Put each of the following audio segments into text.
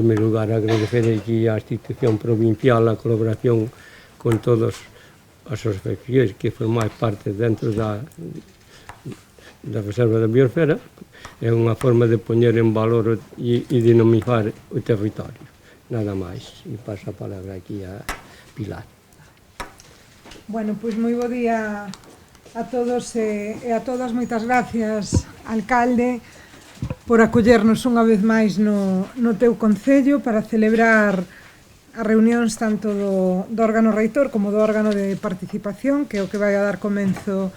En primeiro lugar, agradecer aquí á institución provincial a colaboración con todas as asociacións que formais parte dentro da Reserva da Biosfera. É unha forma de poñer en valor e dinamizar o territorio. Nada máis. E paso a palabra aquí a Pilar. Bueno, pois moi bo día a todos e a todas. Moitas gracias, alcalde, por acollernos unha vez máis no teu concello para celebrar as reunións tanto do órgano reitor como do órgano de participación, que é o que vai a dar comenzo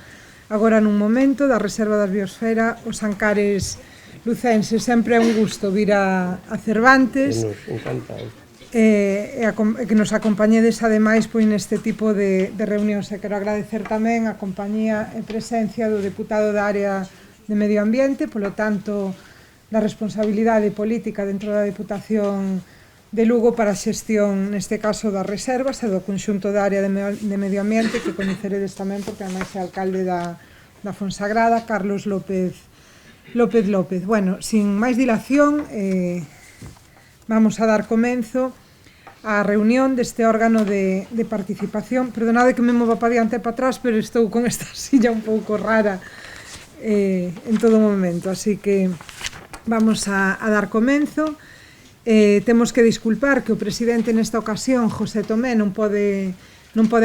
agora nun momento, da Reserva da Biosfera, os Ancares lucenses. Sempre é un gusto vir a Cervantes e que nos acompañedes ademais pois neste tipo de reunións. E quero agradecer tamén a compañía e presencia do deputado da área de Medio Ambiente, polo tanto da responsabilidade política dentro da Deputación de Lugo para a xestión, neste caso, das reservas e do conxunto da área de Medio Ambiente, que coñeceredes tamén porque ademais é alcalde da Fonsagrada, Carlos López. Bueno, sin máis dilación, vamos a dar comenzo á reunión deste órgano de participación. Perdonade que me mova para diante e para atrás, pero estou con esta silla un pouco rara en todo momento, así que vamos a dar comenzo. Temos que disculpar que o presidente nesta ocasión, José Tomé, non pode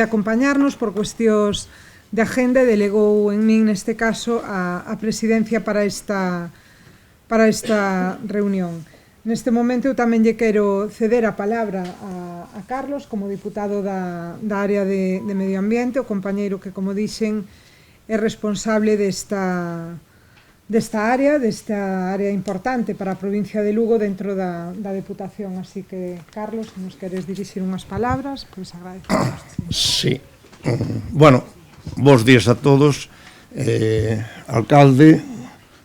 acompañarnos por cuestións de agenda e delegou en min neste caso a presidencia para esta reunión. Neste momento eu tamén lle quero ceder a palabra a Carlos como diputado da área de Medio Ambiente, o compañeiro que, como dixen, é responsable desta área importante para a provincia de Lugo dentro da Deputación. Así que, Carlos, se nos queres dirixir unhas palabras, pois agradecemos. Sí. Bueno, bons días a todos. Alcalde,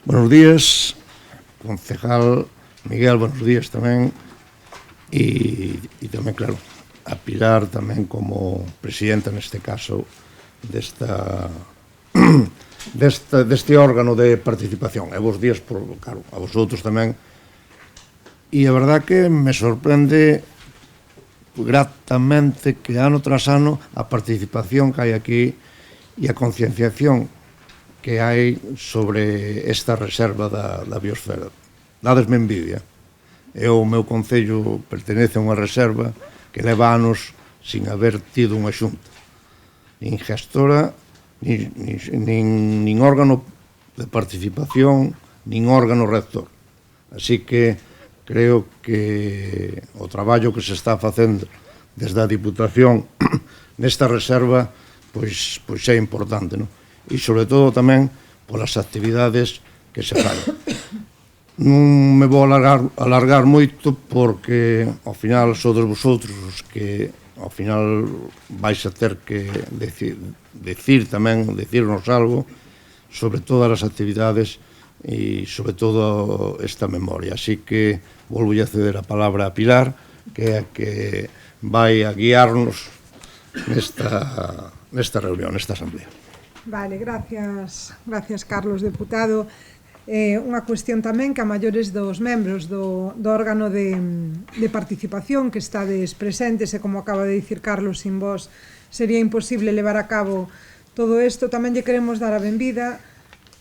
buenos días. Concejal Miguel, buenos días tamén. E tamén, claro, a Pilar tamén como presidenta, neste caso, deste órgano de participación. E vos días, claro, a vosotros tamén. E a verdad que me sorprende gratamente que ano tras ano a participación que hai aquí e a concienciación que hai sobre esta reserva da biosfera. Dadesme envidia. O meu concello pertenece a unha reserva que leva anos sin haber tido unha xunta, nin gestora, nin órgano de participación, nin órgano rector. Así que creo que o traballo que se está facendo desde a Diputación nesta reserva pois é importante, non? E sobre todo tamén polas actividades que se fan. Non me vou alargar moito porque ao final sodes vosotros os que ao final vais a ter que decirnos algo sobre todas as actividades e sobre todo esta memoria. Así que volvo a ceder a palabra a Pilar, que é a que vai a guiarnos nesta reunión, nesta asamblea. Vale, gracias, Carlos, deputado. Unha cuestión tamén que a maiores dos membros do órgano de participación que estades presentes, e como acaba de dicir Carlos, sin vos sería imposible levar a cabo todo isto. Tamén lle queremos dar a benvida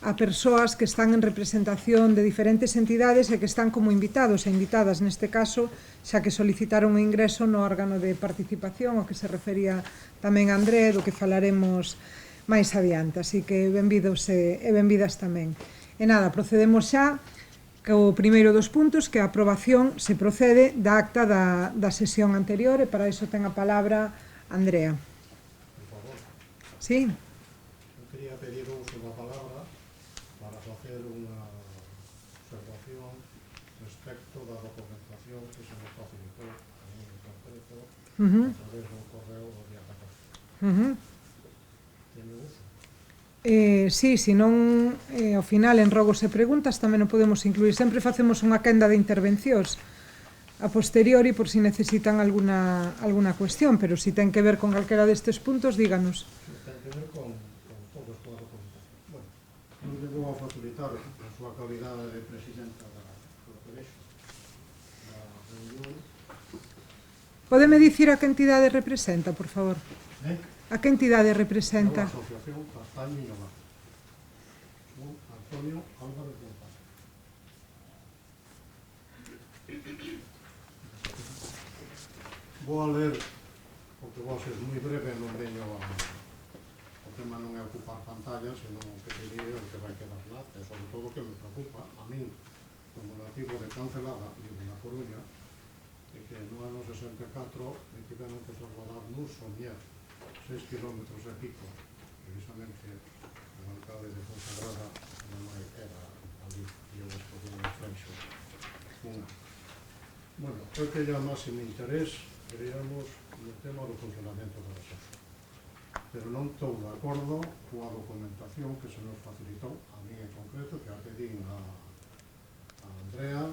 a persoas que están en representación de diferentes entidades e que están como invitados e invitadas neste caso, xa que solicitaron o ingreso no órgano de participación, ao que se refería tamén André, do que falaremos máis adiante. Así que benvidos e benvidas tamén. E nada, procedemos xa co primeiro dos puntos, que a aprobación se procede da acta da sesión anterior, e para iso ten a palabra Andrea. Por favor. Sí? Eu quería pedir uso da palabra para facer unha observación respecto da documentación que se nos facilitou a mí en concreto a través do correo do día 14. Teño uso? Sí, se non, ao final, en rogos e preguntas tamén o podemos incluir. Sempre facemos unha quenda de intervencións a posteriori por si necesitan alguna cuestión, pero si ten que ver con calquera destes puntos, díganos. Ten que ver con toda a documentación. Bueno, non lle vou a facilitar a súa calidade de presidenta do colexio da Pódeme dicir a que entidade representa, por favor? A que entidade É representa? a Asociación Castaño e Novar. Son Antonio Álvarez Montas. Vou a ler, porque vou ser moi breve, non veño a... O tema non é ocupar pantalla, senón o que quería o que vai quedar lá, e sobre todo o que me preocupa a min, como nativo de Cancelada, vivo na Coruña, e que no ano 64 me tiveron que trasladar no Somier, 6 kilómetros e pico, precisamente o alcalde de Fonsagrada non era ali, e eu escolhi en Freixo. Bueno, creo que ya máximo interés queríamos no tema do funcionamento da asociación, pero non estou de acordo coa documentación que se nos facilitou, a mí en concreto, que a pedín a Andrea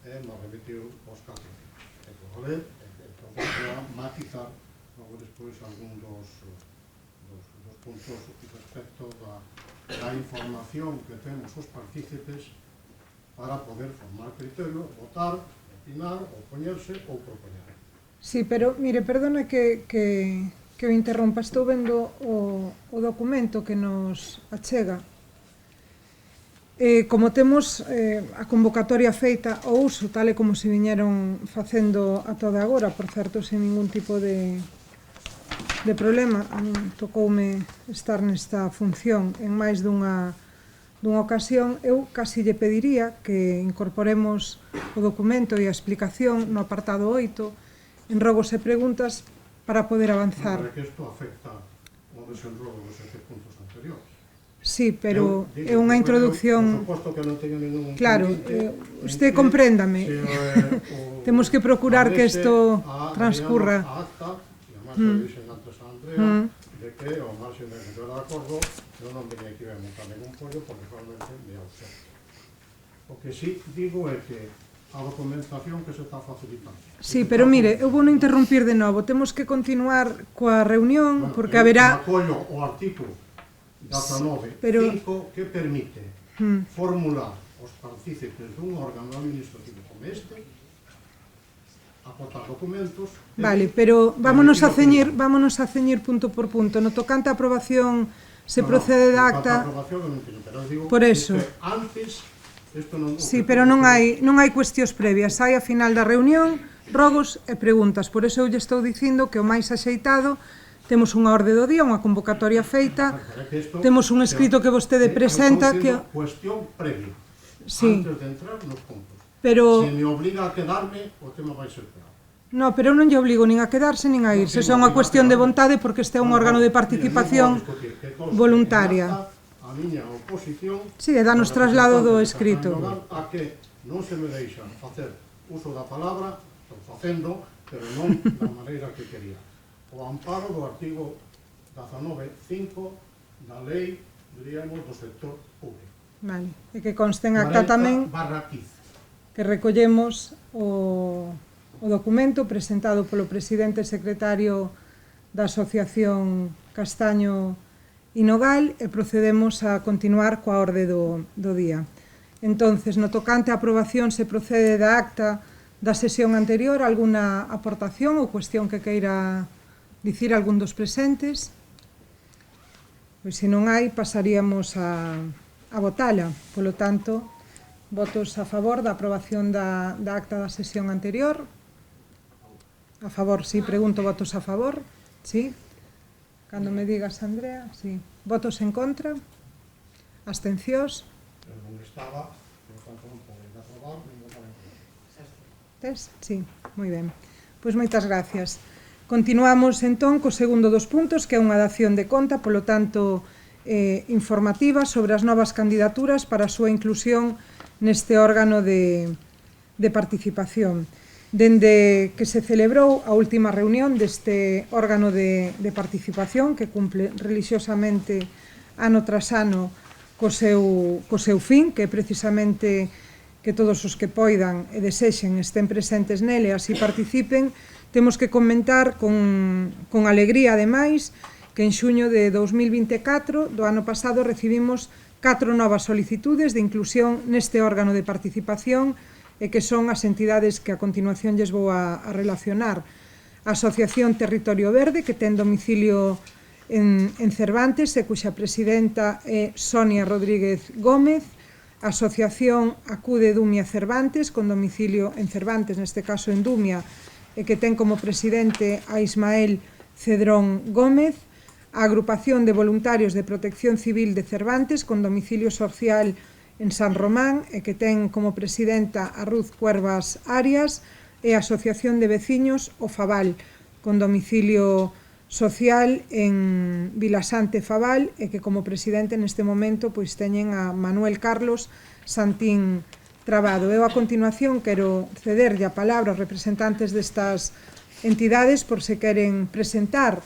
e me remitiu aos 4 días. E por ler, entón voy a matizar logo despois algún dos puntos respecto da información que temos os partícipes para poder formar criterio, votar, opinar, opoñerse ou propoñer. Sí, pero, mire, perdona que o interrompa. Estou vendo o documento que nos achega. Como temos a convocatoria feita ao uso, tal e como se viñeron facendo a toda agora, por certo, sen ningún tipo de problema, tocoume estar nesta función en máis dunha ocasión, eu casi lle pediría que incorporemos o documento e a explicación no apartado 8 en rogos e preguntas para poder avanzar. Para que isto afecta ao desenrolo dos 7 puntos anteriores. Sí, pero é unha introducción... Por suposto que non teño ningún... Claro, usted compréndame. Temos que procurar que isto transcurra. A acta, e además o dixen antes a Andrea, de que ao marxen de que eu de acordo, eu non venía aquí a montar ningún pollo porque realmente me ausente. O que sí digo é que a documentación que se está facilitando. Sí, pero mire, eu vou non interrumpir de novo. Temos que continuar coa reunión, porque haberá... Acollo o artículo 19.5 que permite formular os partícipes dun órgano administrativo como este, aportar documentos... Vale, pero vámonos a ceñir punto por punto. No tocante a aprobación se procede da acta... Por eso... Antes... Sí, pero non hai cuestións previas, hai a final da reunión, rogos e preguntas. Por eso eu lle estou dicindo que o máis axeitado, temos unha orde do día, unha convocatoria feita, temos un escrito que vostede presenta que... Cuestión previa, antes de entrar nos puntos. Pero... Se me obliga a quedarme, o tema vai ser peor. No, pero eu non lle obligo nin a quedarse nin a irse, é unha cuestión de vontade porque este é un órgano de participación voluntaria. A miña oposición... Sí, e danos traslado do escrito. A que non se me deixa facer uso da palabra, estou facendo, pero non da maneira que quería. O amparo do artigo 19.5 da lei, diríamos, do sector público. Vale, e que conste en acta tamén que recollemos o documento presentado polo presidente e secretario da Asociación Castaño e Nogal e procedemos a continuar coa orde do día. Entonces, no tocante a aprobación se procede da acta da sesión anterior, alguna aportación ou cuestión que queira dicir algún dos presentes? Pois se non hai, pasaríamos a votala. Polo tanto, votos a favor da aprobación da acta da sesión anterior. A favor, sí, pregunto votos a favor. Sí. Cando me digas, Andrea, sí. Votos en contra? Abstencións? Non estaba, por tanto, non poden aprobar, non votar en contra. Tes? Sí, moi ben. Pois moitas gracias. Continuamos, entón, co segundo dos puntos, que é unha dación de conta, polo tanto, informativa sobre as novas candidaturas para a súa inclusión neste órgano de participación. Dende que se celebrou a última reunión deste órgano de participación que cumple religiosamente ano tras ano co seu fin, que é precisamente que todos os que poidan e desexen estén presentes nele e así participen, temos que comentar con alegría, ademais, que en xuño de 2024 do ano pasado recibimos 4 novas solicitudes de inclusión neste órgano de participación e que son as entidades que a continuación lles vou a relacionar. A Asociación Territorio Verde, que ten domicilio en Cervantes e cuxa presidenta é Sonia Rodríguez Gómez. A Asociación Acude Dumia Cervantes, con domicilio en Cervantes, neste caso en Dumia, e que ten como presidente a Ismael Cedrón Gómez. A Agrupación de Voluntarios de Protección Civil de Cervantes, con domicilio social en San Román, e que ten como presidenta a Ruth Cuervas Arias, e a Asociación de Veciños O Fabal, con domicilio social en Vilasante Fabal, e que como presidente neste momento pois teñen a Manuel Carlos Santín Trabado. Eu a continuación quero cederlle a palabra aos representantes destas entidades por se queren presentar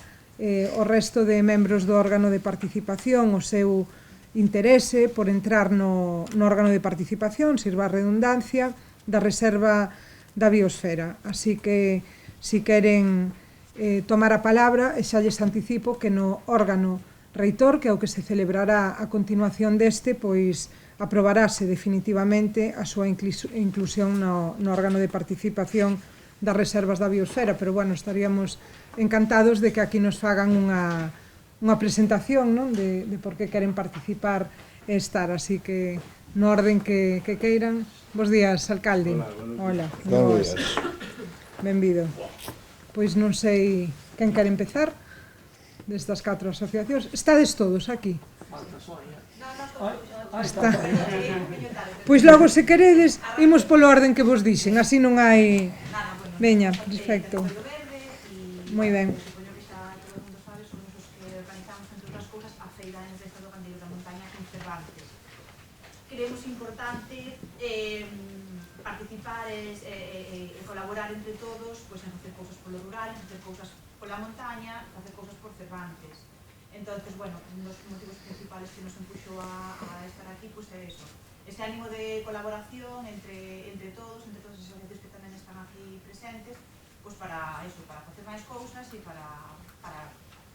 o resto de membros do órgano de participación o seu interese por entrar no órgano de participación, sirva a redundancia, da reserva da biosfera. Así que, si queren tomar a palabra, e xa lles anticipo que no órgano reitor, que é o que se celebrará a continuación deste, pois aprobarase definitivamente a súa inclusión no órgano de participación das reservas da biosfera, pero bueno, estaríamos encantados de que aquí nos fagan unha presentación, non? De por que queren participar e estar, así que no orden que queiran. Bos días, alcalde. Hola. Buenos días. Benvido. Pois non sei quen quere empezar destas 4 asociacións. Estades todos aquí? Está. Pois logo, se queredes, imos polo orden que vos dixen, así non hai... Veña, perfecto. Moi ben. Creemos importante participar e colaborar entre todos pois, en facer cousas polo rural, en facer cousas pola montaña, en facer cousas por Cervantes. Entonces, bueno, un dos motivos principales que nos empuxou a estar aquí pois, é eso. Este ánimo de colaboración entre todos, entre todas as asociacións que tamén están aquí presentes, pois para eso, para facer máis cousas e para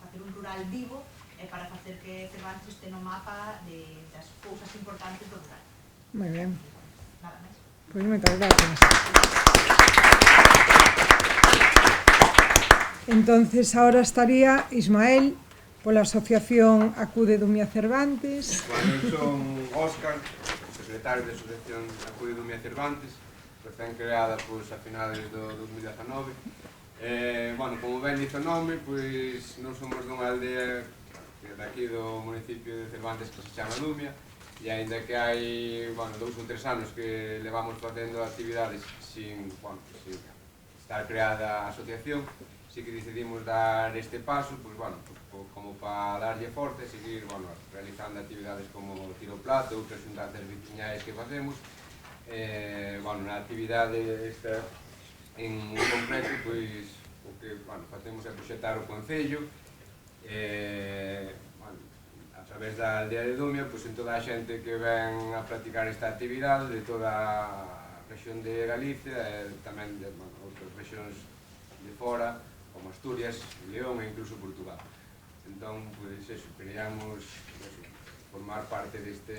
facer un rural vivo e para facer que Cervantes este no mapa das cousas importantes do rural. Moi ben. Nada máis. Pois moitas gracias. Entonces, ahora estaría Ismael pola Asociación Acude Dumia Cervantes. Bueno, eu son Óscar, secretario da Asociación Acude Dumia Cervantes, recén creada pois, a finales do 2019. Bueno, como ben dice o nome, pois non somos dunha aldea daqui do municipio de Cervantes que se chama Dumia, e aínda que hai 2 ou 3 anos que levamos facendo actividades sin estar creada a asociación, sí que decidimos dar este paso, pois, como para darlle forte, seguir realizando actividades como tiro plato, outras xuntantes veciñais que facemos. Na actividade esta en concreto, pois, o que facemos é proxectar o concello, a través da aldea de Dumia, pois, en toda a xente que ven a practicar esta actividade de toda a rexión de Galicia e tamén de outras rexións de fora, como Asturias, León e incluso Portugal. Entón, pois, queríamos formar parte desta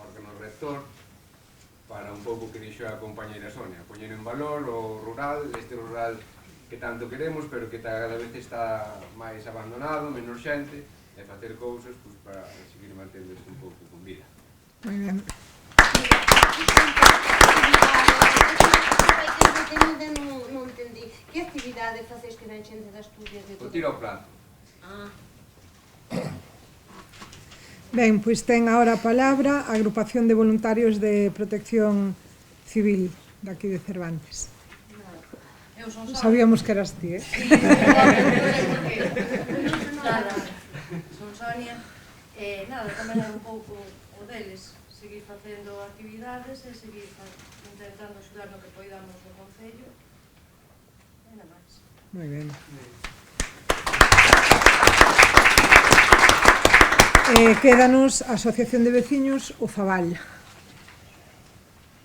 órgano rector para un pouco que dixo a compañeira Sonia, poñer en valor o rural, este rural que tanto queremos, pero que cada vez está máis abandonado, menos xente, e facer cousas para seguir mantendose un pouco con vida. Moi ben. Non entendi. Que actividade faceis que ven xente das Asturias? O tiro ao plato. Ben, pois ten agora a palabra a Agrupación de Voluntarios de Protección Civil daqui de Cervantes. Sabíamos que eras ti, Nada, son Sonia. Nada, tamén era un pouco o deles, seguir facendo actividades e seguir intentando axudar no que poidamos no Concello. E nada máis. Moi ben. Quédanos a Asociación de Veciños O Fabal.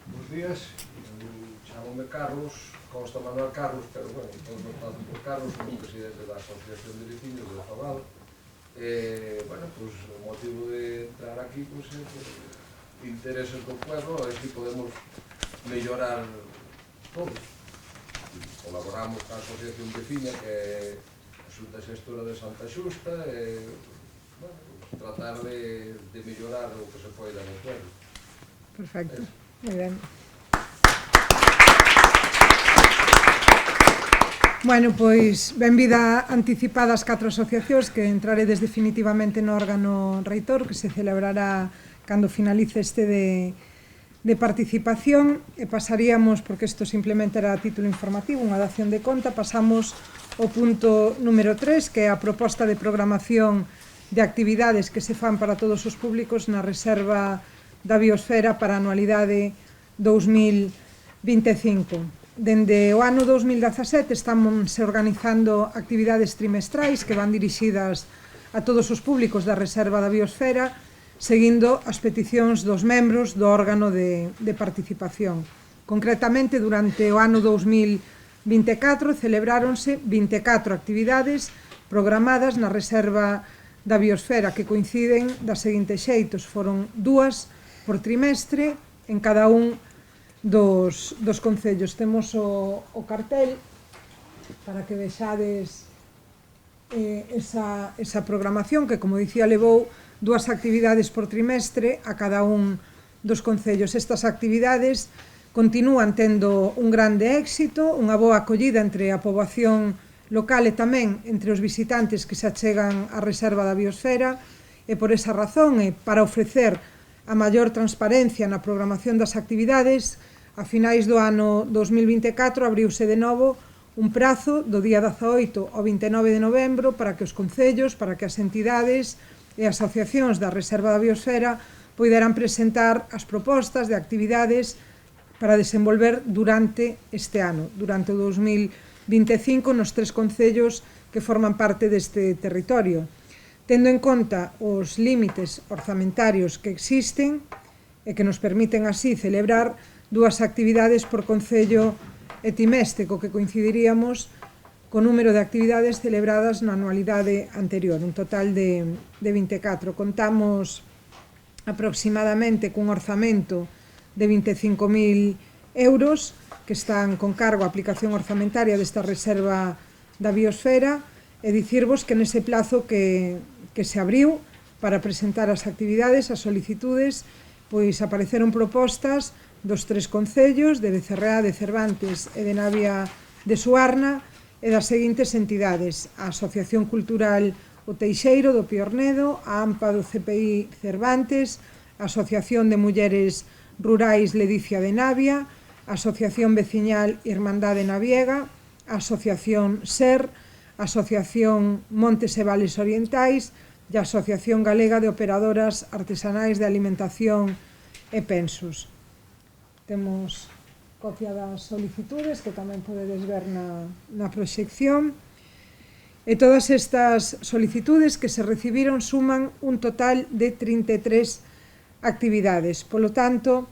Bos días, chamome Carlos, consta Manuel Carlos, pero bueno, todos nos pasan por Carlos, como presidente da Asociación de Veciños do Fabal. Bueno, pues o motivo de entrar aquí pues, é intereses do pueblo, e así podemos mellorar todos. Colaboramos ca Asociación Veciña, que é a Xunta Xestora de Santa Xusta, e bueno, tratar de mellorar o que se poida no pueblo. Perfecto, moi ben. Bueno, pois, benvida anticipada ás 4 asociacións que entraredes definitivamente no órgano reitor que se celebrará cando finalice este de participación e pasaríamos, porque isto simplemente era a título informativo, unha dación de conta, pasamos ao punto número 3, que é a proposta de programación de actividades que se fan para todos os públicos na Reserva da Biosfera para a anualidade 2025. Dende o ano 2017 estamos organizando actividades trimestrais que van dirixidas a todos os públicos da Reserva da Biosfera, seguindo as peticións dos membros do órgano de participación. Concretamente, durante o ano 2024 celebráronse 24 actividades programadas na Reserva da Biosfera que coinciden das seguintes xeitos. Foron 2 por trimestre en cada un dos concellos. Temos o cartel para que vexades esa programación que, como dicía, levou 2 actividades por trimestre a cada un dos concellos. Estas actividades continúan tendo un grande éxito, unha boa acollida entre a poboación local e tamén entre os visitantes que se achegan á Reserva da Biosfera, e por esa razón e para ofrecer a maior transparencia na programación das actividades, a finais do ano 2024 abriuse de novo un prazo do día 18 ao 29 de novembro para que os concellos, para que as entidades e asociacións da Reserva da Biosfera poideran presentar as propostas de actividades para desenvolver durante este ano, durante o 2025, nos 3 concellos que forman parte deste territorio. Tendo en conta os límites orzamentarios que existen e que nos permiten así celebrar 2 actividades por concello e trimestre, co que coincidiríamos co número de actividades celebradas na anualidade anterior, un total de 24. Contamos aproximadamente cun orzamento de 25.000 euros que están con cargo a aplicación orzamentaria desta Reserva da Biosfera, e dicirvos que nese plazo que se abriu para presentar as actividades, as solicitudes, pois apareceron propostas dos 3 concellos, de Becerreá, de Cervantes e de Navia de Suarna, e das seguintes entidades: a Asociación Cultural O Teixeiro do Piornedo, a AMPA do CPI Cervantes, a Asociación de Mulleres Rurais Ledicia de Navia, a Asociación Veciñal Irmandade Naviega, a Asociación SER, a Asociación Montes e Vales Orientais e a Asociación Galega de Operadoras Artesanais de Alimentación e Pensos. Temos copia das solicitudes que tamén podedes ver na proxección. E todas estas solicitudes que se recibiron suman un total de 33 actividades. Polo tanto,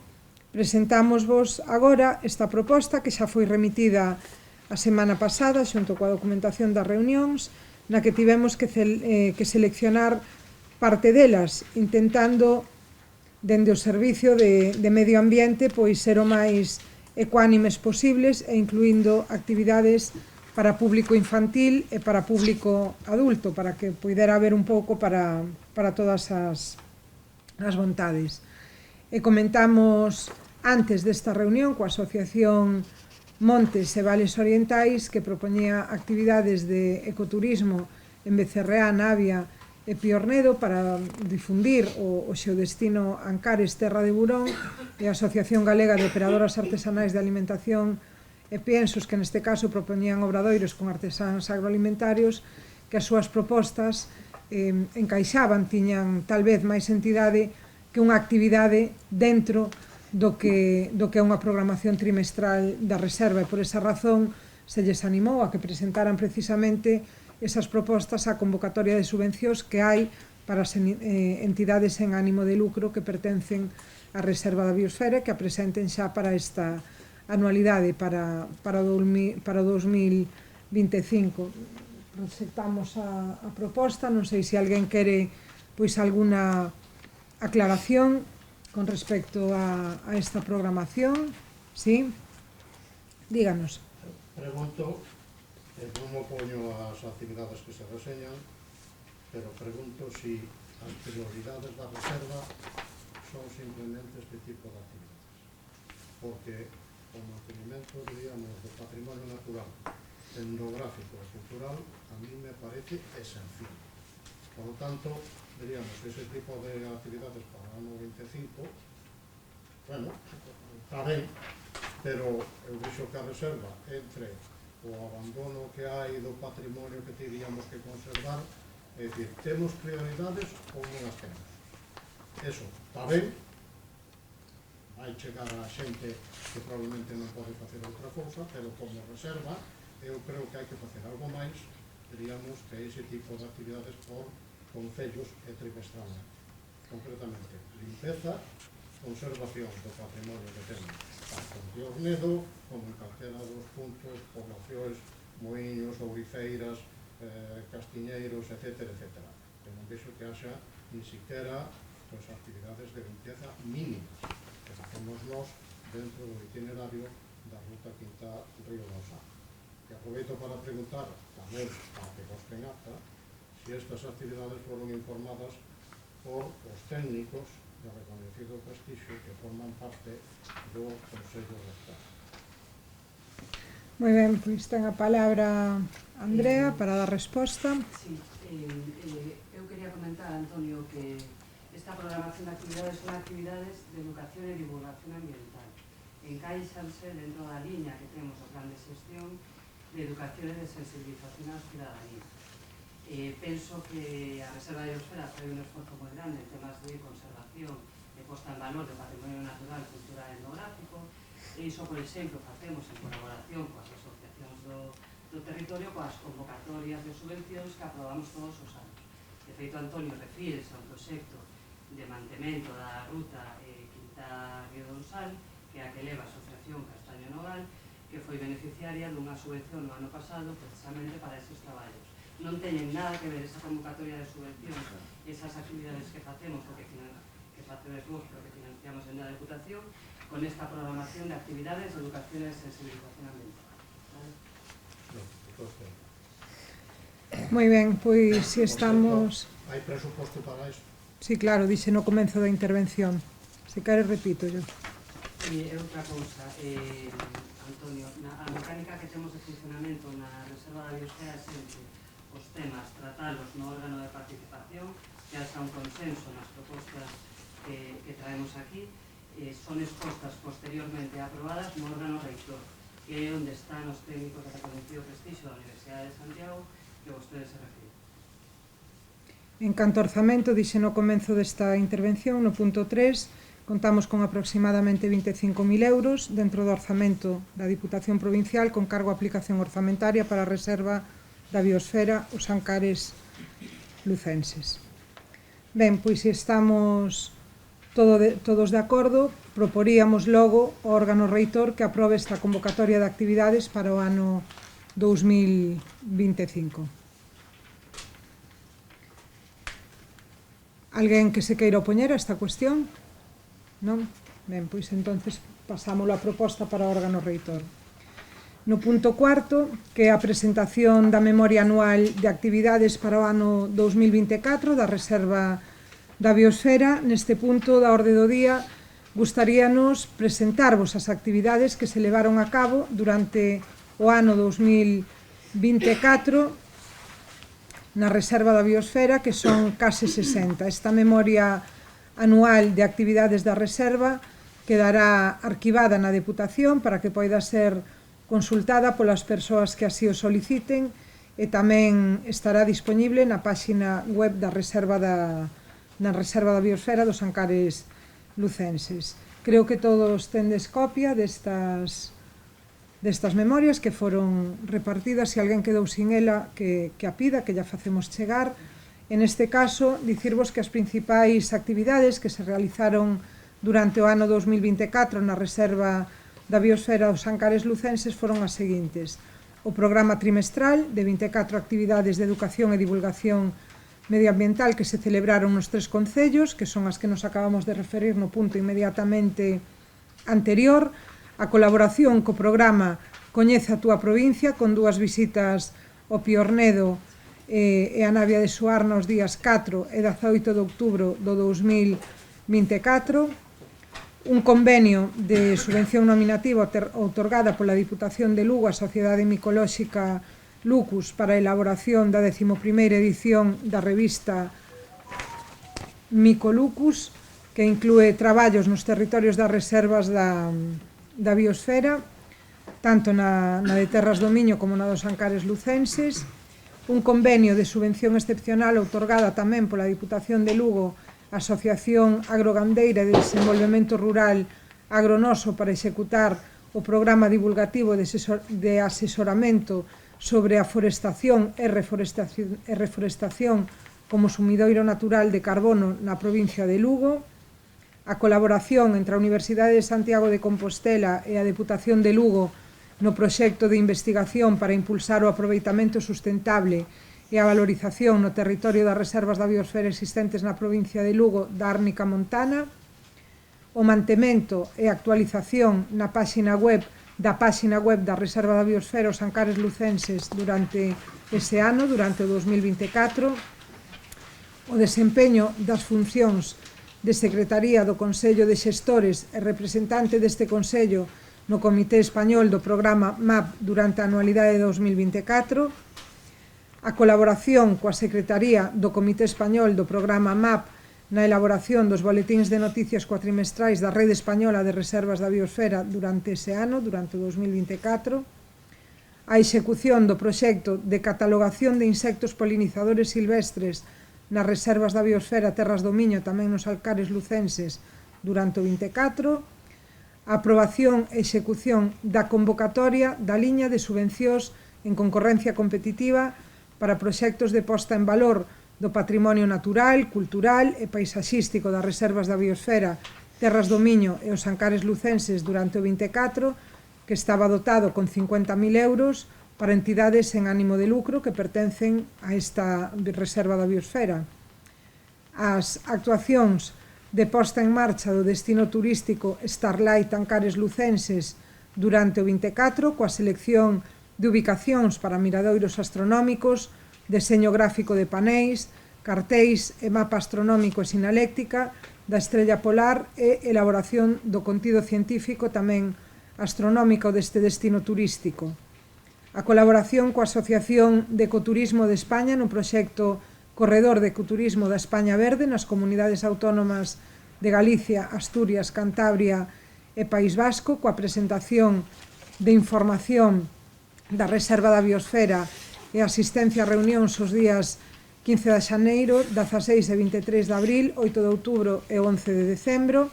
presentámosvos agora esta proposta que xa foi remitida a semana pasada xunto coa documentación das reunións, na que tivemos que seleccionar parte delas, intentando, dende o Servicio de Medio Ambiente, pois ser o máis ecuánimes posibles e incluindo actividades para público infantil e para público adulto, para que poidera haber un pouco para todas as vontades. E comentamos antes desta reunión coa Asociación Montes e Vales Orientais, que propoñía actividades de ecoturismo en Becerreá, Navia e Piornedo para difundir o xeodestino Ancares, Terra de Burón, e a Asociación Galega de Operadoras Artesanais de Alimentación e Piensos, que neste caso propoñían obradoiros con artesáns agroalimentarios, que as súas propostas encaixaban, tiñan tal vez máis entidade que unha actividade dentro do que é unha programación trimestral da Reserva, e por esa razón se lles animou a que presentaran precisamente esas propostas á convocatoria de subvencións que hai para as entidades en ánimo de lucro que pertencen á Reserva da Biosfera, que a presenten xa para esta anualidade, para o 2025. Presentamos a proposta, non sei se alguén quere pois alguna aclaración. con respecto a esta programación. Sí? Díganos. Pregunto, non me opoño ás actividades que se reseñan, pero pregunto si as prioridades da reserva son simplemente este tipo de actividades. Porque o mantenimento, diríamos, do patrimonio natural, etnográfico e cultural, a mí me parece esencial. Por lo tanto, diríamos, ese tipo de actividades para o ano 25, bueno, está ben, pero eu dixo que a reserva entre o abandono que hai do patrimonio que teríamos que conservar, é dicir, temos prioridades ou non as temos. Eso está ben, vai chegar a xente que probablemente non pode facer outra cousa, pero como reserva, eu creo que hai que facer algo máis, diríamos que ese tipo de actividades por concellos e trimestralmente. Concretamente, limpeza, conservación do patrimonio que temos, tanto en Ornedo como en calquera dos puntos, poblacións, moinhos, ouriceiras, castiñeiros, etc. Que non vexo que haxa ni siquiera actividades de limpieza mínimas que facemos nós dentro do itinerario da Ruta Quinta Río Dorsal. E aproveito para preguntar tamén para que vos ten acta si estas actividades foron informadas por os técnicos de reconocido prestixio que forman parte do Consello Rector. Moi ben, pois ten a palabra Andrea para dar resposta. Sí, eu quería comentar, Antonio, que esta programación de actividades son actividades de educación e divulgación ambiental. Encaixanse dentro da liña que temos o plan de xestión de educación e de sensibilización á cidadanía. Penso que a Reserva de Biosfera fai un esforzo moi grande en temas de conservación e posta en valor do patrimonio natural, cultural e etnográfico, e iso, por exemplo, facemos en colaboración coas asociacións do territorio, coas convocatorias de subvencións que aprobamos todos os anos. De feito, Antonio refírese a un proxecto de mantemento da ruta Quinta Río Dorsal, que é a que leva a Asociación Castaño Nogal, que foi beneficiaria dunha subvención no ano pasado precisamente para eses traballos. Non teñen nada que ver esa convocatoria de subvencións e esas actividades que facemos, o que facedes vos, pero que financiamos en la Diputación, con esta programación de actividades de educación e sensibilización ambiental. Moi ben, pois se estamos... Hai presuposto para isto? Sí, claro, dixe no comenzo da intervención. Se queres, repito yo. E outra cousa, Antonio, a mecánica que temos de funcionamento na Reserva da Biosfera é sempre os temas, tratalos no órgano de participación, que haxa un consenso nas propostas que traemos aquí, son expostas posteriormente aprobadas no órgano reitor, que é onde están os técnicos de reconocido prestixio da Universidade de Santiago que vostedes se refiren. En canto ao orzamento, dixe no comenzo desta intervención, no punto 3, contamos con aproximadamente 25.000 euros dentro do orzamento da Diputación Provincial con cargo a aplicación orzamentaria para a reserva da biosfera os Ancares lucenses. Ben, pois se estamos todos de acordo, proporíamos logo ao órgano reitor que aprobe esta convocatoria de actividades para o ano 2025. Alguén que se queira opoñer a esta cuestión? Non? Ben, pois entonces pasámoslo a proposta para o órgano reitor. No punto 4, que é a presentación da memoria anual de actividades para o ano 2024 da Reserva da Biosfera, neste punto da orde do día, gustaríanos presentarvos as actividades que se levaron a cabo durante o ano 2024 na Reserva da Biosfera, que son case 60. Esta memoria anual de actividades da Reserva quedará arquivada na Deputación para que poida ser consultada polas persoas que así o soliciten e tamén estará disponible na páxina web da Reserva da Biosfera dos Ancares lucenses. Creo que todos tendes copia destas memorias que foron repartidas. Se alguén quedou sin ela, que a pida, que ya facemos chegar. En este caso, dicirvos que as principais actividades que se realizaron durante o ano 2024 na Reserva da Biosfera dos Ancares lucenses foron as seguintes: o programa trimestral de 24 actividades de educación e divulgación medioambiental que se celebraron nos 3 concellos, que son as que nos acabamos de referir no punto inmediatamente anterior, a colaboración co programa Coñece a túa provincia, con 2 visitas ao Piornedo e a Navia de Suarna os días 4 e 18 de outubro do 2024, un convenio de subvención nominativa outorgada pola Diputación de Lugo á Sociedade Micolóxica Lucus para a elaboración da 11ª edición da revista Micolucus, que inclúe traballos nos territorios das reservas da biosfera, tanto na de Terras do Miño como na dos Ancares lucenses, un convenio de subvención excepcional outorgada tamén pola Diputación de Lugo á Asociación Agrogandeira de Desenvolvemento Rural Agronoso para executar o programa divulgativo de asesoramento sobre a forestación e reforestación como sumidoiro natural de carbono na provincia de Lugo, a colaboración entre a Universidade de Santiago de Compostela e a Deputación de Lugo no proxecto de investigación para impulsar o aproveitamento sustentable e a valorización no territorio das reservas da biosfera existentes na provincia de Lugo da Árnica Montana, o mantemento e actualización na páxina web da Reserva da Biosfera os Ancares lucenses durante ese ano, durante o 2024, o desempeño das funcións de Secretaría do Consello de Xestores e representante deste Consello no Comité Español do programa MAP durante a anualidade de 2024, a colaboración coa Secretaría do Comité Español do programa MAP na elaboración dos boletíns de noticias cuatrimestrais da Rede Española de Reservas da Biosfera durante ese ano, durante o 2024, a execución do proxecto de catalogación de insectos polinizadores silvestres nas reservas da biosfera Terras do Miño, tamén nos Ancares lucenses, durante o 24, a aprobación e execución da convocatoria da liña de subvencións en concorrencia competitiva para proxectos de posta en valor do patrimonio natural, cultural e paisaxístico das reservas da biosfera Terras do Miño e os Ancares lucenses durante o 24, que estaba dotado con 50.000 euros para entidades en ánimo de lucro que pertencen a esta reserva da biosfera. As actuacións de posta en marcha do destino turístico Starlight Ancares lucenses durante o 24, coa selección de ubicacións para miradoiros astronómicos, deseño gráfico de paneis, cartéis e mapa astronómico e sinaléctica da estrella polar e elaboración do contido científico tamén astronómico deste destino turístico. A colaboración coa Asociación de Ecoturismo de España no proxecto Corredor de Ecoturismo da España Verde nas comunidades autónomas de Galicia, Asturias, Cantabria e País Vasco, coa presentación de información da Reserva da Biosfera e asistencia a reunións os días 15 de xaneiro, 16 e 23 de abril, 8 de outubro e 11 de decembro,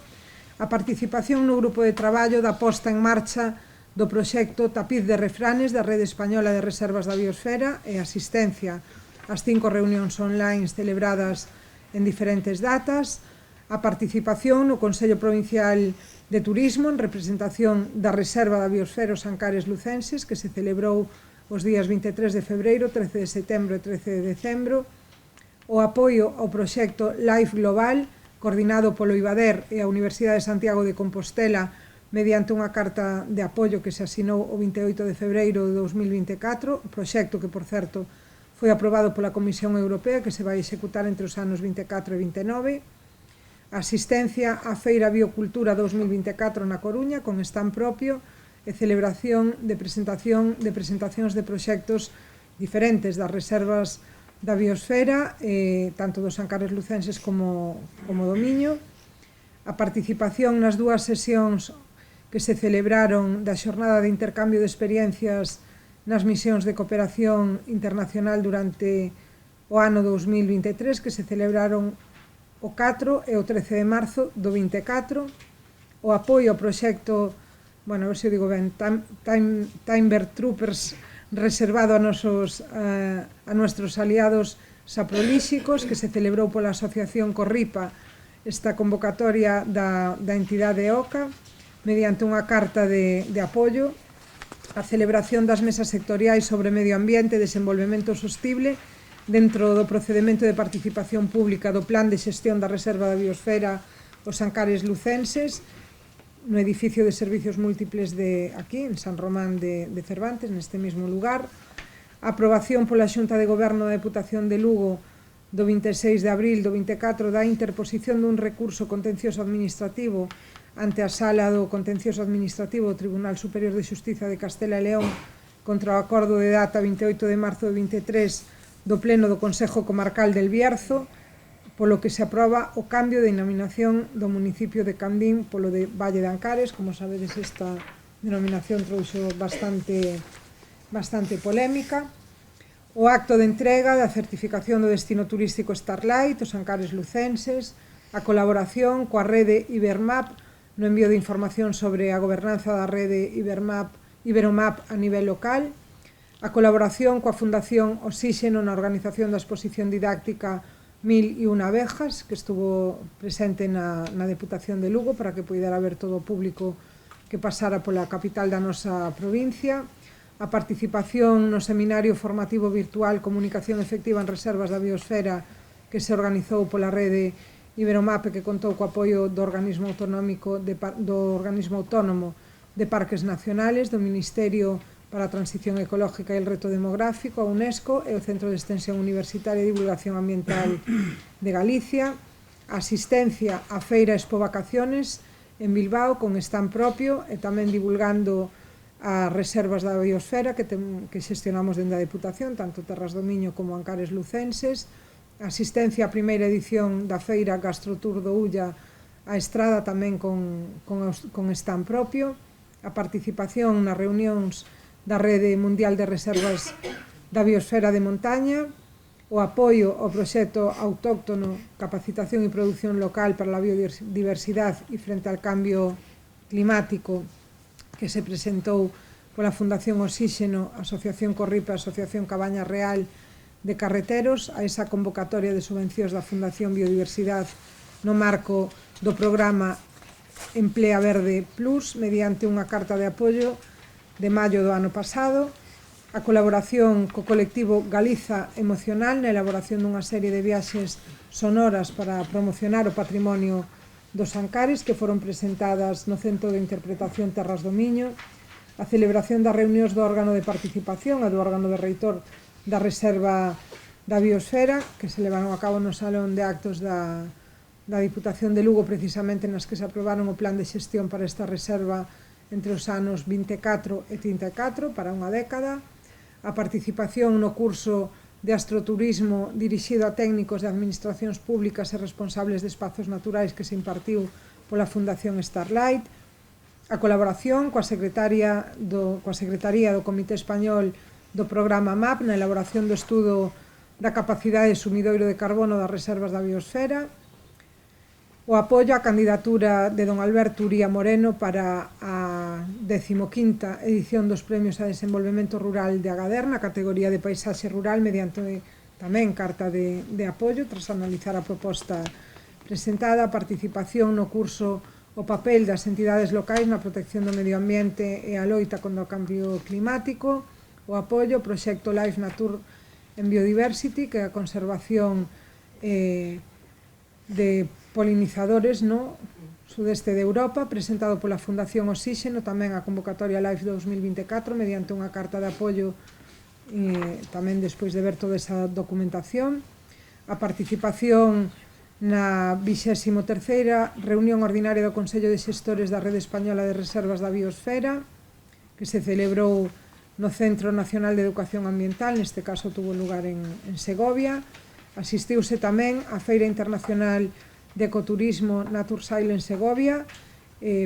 a participación no grupo de traballo da posta en marcha do proxecto Tapiz de Refranes da Rede Española de Reservas da Biosfera e asistencia ás 5 reunións online celebradas en diferentes datas, a participación no Consello Provincial de Turismo en representación da Reserva da Biosfera os Ancares lucenses, que se celebrou os días 23 de febreiro, 13 de setembro e 13 de decembro, o apoio ao proxecto Life Global, coordinado polo IBADER e a Universidade de Santiago de Compostela, mediante unha carta de apoio que se asinou o 28 de febreiro de 2024, proxecto que, por certo, foi aprobado pola Comisión Europea, que se vai executar entre os anos 24 e 29, asistencia á Feira Biocultura 2024 na Coruña, con stand propio, e celebración de presentacións de proxectos diferentes das reservas da biosfera, tanto dos Ancares lucenses como do Miño, a participación nas 2 sesións que se celebraron da xornada de intercambio de experiencias nas misións de cooperación internacional durante o ano 2023, que se celebraron o 4 e o 13 de marzo do 24, o apoio ao proxecto, a ver se o digo ben, Timber Troopers, reservado a nosos aliados saprolíxicos, que se celebrou pola Asociación Corripa esta convocatoria da entidade OCA, mediante unha carta de apoio, a celebración das mesas sectoriais sobre medio ambiente e desenvolvemento sostible dentro do procedimento de participación pública do Plan de Xestión da Reserva da Biosfera os Ancares lucenses, no edificio de servicios múltiples de aquí, en San Román de Cervantes, neste mesmo lugar. A aprobación pola Xunta de Goberno da Deputación de Lugo do 26 de abril do 24 da interposición dun recurso contencioso administrativo ante a Sala do Contencioso Administrativo do Tribunal Superior de Xustiza de Castela e León contra o acordo de data 28 de marzo de 23 do Pleno do Concejo Comarcal del Bierzo, polo que se aproba o cambio de denominación do municipio de Candín polo de Valle de Ancares. Como sabedes, esta denominación trouxo bastante polémica. O acto de entrega da certificación do destino turístico Starlight, os Ancares lucenses, a colaboración coa rede Ibermap no envío de información sobre a gobernanza da rede Iberomap a nivel local, a colaboración coa Fundación Oxígeno na organización da exposición didáctica 1001 abejas, que estuvo presente na Deputación de Lugo para que pudera ver todo o público que pasara pola capital da nosa provincia, a participación no seminario formativo virtual Comunicación efectiva en reservas da biosfera que se organizou pola rede Iberomap, que contou co apoio do organismo autónomo de Parques Nacionales, do Ministerio para a Transición Ecológica e el Reto Demográfico, a UNESCO e o Centro de Extensión Universitaria e Divulgación Ambiental de Galicia, a asistencia á Feira Expo Vacaciones en Bilbao con stand propio e tamén divulgando as reservas da biosfera que xestionamos dentro da Deputación, tanto Terras do Miño como Ancares lucenses, asistencia á primeira edición da Feira Gastrotour do Ulla a Estrada tamén con stand propio, a participación nas reunións da Rede Mundial de Reservas da Biosfera de Montaña, o apoio ao proxecto autóctono Capacitación e Produción Local para a Biodiversidade e frente ao cambio climático que se presentou pola Fundación Oxígeno, Asociación Corripe, Asociación Cabaña Real de Carreteros, a esa convocatoria de subvencións da Fundación Biodiversidade no marco do programa Emplea Verde Plus mediante unha carta de apoio de maio do ano pasado, a colaboración co colectivo Galiza Emocional na elaboración dunha serie de viaxes sonoras para promocionar o patrimonio dos Ancares que foron presentadas no Centro de Interpretación Terras do Miño, a celebración das reunións do órgano de participación e do órgano de reitor da Reserva da Biosfera, que se levaron a cabo no Salón de Actos da Diputación de Lugo, precisamente nas que se aprobaron o plan de xestión para esta reserva entre os anos 24 e 34, para unha década, a participación no curso de astroturismo dirixido a técnicos de administracións públicas e responsables de espazos naturais que se impartiu pola Fundación Starlight, a colaboración coa Secretaría do Comité Español do programa MAP na elaboración do estudo da capacidade de sumidoiro de carbono das reservas da biosfera, o apoio á candidatura de don Alberto Uría Moreno para a 15ª edición dos Premios a Desenvolvemento Rural de Agader na categoría de Paisaxe Rural mediante tamén carta de apoio tras analizar a proposta presentada, a participación no curso O papel das entidades locais na protección do medio ambiente e a loita contra o cambio climático, o apoio ao proxecto Life Nature en Biodiversity, que é a conservación de polinizadores no sudeste de Europa, presentado pola Fundación Oxígeno, tamén a convocatoria Life 2024, mediante unha carta de apoio tamén despois de ver toda esa documentación, a participación na 23ª reunión ordinaria do Consello de Xestores da Rede Española de Reservas da Biosfera, que se celebrou no Centro Nacional de Educación Ambiental, neste caso tuvo lugar en Segovia. Asistiuse tamén á Feira Internacional de Ecoturismo Natursale en Segovia,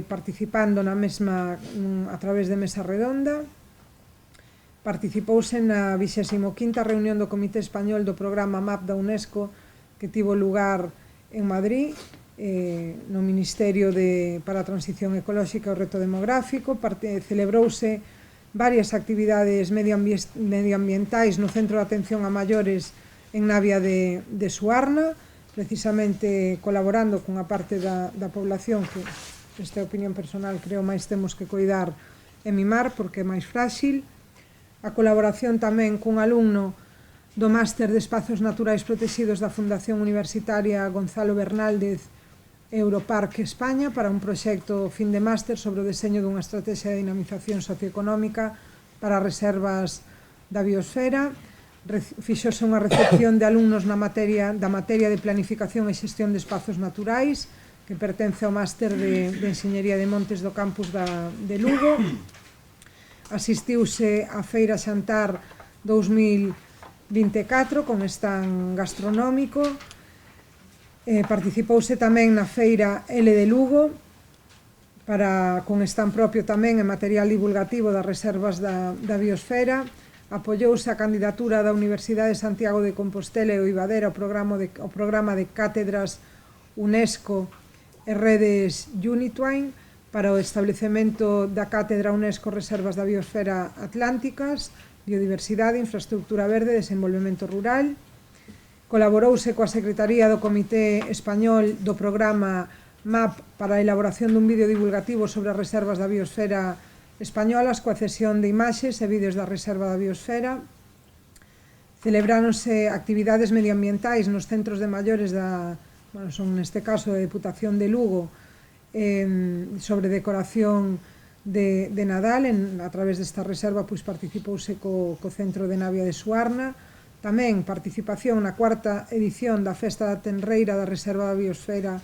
participando na mesma a través de mesa redonda. Participouse na 25ª reunión do Comité Español do programa MAP da UNESCO, que tivo lugar en Madrid, no Ministerio para a Transición Ecolóxica e o Reto Demográfico. Celebrouse varias actividades medioambientais no Centro de Atención a Maiores en Navia de Suarna, precisamente colaborando cunha parte da población que, esta opinión personal, creo máis temos que coidar e mimar porque é máis frágil. A colaboración tamén cun alumno do Máster de Espazos Naturais Protegidos da Fundación Universitaria Gonzalo Bernaldez Europarque España para un proxecto fin de máster sobre o deseño dunha estrategia de dinamización socioeconómica para reservas da biosfera. Fixose unha recepción de alumnos da materia de planificación e xestión de espazos naturais, que pertence ao máster de Enxeñería de Montes do campus de Lugo. Asistiuse á Feira Xantar 2024 con stand gastronómico. Participouse tamén na Feira L de Lugo con stand propio tamén en material divulgativo das reservas da biosfera. Apoiouse a candidatura da Universidade de Santiago de Compostela e o Ibadera ao programa de cátedras UNESCO e redes Unitwine para o establecemento da Cátedra UNESCO Reservas da Biosfera Atlánticas, Biodiversidade, Infraestructura Verde e Desenvolvemento Rural. Colaborouse coa Secretaría do Comité Español do programa MAP para a elaboración dun vídeo divulgativo sobre as reservas da biosfera españolas coa cesión de imaxes e vídeos da reserva da biosfera. Celebráronse actividades medioambientais nos centros de maiores son neste caso da Deputación de Lugo sobre decoración de Nadal. A través desta reserva participouse co Centro de Navia de Suarna. Tamén participación na cuarta edición da Festa da Tenreira da Reserva da Biosfera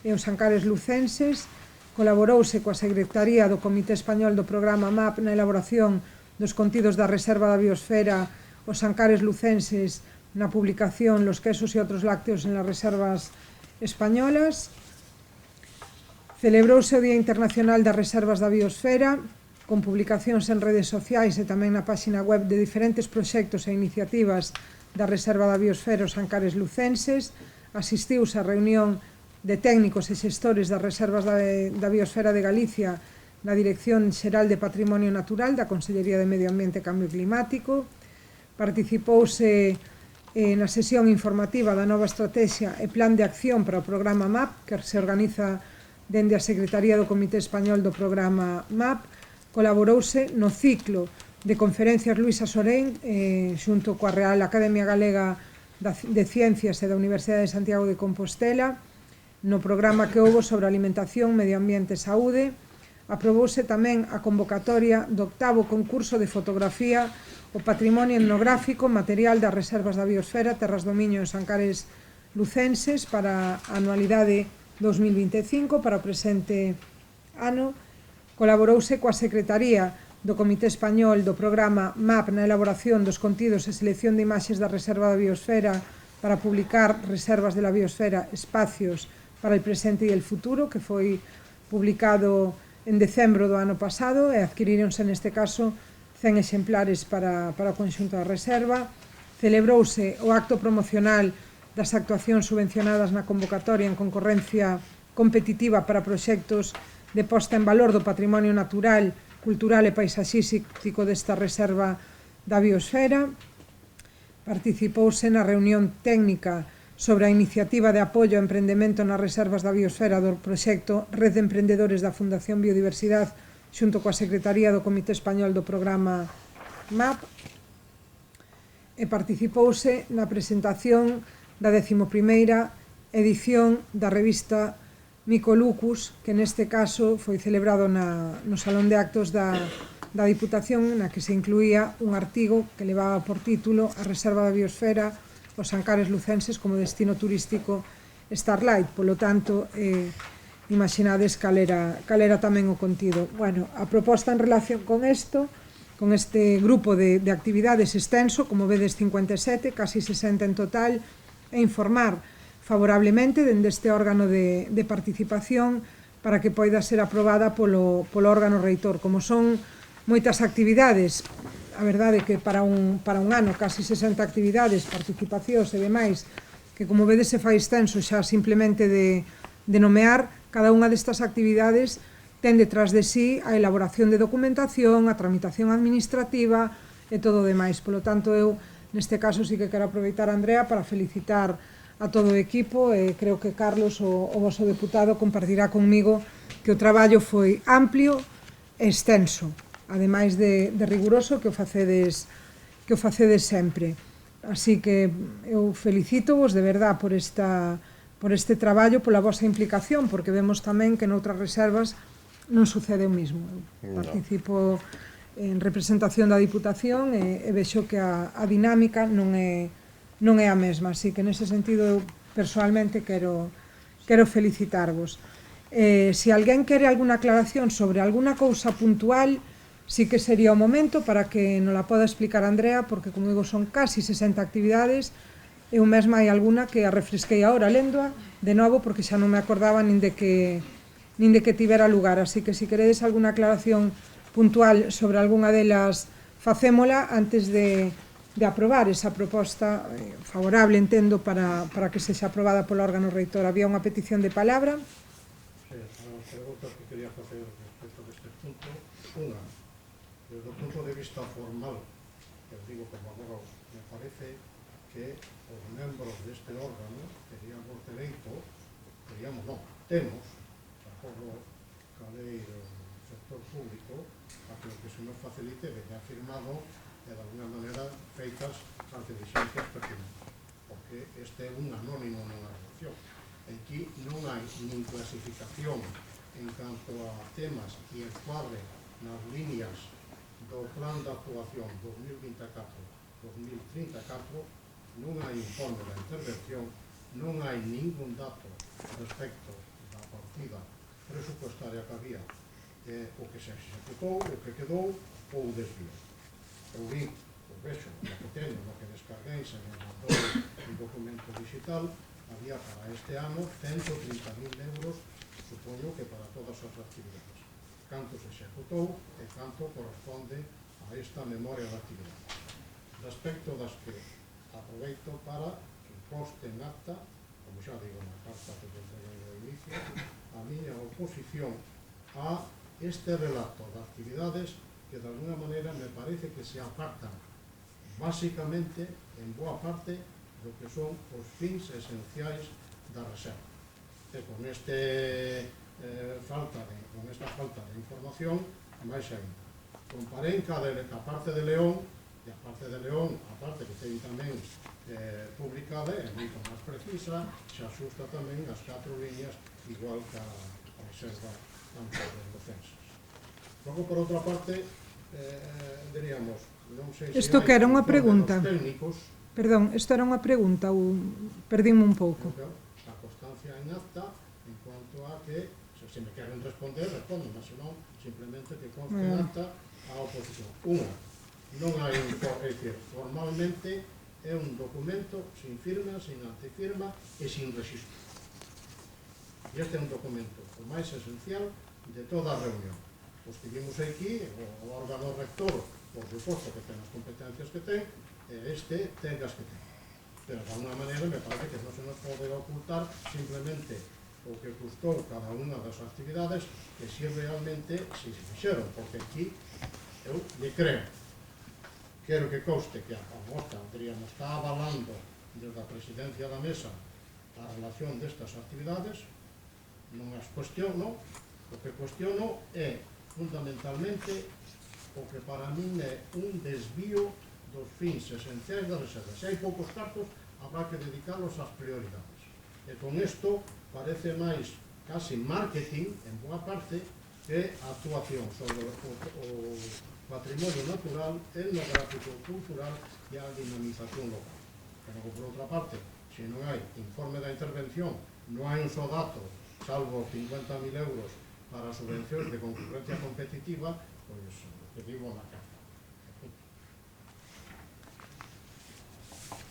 e os Ancares Lucenses. Colaborouse coa Secretaría do Comité Español do programa MAP na elaboración dos contidos da Reserva da Biosfera os Ancares Lucenses na publicación Los quesos e outros lácteos en las reservas españolas. Celebrouse o Día Internacional das Reservas da Biosfera con publicacións en redes sociais e tamén na páxina web de diferentes proxectos e iniciativas da Reserva da Biosfera os Ancares Lucenses. Asistiuse a reunión de técnicos e xestores das reservas da Biosfera de Galicia na Dirección Xeral de Patrimonio Natural da Consellería de Medio Ambiente e Cambio Climático. Participouse na sesión informativa da nova estrategia e plan de acción para o programa MAP, que se organiza dende a Secretaría do Comité Español do programa MAP. Colaborouse no ciclo de conferencias Luisa Sorén xunto coa Real Academia Galega de Ciencias e da Universidade de Santiago de Compostela no programa que houbo sobre alimentación, medio ambiente e saúde. Aprobouse tamén a convocatoria do 8º concurso de fotografía o patrimonio etnográfico material das reservas da biosfera Terras do Miño e Ancares Lucenses para a anualidade 2025 para o presente ano. Colaborouse coa Secretaría do Comité Español do programa MAP na elaboración dos contidos e selección de imaxes da Reserva da Biosfera para publicar Reservas de la Biosfera, Espacios para el presente e el futuro, que foi publicado en decembro do ano pasado e adquiríronse neste caso 100 exemplares para o conxunto da reserva. Celebrouse o acto promocional das actuacións subvencionadas na convocatoria en concorrencia competitiva para proxectos de posta en valor do patrimonio natural, cultural e paisaxístico desta reserva da biosfera. Participouse na reunión técnica sobre a iniciativa de apoio ao emprendemento nas reservas da biosfera do proxecto Red de Emprendedores da Fundación Biodiversidade xunto coa Secretaría do Comité Español do programa MAP. E participouse na presentación da 11ª edición da revista Micolucus, que neste caso foi celebrado no Salón de Actos da Diputación, na que se incluía un artigo que levaba por título A Reserva da Biosfera, os Ancares Lucenses como destino turístico Starlight. Polo tanto, imaginades cal era tamén o contido. Bueno, a proposta en relación con isto, con este grupo de actividades extenso, como vedes 57, casi 60 en total, e informar favorablemente dende este órgano de participación para que poida ser aprobada polo órgano reitor. Como son moitas actividades, a verdade que para un ano casi 60 actividades, participacións e demais, que como vedes se fai extenso xa simplemente de nomear, cada unha destas actividades ten detrás de sí a elaboración de documentación, a tramitación administrativa e todo o demais. Polo tanto, eu neste caso sí que quero aproveitar a Andrea para felicitar a todo o equipo e creo que Carlos, o voso deputado, compartirá conmigo que o traballo foi amplio e extenso, ademais de riguroso que o facedes sempre. Así que eu felicito-vos de verdad por este traballo, pola vosa implicación, porque vemos tamén que noutras reservas non sucede o mismo. Eu participo en representación da Diputación e vexo que a dinámica non é a mesma, así que nese sentido eu personalmente quero felicitarvos. Se alguén quere alguna aclaración sobre alguna cousa puntual, sí que sería o momento para que nos la poda explicar Andrea, porque, como digo, son casi 60 actividades, eu mesma hai alguna que a refresquei agora lendoa, de novo, porque xa non me acordaba nin de que tivera lugar, así que se queredes alguna aclaración puntual sobre algunha delas, facémola antes de aprobar esa proposta favorable, entendo, para que sexa aprobada polo órgano reitor. Había unha petición de palabra. Sí, as preguntas que quería facer respecto deste punto, unha, desde o punto de vista formal, que os digo como abogado, me parece que os membros deste órgano teríamos dereito, temos, de acordo ca lei do sector público, a que o que se nos facilite venha firmado e de alguna maneira feitas as diligencias pertinentes, porque este é un anónimo nunha relación. Aquí non hai nin clasificación en canto a temas e encuadre nas líneas do plan de actuación 2024-2034, non hai informe da intervención, non hai ningún dato respecto da partida presupuestaria que había, o que se executou, o que quedou ou o desvío. Eu vi, o vexo, o que teño, o que descarguei, se me mandou un documento digital, había para este ano 130.000 euros, supoño que para todas as actividades. Canto se executou e canto corresponde a esta memoria de actividades. Respecto das que aproveito para que conste en acta, como xa digo na carta que te entreguei ao inicio, a miña oposición a este relato de actividades que de alguna maneira me parece que se apartan básicamente, en boa parte, do que son os fins esenciais da reserva. E con esta falta de información, máis ainda. Comparei ca parte de León, e a parte de León, a parte que ten tamén publicada, é moito máis precisa, se asusta tamén as 4 líneas, igual que a reserva tanto de docentes. Logo, por outra parte, diríamos, non sei se Isto que era unha pregunta. Técnicos. Perdón, isto era unha pregunta, ou perdíme un pouco. A constancia en acta, en cuanto a que, se me queren responder, responden, mas senón, simplemente que conste en acta a oposición. Unha, non hai un, é dicir, formalmente é un documento sin firma, sin antifirma e sin registro. E este é un documento o máis esencial de toda a reunión. Os que vimos aquí, o órgano rector, por suposto que ten as competencias que ten, este ten as que ten. Pero de alguna maneira me parece que non se nos pode ocultar simplemente o que custou cada unha das actividades que si realmente se fixeron, porque aquí eu lle creo. Quero que conste que a vosa, diríamos, está avalando desde a presidencia da mesa a relación destas actividades, non as cuestiono, o que cuestiono é fundamentalmente o que para min é un desvío dos fins esenciais da reserva. Se hai poucos cartos, habrá que dedicarlos ás prioridades. E con isto parece máis casi marketing, en boa parte, que a actuación sobre o patrimonio natural, etnográfico, cultural e a dinamización local. Pero, por outra parte, se non hai informe da intervención, non hai un só dato, salvo 50.000 euros para subvencións de concurrencia competitiva, pois, que digo na carta.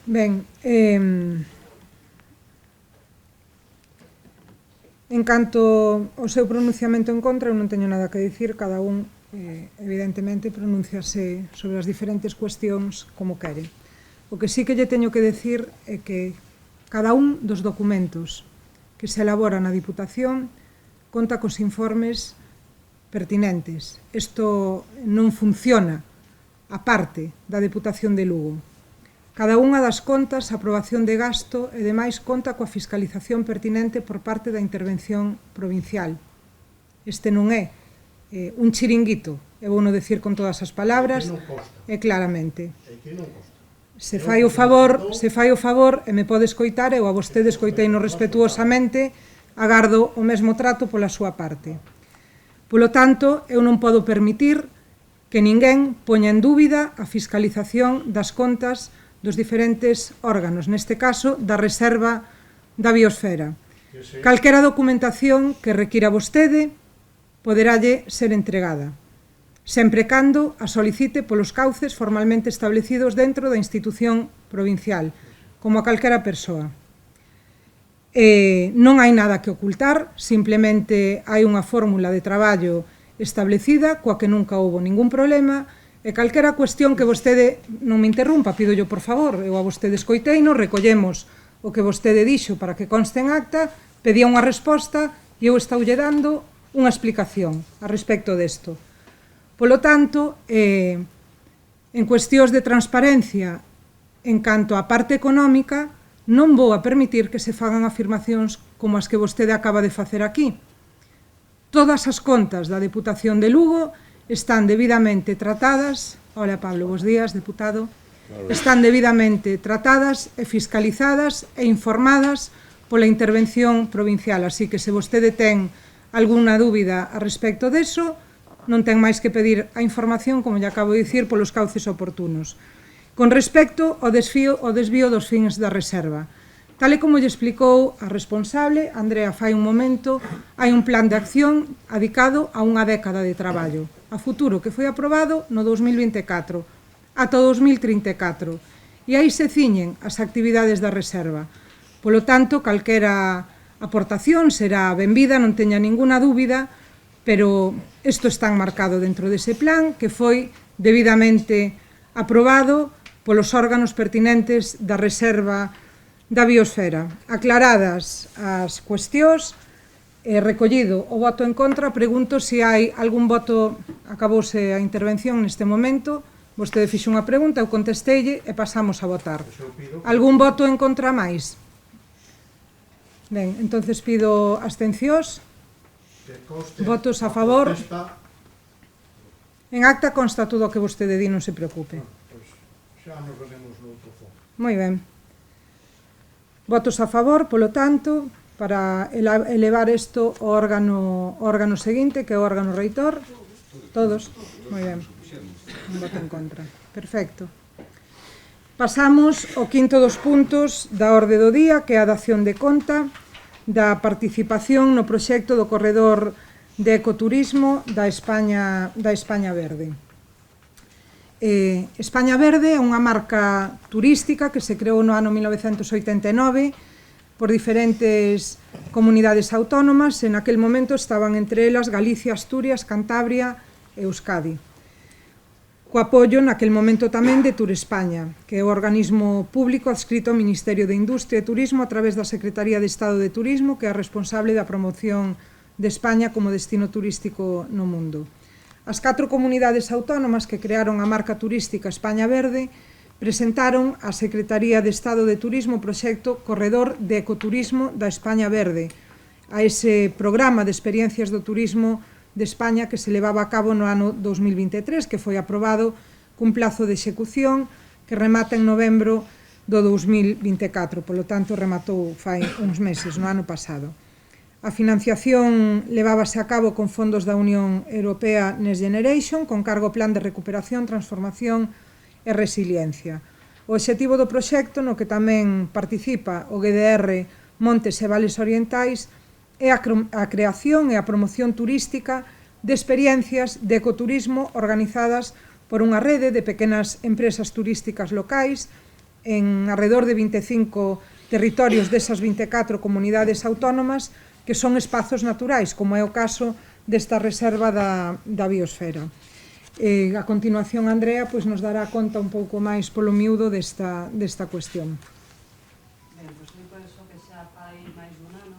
Ben, en canto ao seu pronunciamento en contra, eu non teño nada que dicir, cada un, evidentemente, pronunciase sobre as diferentes cuestións como quere. O que sí que lle teño que dicir é que cada un dos documentos que se elabora na Diputación conta cos informes pertinentes. Isto non funciona a parte da Deputación de Lugo. Cada unha das contas, a aprobación de gasto e demais conta coa fiscalización pertinente por parte da intervención provincial. Este non é un chiringuito, e vou non decir con todas as palabras, e claramente. se fai o favor e me pode escoitar, eu a vostede escoiteino respetuosamente, agardo o mesmo trato pola súa parte. Polo tanto, eu non podo permitir que ninguén poña en dúbida a fiscalización das contas dos diferentes órganos, neste caso da Reserva da Biosfera. Calquera documentación que requira vostede poderalle ser entregada, sempre cando a solicite polos cauces formalmente establecidos dentro da institución provincial, como a calquera persoa. Non hai nada que ocultar, simplemente hai unha fórmula de traballo establecida, coa que nunca houbo ningún problema, e calquera cuestión que vostede non me interrumpa, pídollo por favor, eu a vostede escoiteino, recollemos o que vostede dixo para que conste en acta, pedía unha resposta e eu estoulle dando unha explicación a respecto desto. Polo tanto, en cuestións de transparencia, en canto á parte económica, non vou a permitir que se fagan afirmacións como as que vostede acaba de facer aquí. Todas as contas da Deputación de Lugo están debidamente tratadas, hola Pablo, bos días, deputado, están debidamente tratadas e fiscalizadas e informadas pola intervención provincial, así que se vostede ten algunha dúbida a respecto deso, non ten máis que pedir a información, como lle acabo de dicir, polos cauces oportunos. Con respecto ao desvío dos fins da reserva, tal e como lle explicou a responsable, Andrea, fai un momento, hai un plan de acción adicado a unha década de traballo a futuro que foi aprobado no 2024 ata o 2034 e aí se ciñen as actividades da reserva. Polo tanto, calquera aportación será benvida, non teña ninguna dúbida, pero isto está enmarcado dentro dese plan que foi debidamente aprobado polos órganos pertinentes da Reserva da Biosfera. Aclaradas as cuestións, recollido o voto en contra, pregunto se hai algún voto, acabouse a intervención neste momento, vostede fixo unha pregunta, eu contesteille e pasamos a votar. Algún voto en contra máis? Ben, entonces pido abstencións, votos a favor. En acta consta todo o que vostede di, non se preocupe. Xa nos veremos no outro foro. Moi ben. Votos a favor, polo tanto, para elevar isto ao órgano seguinte, que é o órgano reitor. Todos? Moi ben. Un voto en contra. Perfecto. Pasamos ao quinto dos puntos da orde do día, que é a dación de conta da participación no proxecto do corredor de ecoturismo da España Verde. España Verde é unha marca turística que se creou no ano 1989 por diferentes comunidades autónomas, e naquel momento estaban entre elas Galicia, Asturias, Cantabria e Euskadi. Co apoio naquel momento tamén de Turespaña, que é o organismo público adscrito ao Ministerio de Industria e Turismo a través da Secretaría de Estado de Turismo, que é a responsable da promoción de España como destino turístico no mundo. As 4 comunidades autónomas que crearon a marca turística España Verde presentaron á Secretaría de Estado de Turismo o proxecto Corredor de Ecoturismo da España Verde, a ese programa de experiencias do turismo de España que se levaba a cabo no ano 2023, que foi aprobado cun plazo de execución que remata en novembro do 2024, polo tanto rematou fai uns meses, no ano pasado. A financiación levábase a cabo con fondos da Unión Europea Next Generation, con cargo ao Plan de Recuperación, Transformación e Resiliencia. O obxectivo do proxecto, no que tamén participa o GDR Montes e Vales Orientais, é a creación e a promoción turística de experiencias de ecoturismo organizadas por unha rede de pequenas empresas turísticas locais en alrededor de 25 territorios desas 24 comunidades autónomas que son espazos naturais, como é o caso desta reserva da biosfera. A continuación, Andrea, nos dará conta un pouco máis polo miúdo desta cuestión. Ben, pois eu penso que xa fai máis dun ano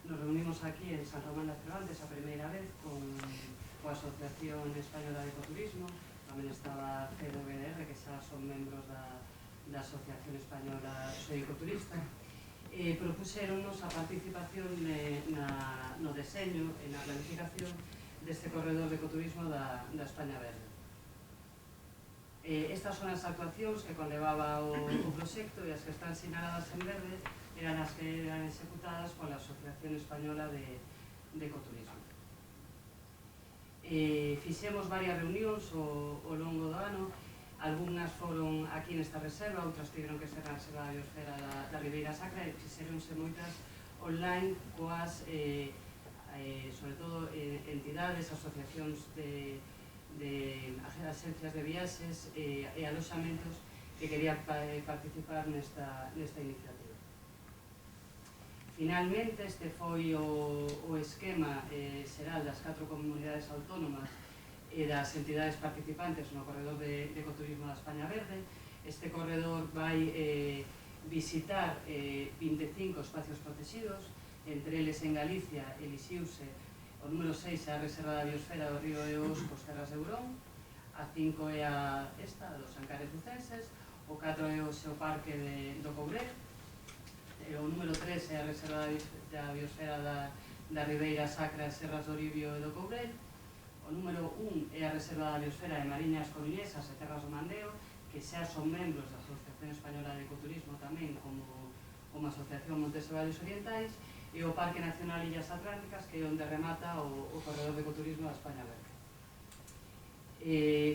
nos reunimos aquí en San Román de Cervantes a primeira vez coa Asociación Española de Ecoturismo, tamén estaba CDVDR, que xa son membros da Asociación Española de Ecoturista, e propuxéronnos a participación no deseño e na planificación deste corredor de ecoturismo da España Verde. Estas son as actuacións que conlevaba o proxecto, e as que están sinaladas en verde eran as que eran executadas pola Asociación Española de Ecoturismo. Fixemos varias reunións ao longo do ano, algunhas foron aquí nesta reserva, outras tiveron que ser na Reserva da Biosfera da Ribeira Sacra, e fixeronse moitas online coas, sobre todo, entidades, asociacións de agencias de viaxes e aloxamentos que querían participar nesta iniciativa. Finalmente, este foi o esquema xeral das 4 comunidades autónomas e das entidades participantes no corredor de ecoturismo da España Verde. Este corredor vai visitar 25 espacios protegidos, entre eles en Galicia elixiuse o número 6 é a Reserva da Biosfera do Río Eós cos Terras de Eurón, a 5 é a dos Ancares Lucenses, o 4 é o Xeoparque do Courel, o número 3 é a Reserva da Biosfera da Ribeira Sacra, Serras do Oribio e do Courel, o número 1 é a Reserva da Biosfera de Mariñas Coruñesas e Terras do Mandeo, que xa son membros da Asociación Española de Ecoturismo tamén como Asociación Montes e Valles Orientais, e o Parque Nacional Illas Atlánticas, que é onde remata o corredor de ecoturismo da España Verde.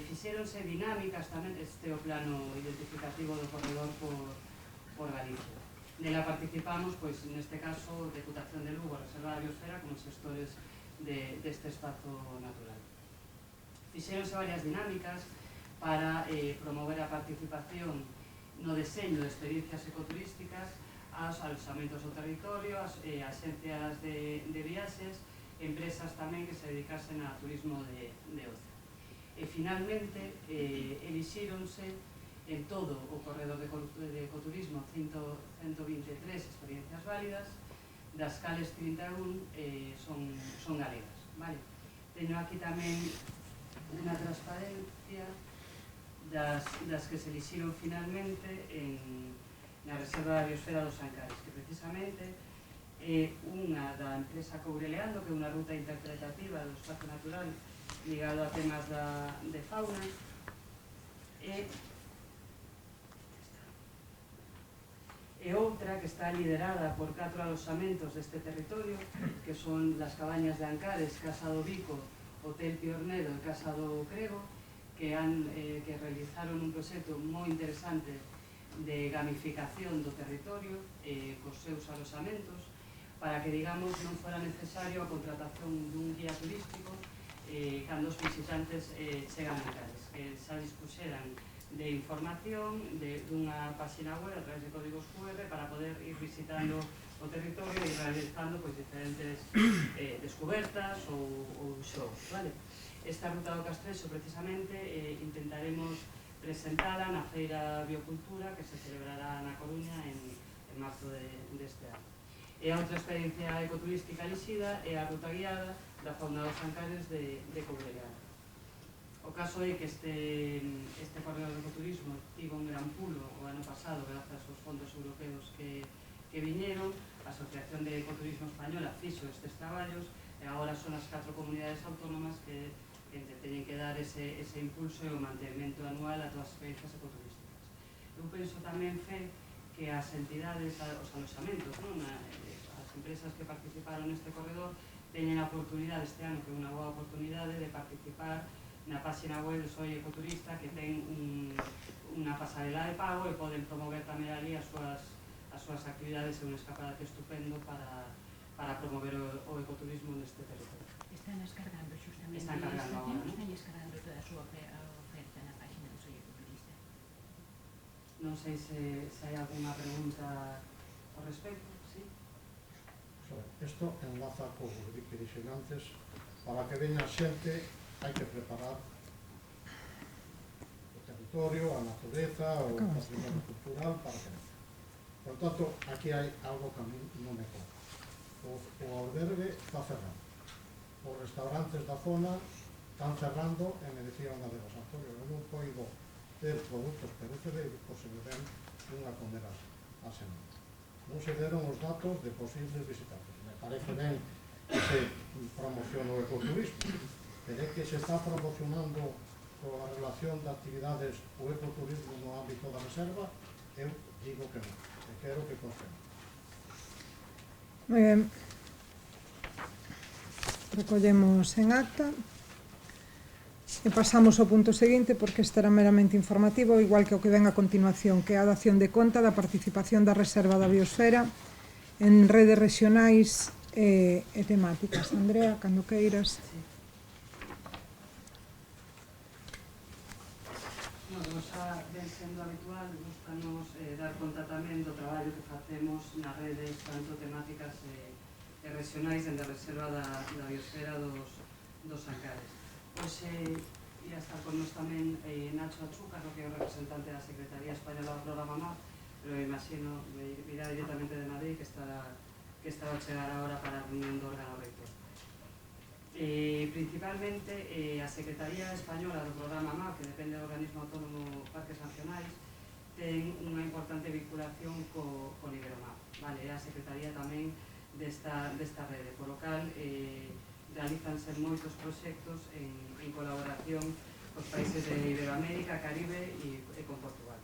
Fixéronse dinámicas tamén, este é o plano identificativo do corredor por Galicia. Nela participamos, pois, neste caso, Deputación de Lugo, Reserva da Biosfera, como xestores deste espazo natural. Fixéronse varias dinámicas para promover a participación no deseño de experiencias ecoturísticas, aos aloxamentos do territorio, as axencias de viaxes, empresas tamén que se dedicasen a turismo de ocio. E finalmente elixíronse en todo o corredor de ecoturismo 123 experiencias válidas, das cales 31 son galegas. Teño aquí tamén unha transparencia das que se elixiron finalmente na Reserva da Biosfera dos Ancares, que precisamente é unha da empresa Coureleando, que é unha ruta interpretativa do espacio natural ligado a temas de fauna, e outra que está liderada por 4 aloxamentos deste territorio, que son las Cabañas de Ancares, Casa do Bico, Hotel Piornedo e Casa do Crego, que realizaron un proxecto moi interesante de gamificación do territorio cos seus aloxamentos, para que, digamos, non fora necesario a contratación dun guía turístico cando os visitantes chegan a Ancares, que xa dispuxeran de información dunha página web a través de códigos QR para poder ir visitando o territorio e realizando diferentes descubertas ou shows. Esta ruta do Castrexo, precisamente, intentaremos presentala na Feira Biocultura, que se celebrará na Coruña en marzo deste ano. E a outra experiencia ecoturística elixida é a ruta guiada da fauna dos Ancares de Coureleando. O caso é que este corredor de ecoturismo tivo un gran pulo o ano pasado grazas aos fondos europeos que viñeron. A Asociación de Ecoturismo Española fixo estes traballos e agora son as 4 comunidades autónomas que teñen que dar ese impulso e o mantemento anual a todas as experiencias ecoturísticas. Eu penso tamén, Fe, que as entidades, os aloxamentos, as empresas que participaron neste corredor teñen a oportunidade este ano, que é unha boa oportunidade de participar na página web de Soy Ecoturista, que ten unha pasarela de pago e poden promover tamén ali as súas actividades en un escaparate estupendo para promover o ecoturismo neste territorio. Están cargando xustamente. Están cargando agora, non? Están cargando toda a súa oferta na página do Soy Ecoturista. Non sei se hai alguna pregunta ao respecto, sí? Isto enlaza co que dixen antes, para que veña xente hai que preparar o territorio, a natureza, o patrimonio cultural, para que venga. Por tanto, aquí hai algo que a mí non me conta. O albergue está cerrado. Os restaurantes da zona están cerrando e me decía unha de las Antonio, eu non poido ter produtos perecedeiros por se me ven unha comer a semana. Non se deron os datos de posibles visitantes. Me parece ben que se promociona o ecoturismo, pero é que se está promocionando coa relación de actividades o ecoturismo no ámbito da reserva, eu digo que non, e quero que confirme. Moi ben. Recollemos en acta e pasamos ao punto seguinte, porque este era meramente informativo, igual que o que ven a continuación, que é a dación de conta da participación da Reserva da Biosfera en redes regionais e temáticas. Andrea, cando queiras. Como xa ven sendo habitual, gustanos dar conta tamén do traballo que facemos nas redes tanto temáticas e regionais dende a Reserva da Biosfera dos Ancares. Hoxe ia estar con nos tamén Nacho Achúcar, que é o representante da Secretaría Española do Programa MAP, pero imagino, virá directamente de Madrid, que estará a chegar agora para a reunión do órgano rector. Principalmente, a Secretaría Española do Programa MAP, que depende do Organismo Autónomo Parques Nacionais, ten unha importante vinculación con Iberomap. É a Secretaría tamén desta rede, por lo cal realízanse moitos proxectos en colaboración cos países de Iberoamérica, Caribe e con Portugal.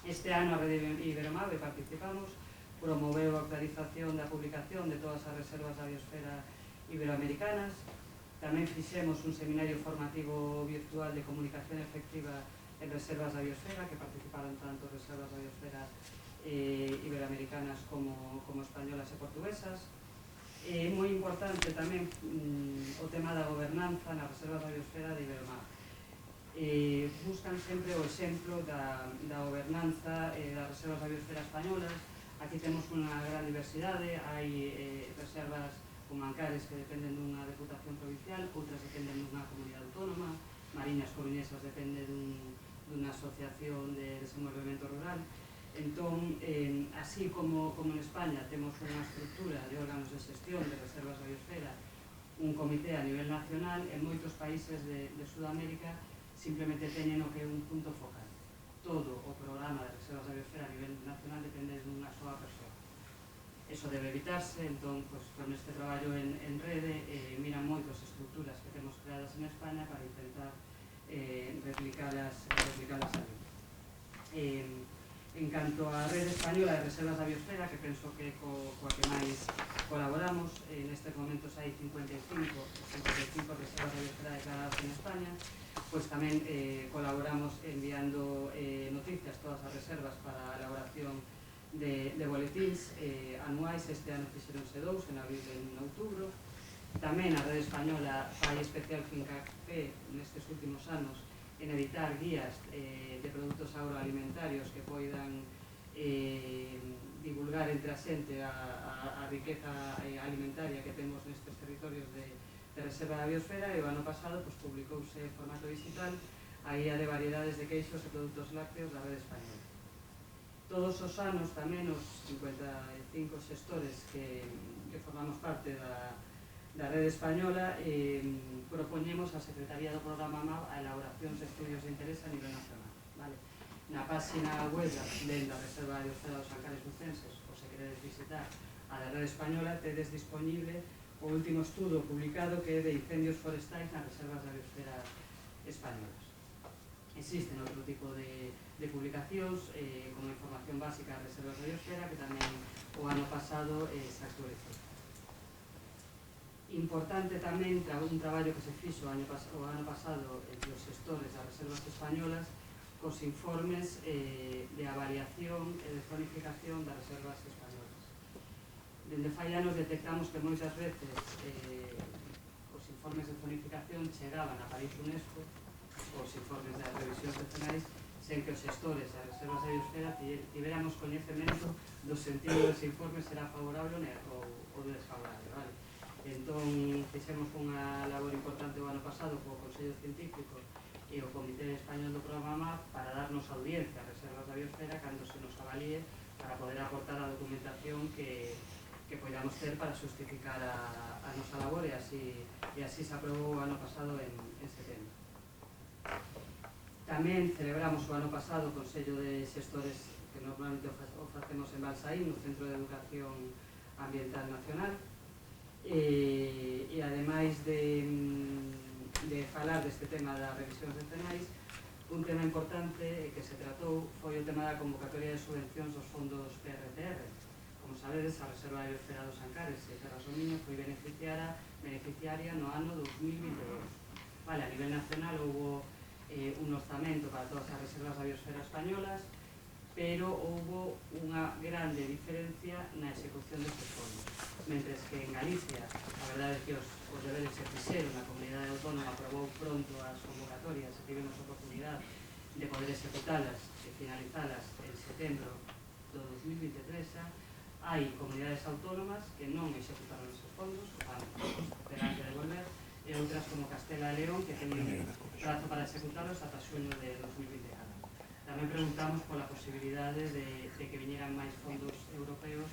Este ano a rede Iberomap participamos, promoveu a actualización da publicación de todas as reservas da biosfera iberoamericanas. Tamén fixemos un seminario formativo virtual de comunicación efectiva en reservas da biosfera, que participaron tanto reservas da biosfera iberoamericanas como españolas e portuguesas. É moi importante tamén o tema da gobernanza nas reservas da biosfera de Iberomap. Buscan sempre o exemplo da gobernanza das reservas da biosfera españolas. Aquí temos unha gran diversidade, hai reservas como Ancares que dependen dunha deputación provincial, outras dependen dunha comunidade autónoma, Mariñas Coruñesas depende dunha asociación de desenvolvemento rural. Entón, así como en España temos unha estructura de órganos de xestión de reservas da biosfera, un comité a nivel nacional, en moitos países de Sudamérica simplemente teñen o que é un punto focal. Todo o programa de reservas da biosfera a nivel nacional depende dunha soa persoa. Eso debe evitarse, entón, con este traballo en rede, miran moitas estructuras que temos creadas en España para intentar replicalas ali. En canto á rede española de reservas da biosfera, que penso que é coa que máis colaboramos, nestes momentos hai 55 reservas da biosfera declaradas en España, pois tamén colaboramos enviando noticias todas as reservas para a elaboración de boletins anuais. Este ano fixeronse 2, en abril e en outubro. Tamén a rede española fai especial fincapé nestes últimos anos en editar guías de produtos agroalimentarios que poidan divulgar entre a xente a riqueza alimentaria que temos nestes territorios de reserva da biosfera, e o ano pasado publicouse en formato digital a guía de variedades de queixos e produtos lácteos da rede española. Todos os anos tamén os 55 xestores que formamos parte da rede española propoñemos a Secretaría do Programa MAP a elaboración de estudios de interés a nivel nacional. Na página web da Reserva da Biosfera dos Ancares Lucenses, ou se queredes visitar a da rede española, tedes disponible o último estudo publicado, que é de incendios forestais nas reservas da biosfera españolas. Existen outro tipo de publicacións como información básica das reservas da biosfera, que tamén o ano pasado se actualizou. Importante tamén un traballo que se fixo o ano pasado entre os xestores das reservas españolas cos informes de avaliación e de zonificación das reservas españolas. Dende fai anos detectamos que moitas veces os informes de zonificación chegaban a París UNESCO, os informes das revisións decenais, sen que os xestores das reservas da biosfera tiveramos coñecemento do sentido dese informe, será favorable ou desfavorable. Entón, fixemos unha labor importante o ano pasado co Consello Científico e o Comité Español do Programa MAP para darnos audiencia a reservas da biosfera cando se nos avalíe, para poder aportar a documentación que podamos ter para justificar a nosa labor, e así se aprobou o ano pasado en setembro. Tamén celebramos o ano pasado o Consello de Xestores, que normalmente o facemos en Balsaín, no Centro de Educación Ambiental Nacional, e ademais de falar deste tema das revisións decenais, un tema importante que se tratou foi o tema da convocatoria de subvencións dos fondos PRTR. Como sabedes, a Reserva de Biosfera dos Ancares e Terras do Miño foi beneficiaria no ano 2022. Vale, a nivel nacional houve un orzamento para todas as reservas da biosfera españolas, pero houve unha grande diferencia na execución destes fondos. Mentres que en Galicia, a verdade é que os deberes se fixeron, a comunidade autónoma aprobou pronto as convocatorias e tivemos oportunidade de poder executalas e finalizalas en setembro do 2023, hai comunidades autónomas que non executaron esos fondos, terán que devolver, e outras como Castela e León que teñen prazo para executalos ata xuño de 2024. Tamén preguntamos pola posibilidade de que viñeran máis fondos europeos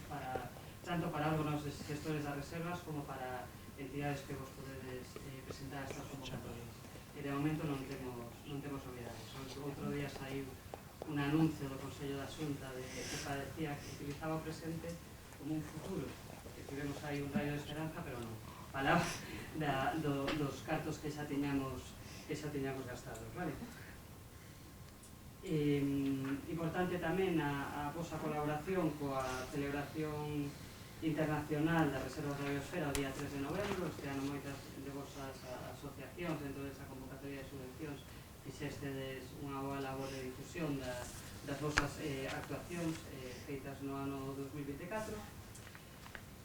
tanto para órganos gestores das reservas como para entidades que vos podedes presentar estas convocatorias. E de momento non temos novidades. Outro día saiu un anuncio do Consello da Xunta que parecía que utilizaba o presente como un futuro, que tivemos aí un rayo de esperanza, pero non. Falaba dos cartos que xa tiñamos gastados, vale? Importante tamén a vosa colaboración coa celebración internacional das reservas da biosfera o día 3 de novembro. Este ano moitas de vosas asociacións dentro desa convocatoria de subvencións fixestedes unha boa labor de difusión das vosas actuacións feitas no ano 2024.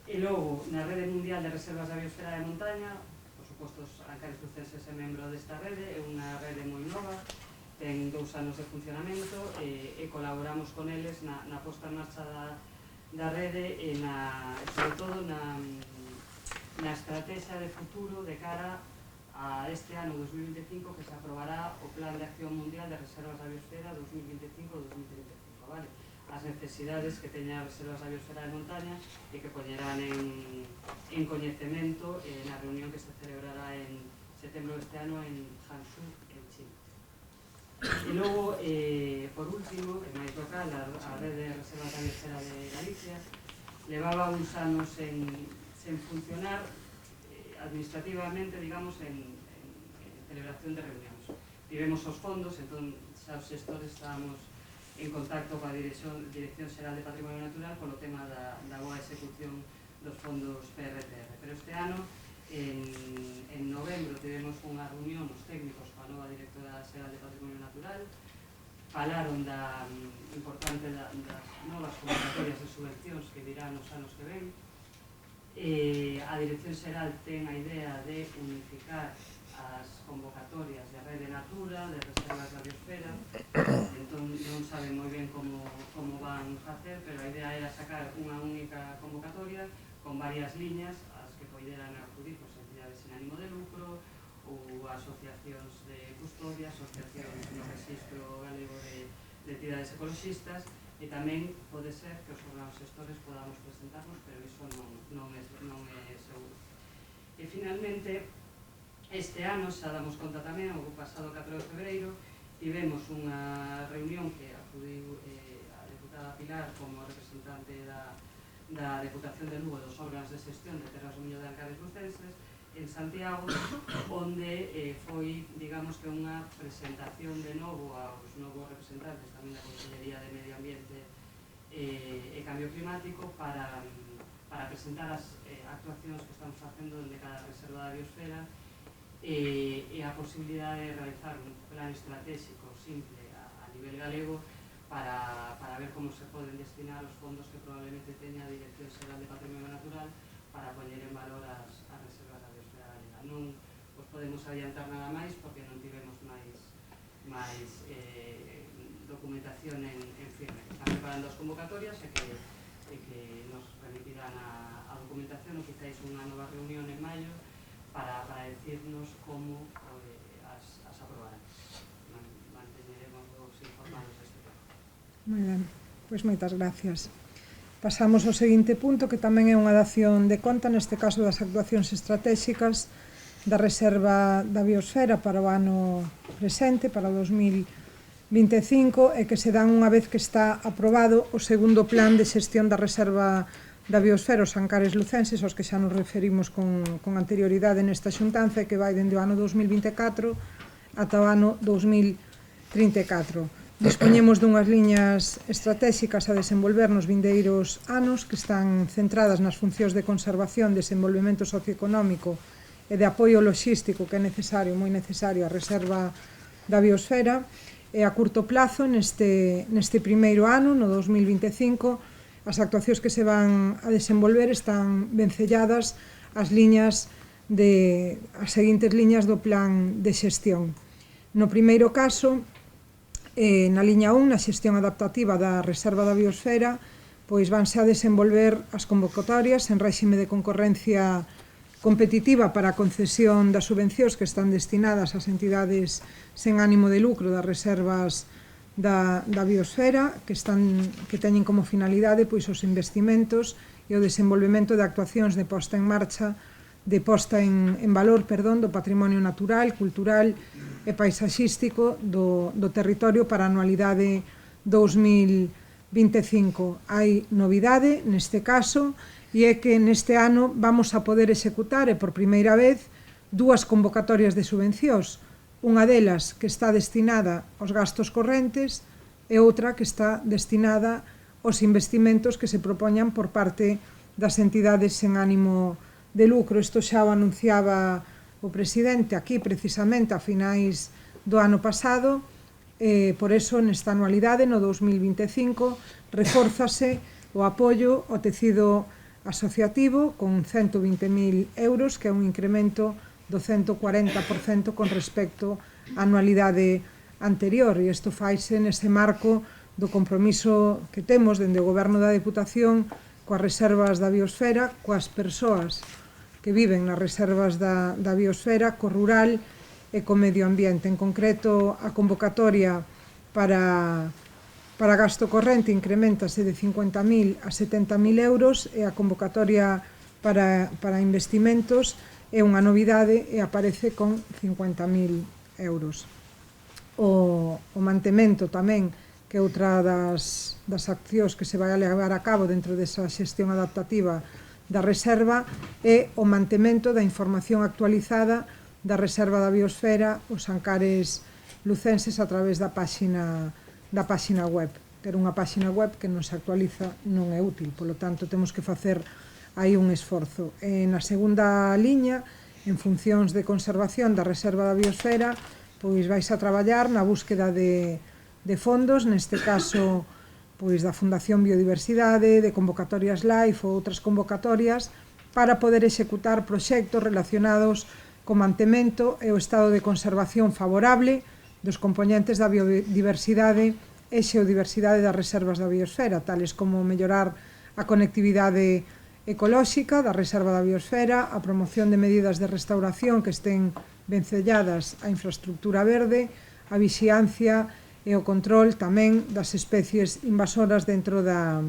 E logo, na Rede Mundial de Reservas da Biosfera de Montaña, por suposto, Ancares Lucenses é membro desta rede, é unha rede moi nova, ten 2 anos de funcionamento e colaboramos con eles na posta en marcha da rede e sobre todo na estrategia de futuro de cara a este ano 2025 que se aprobará o Plan de Acción Mundial de Reservas da Biosfera 2025-2035, vale? As necesidades que teña as reservas da biosfera de montaña e que poñerán en coñecemento na reunión que se celebrará en setembro deste ano en Hangzhou, en China. E logo, por último, e máis local, a Rede de Reservas da Biosfera de Galicia levaba uns anos sen funcionar administrativamente, digamos, en celebración de reunións. Tivemos os fondos, entón xa os xestores estábamos en contacto coa Dirección Xeral de Patrimonio Natural polo tema da boa execución dos fondos PRTR. Pero este ano, en novembro, tivemos unha reunión os técnicos coa nova Directora Xeral de Patrimonio Natural, falaron da importante das novas convocatorias de subvencións que virán nos anos que ven. A Dirección Xeral ten a idea de unificar as convocatorias de Rede Natura, de Reservas da Biosfera, entón non saben moi ben como van facer, pero a idea era sacar unha única convocatoria con varias liñas as que poideran acudir entidades sin ánimo de lucro ou asociacións de custodia, asociacións no registro galego de entidades ecologistas, e tamén pode ser que os órganos xestores podamos presentarnos, pero iso non é seguro. E finalmente, este ano, xa damos conta tamén, o pasado 4 de febreiro, tivemos unha reunión que acudiu a deputada Pilar como representante da Deputación de Lugo dos órganos de xestión de Terras do Miño de Ancares Lucenses en Santiago, onde foi, digamos que unha presentación de novo aos novos representantes tamén da Consellería de Medio Ambiente e Cambio Climático para presentar as actuacións que estamos facendo dende cada reserva da biosfera e a posibilidade de realizar un plan estratégico simple a nivel galego para ver como se poden destinar os fondos que probablemente teña a Dirección Xeral de Patrimonio Natural para poñer en valor as reservas da biosfera galega. Non os podemos adiantar nada máis porque non tivemos máis documentación en firme. Están preparando as convocatorias e que nos remitirán a documentación ou quizáis unha nova reunión en maio para decirnos como as aprobarán. Manteneremos informados deste tema. Moi ben, pois moitas gracias. Pasamos ao seguinte punto, que tamén é unha dación de conta, neste caso das actuacións estratégicas da Reserva da Biosfera para o ano presente, para o 2025, e que se dan unha vez que está aprobado o segundo plan de xestión da Reserva da biosfera, os Ancares lucenses, aos que xa nos referimos con anterioridade nesta xuntanza, que vai dende o ano 2024 ata o ano 2034. Dispoñemos dunhas liñas estratégicas a desenvolver nos vindeiros anos que están centradas nas funcións de conservación, desenvolvemento socioeconómico e de apoio logístico que é necesario, moi necesario, a reserva da biosfera. E a curto plazo, neste primeiro ano, no 2025, as actuacións que se van a desenvolver están vencelladas as seguintes liñas do plan de xestión. No primeiro caso, na liña 1, na xestión adaptativa da reserva da biosfera, pois vanse a desenvolver as convocatorias en réxime de concorrencia competitiva para a concesión das subvencións que están destinadas ás entidades sen ánimo de lucro das reservas da biosfera, que teñen como finalidade pois os investimentos e o desenvolvemento de actuacións de posta en marcha, de posta en valor, do patrimonio natural, cultural e paisaxístico do territorio para a anualidade 2025. Hai novidade neste caso, e é que neste ano vamos a poder executar, e por primeira vez, 2 convocatorias de subvencións. Unha delas que está destinada aos gastos correntes e outra que está destinada aos investimentos que se propoñan por parte das entidades sen ánimo de lucro. Isto xa o anunciaba o presidente aquí precisamente a finais do ano pasado, por eso nesta anualidade, no 2025, refórzase o apoio ao tecido asociativo con 120.000 euros, que é un incremento do 140% con respecto á anualidade anterior, e isto faise nese marco do compromiso que temos dende o Goberno da Deputación coas reservas da biosfera, coas persoas que viven nas reservas da biosfera, co rural e co medio ambiente. En concreto, a convocatoria para gasto corrente incrementase de 50.000 a 70.000 euros e a convocatoria para investimentos é unha novidade e aparece con 50.000 euros. O mantemento tamén, que é outra das accións que se vai a levar a cabo dentro desa xestión adaptativa da reserva, é o mantemento da información actualizada da reserva da biosfera, os Ancares lucenses, a través da páxina web. Ter unha páxina web que non se actualiza non é útil, polo tanto temos que facer hai un esforzo. Na segunda liña, en funcións de conservación da reserva da biosfera, pois vais a traballar na búsqueda de fondos, neste caso pois da Fundación Biodiversidade, de convocatorias LIFE ou outras convocatorias, para poder executar proxectos relacionados co mantemento e o estado de conservación favorable dos componentes da biodiversidade e xeodiversidade das reservas da biosfera, tales como mellorar a conectividade ecolóxica da reserva da biosfera, a promoción de medidas de restauración que estén vencelladas á infraestructura verde, a vixiancia e o control tamén das especies invasoras dentro da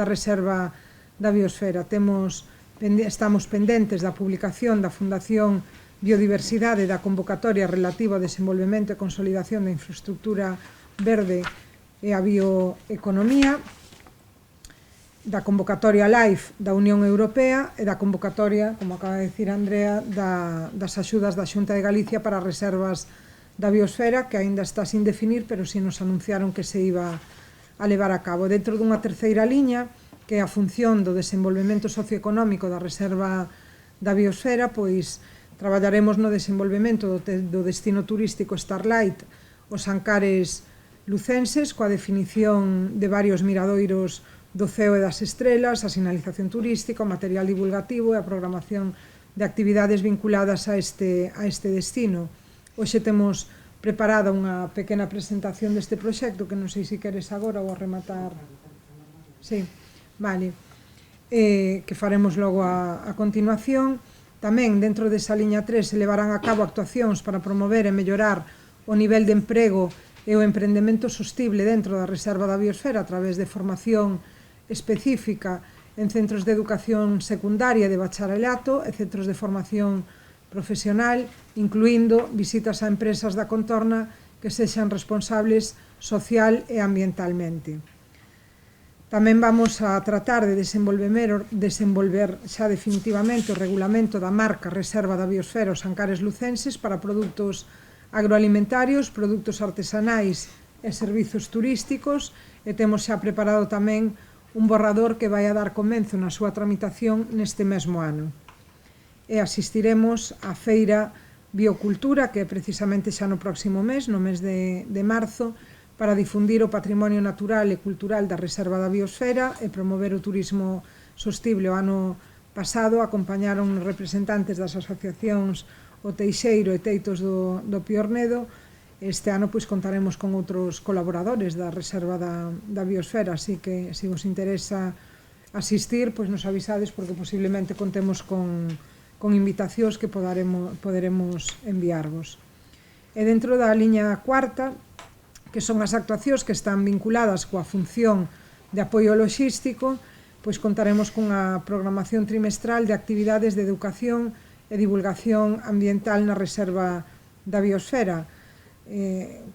reserva da biosfera. Estamos pendentes da publicación da Fundación Biodiversidade da convocatoria relativa ao desenvolvemento e consolidación da infraestructura verde e a bioeconomía, da convocatoria LIFE da Unión Europea e da convocatoria, como acaba de dicir Andrea, das axudas da Xunta de Galicia para as reservas da biosfera, que aínda está sin definir, pero si nos anunciaron que se iba a levar a cabo. Dentro dunha terceira liña, que é a función do desenvolvemento socioeconómico da reserva da biosfera, pois traballaremos no desenvolvemento do destino turístico Starlight, os Ancares lucenses, coa definición de varios miradoiros do ceo e das estrelas, a sinalización turística, o material divulgativo e a programación de actividades vinculadas a este destino. Hoxe temos preparada unha pequena presentación deste proxecto, que non sei se queres agora ou a rematar. Sí, vale. Que faremos logo a continuación. Tamén, dentro desa liña 3, se levarán a cabo actuacións para promover e mellorar o nivel de emprego e o emprendemento sostible dentro da reserva da biosfera a través de formación específica en centros de educación secundaria de bacharelato e centros de formación profesional, incluindo visitas a empresas da contorna que sexan responsables social e ambientalmente. Tamén vamos a tratar de desenvolver xa definitivamente o regulamento da marca Reserva da Biosfera os Ancares Lucenses para produtos agroalimentarios, produtos artesanais e servizos turísticos, e temos xa preparado tamén un borrador que vai a dar comenzo na súa tramitación neste mesmo ano. E asistiremos á Feira Biocultura, que é precisamente xa no próximo mes, no mes de marzo, para difundir o patrimonio natural e cultural da Reserva da Biosfera e promover o turismo sostible. O ano pasado acompañaron representantes das asociacións O Teixeiro e Teitos do Piornedo. Este ano pois contaremos con outros colaboradores da Reserva da Biosfera, así que se vos interesa asistir, pois nos avisades porque posiblemente contemos con invitacións que poderemos enviarvos. E dentro da liña cuarta, que son as actuacións que están vinculadas coa función de apoio logístico, pois contaremos cunha programación trimestral de actividades de educación e divulgación ambiental na Reserva da Biosfera.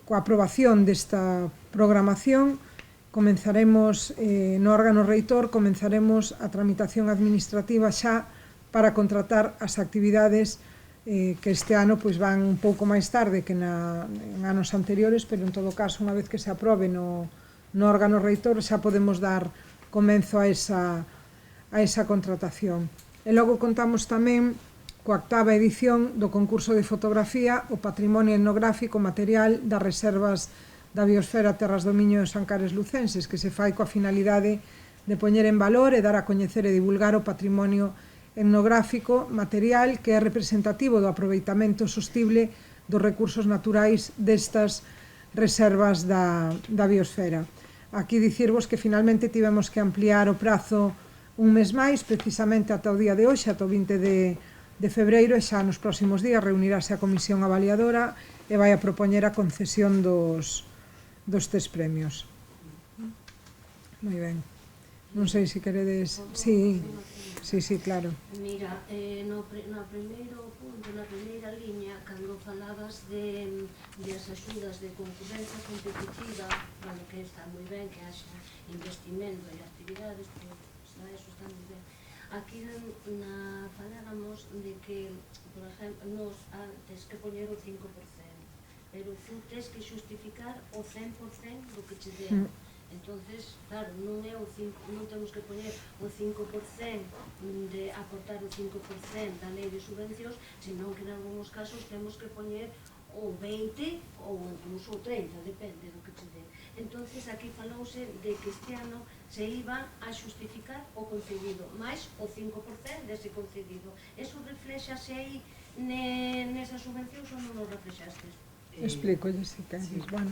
Coa aprobación desta programación, comenzaremos no órgano reitor, comenzaremos a tramitación administrativa xa para contratar as actividades que este ano pois van un pouco máis tarde que en anos anteriores, pero en todo caso, unha vez que se aprobe no órgano reitor, xa podemos dar comenzo a esa contratación. E logo contamos tamén coa 8ª edición do concurso de fotografía O Patrimonio Etnográfico Material das Reservas da Biosfera Terras do Miño e os Ancares Lucenses, que se fai coa finalidade de poñer en valor e dar a coñecer e divulgar o patrimonio etnográfico material que é representativo do aproveitamento sostible dos recursos naturais destas reservas da biosfera. Aquí dicirvos que finalmente tivemos que ampliar o prazo un mes máis, precisamente ata o día de hoxe, ata o 20 de febreiro, e xa nos próximos días reunirase a comisión avaliadora e vai a propoñer a concesión dos 3 premios. Moi ben. Non sei se queredes... Sí, claro. Mira, no primeiro punto, na primeira liña, cando falabas de as axudas de concurrencia competitiva, que está moi ben que haxa investimento e actividades, eso está moi ben. Aquí faláramos de que, por exemplo, nos antes que poñer o 5%, pero tú tens que xustificar o 100% do que che den. Entonces, claro, non temos que poñer o 5% de aportar o 5% da lei de subvencións, senón que en algúns casos temos que poñer o 20 ou incluso o 30, depende do que che den. Entonces, aquí falouse de que este ano se iba a xustificar o concedido, máis o 5% dese concedido. Eso reflexase aí nesas subvencións ou non o reflexastes? Explico, se queres, bueno.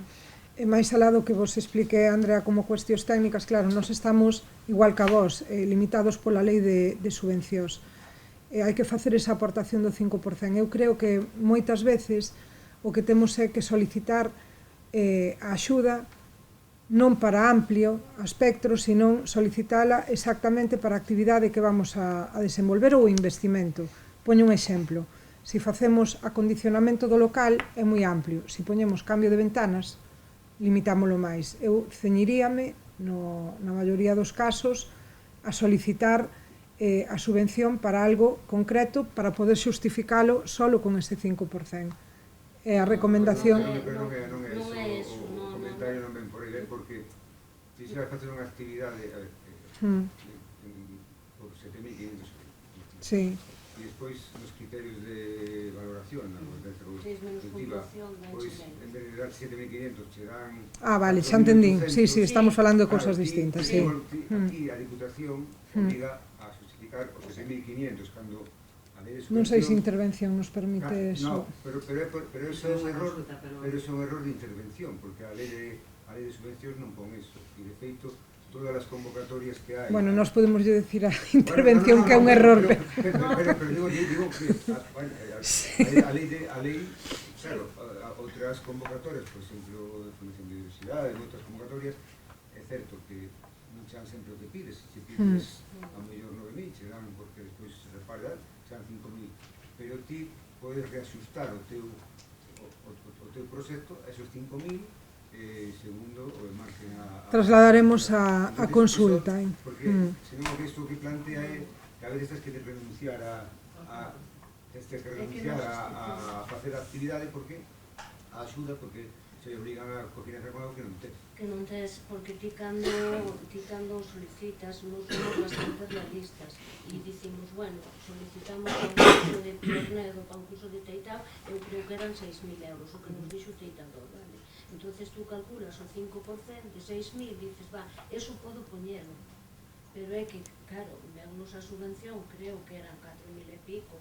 E máis alá do que vos explique, Andrea, como cuestións técnicas, claro, nós estamos, igual que a vos, limitados pola lei de subvencións. Hai que facer esa aportación do 5%. Eu creo que moitas veces o que temos é que solicitar a axuda non para amplio espectro, senón solicitala exactamente para a actividade que vamos a desenvolver ou o investimento. Poño un exemplo. Se facemos acondicionamento do local é moi amplio. Se poñemos cambio de ventanas, limitámolo máis. Eu ceñiríame, na maioría dos casos, a solicitar a subvención para algo concreto para poder xustificalo solo con ese 5%. E a recomendación... Non é eso, o comentario non ven por aí, porque se xa facer unha actividade por 7.500 euros. Sí. E despois nos criterios de valoración, na competencia constitutiva, pois en vez de dar 7.500 che dan... vale, xa entendín. Sí, estamos falando de cousas distintas, sí. Aquí a Diputación obliga a justificar os 7.500 cando a lei de subvención... Non sei se intervención nos permite eso. No, pero eso é un error de intervención, porque a lei de subvencións non pon eso. E de feito, todas as convocatorias que hai... Bueno, nós podemos decir a intervención que é un error, pero digo que a lei, claro, outras convocatorias, por exemplo, de Fundación de Biodiversidade, outras convocatorias, é certo que non chan sempre o que pides, se pides a mellor 9.000, che dan porque despois se repardan, chan 5.000, pero ti podes reaxustar o teu proxecto a esos 5.000 segundo, o marquen a... Trasladaremos a consulta. Porque, senón, o que isto que plantea é que a veces tens que renunciar a facer a actividade porque a axuda, porque se obligan a cocinar algo que non tens. Que non tes, porque ti cando solicitas, nos somos bastante realistas e dicimos, bueno, solicitamos un curso de Piornedo para un curso de Teitao, eu creo que eran 6.000 euros, o que nos dixo o Teitador, vale? Entonces tú calculas o 5% de 6.000, dices, va, eso podo poñelo, pero é que, claro, veunos a subvención, creo que eran 4.000 e pico,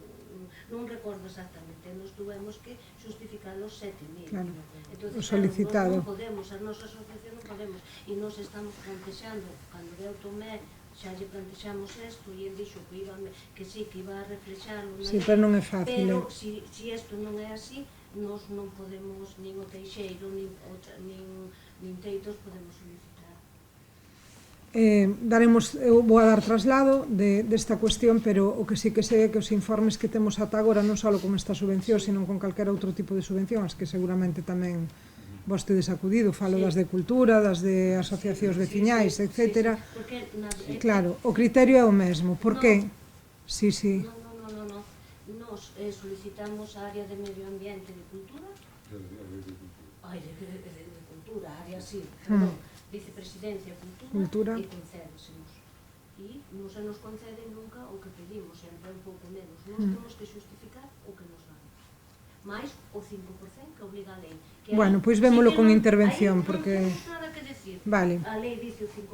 non recordo exactamente, nos tuvemos que justificar os 7.000. Claro, entonces, o solicitado. Claro, non podemos, a nosa asociación non podemos, e nos estamos plantexando, cando veo Tomé, xa lle plantexamos isto, e ele dixo que sí, que iba a reflexarlo, Sí, pero non é fácil. pero si isto non é así, nos non podemos, nin o Teixeiro, nin Teitos podemos solicitar. Eu vou a dar traslado desta cuestión, pero o que sí que sei é que os informes que temos ata agora non só con esta subvención, sino con calquera outro tipo de subvención, as que seguramente tamén vos tedes acudido, falo das de cultura, das de asociacións veciñais, etc. Claro, o criterio é o mesmo. Por que? Sí. Non. Nos solicitamos a área de medio ambiente de cultura, de cultura, área así, perdón, vicepresidencia cultura e concédesemos. E non se nos concede nunca o que pedimos, sempre un pouco menos. Nos temos que justificar o que nos dan. Mais o 5% que obliga a lei. Bueno, pois vémolo con intervención, porque... Non temos nada que decir. Vale. A lei dice o 5%,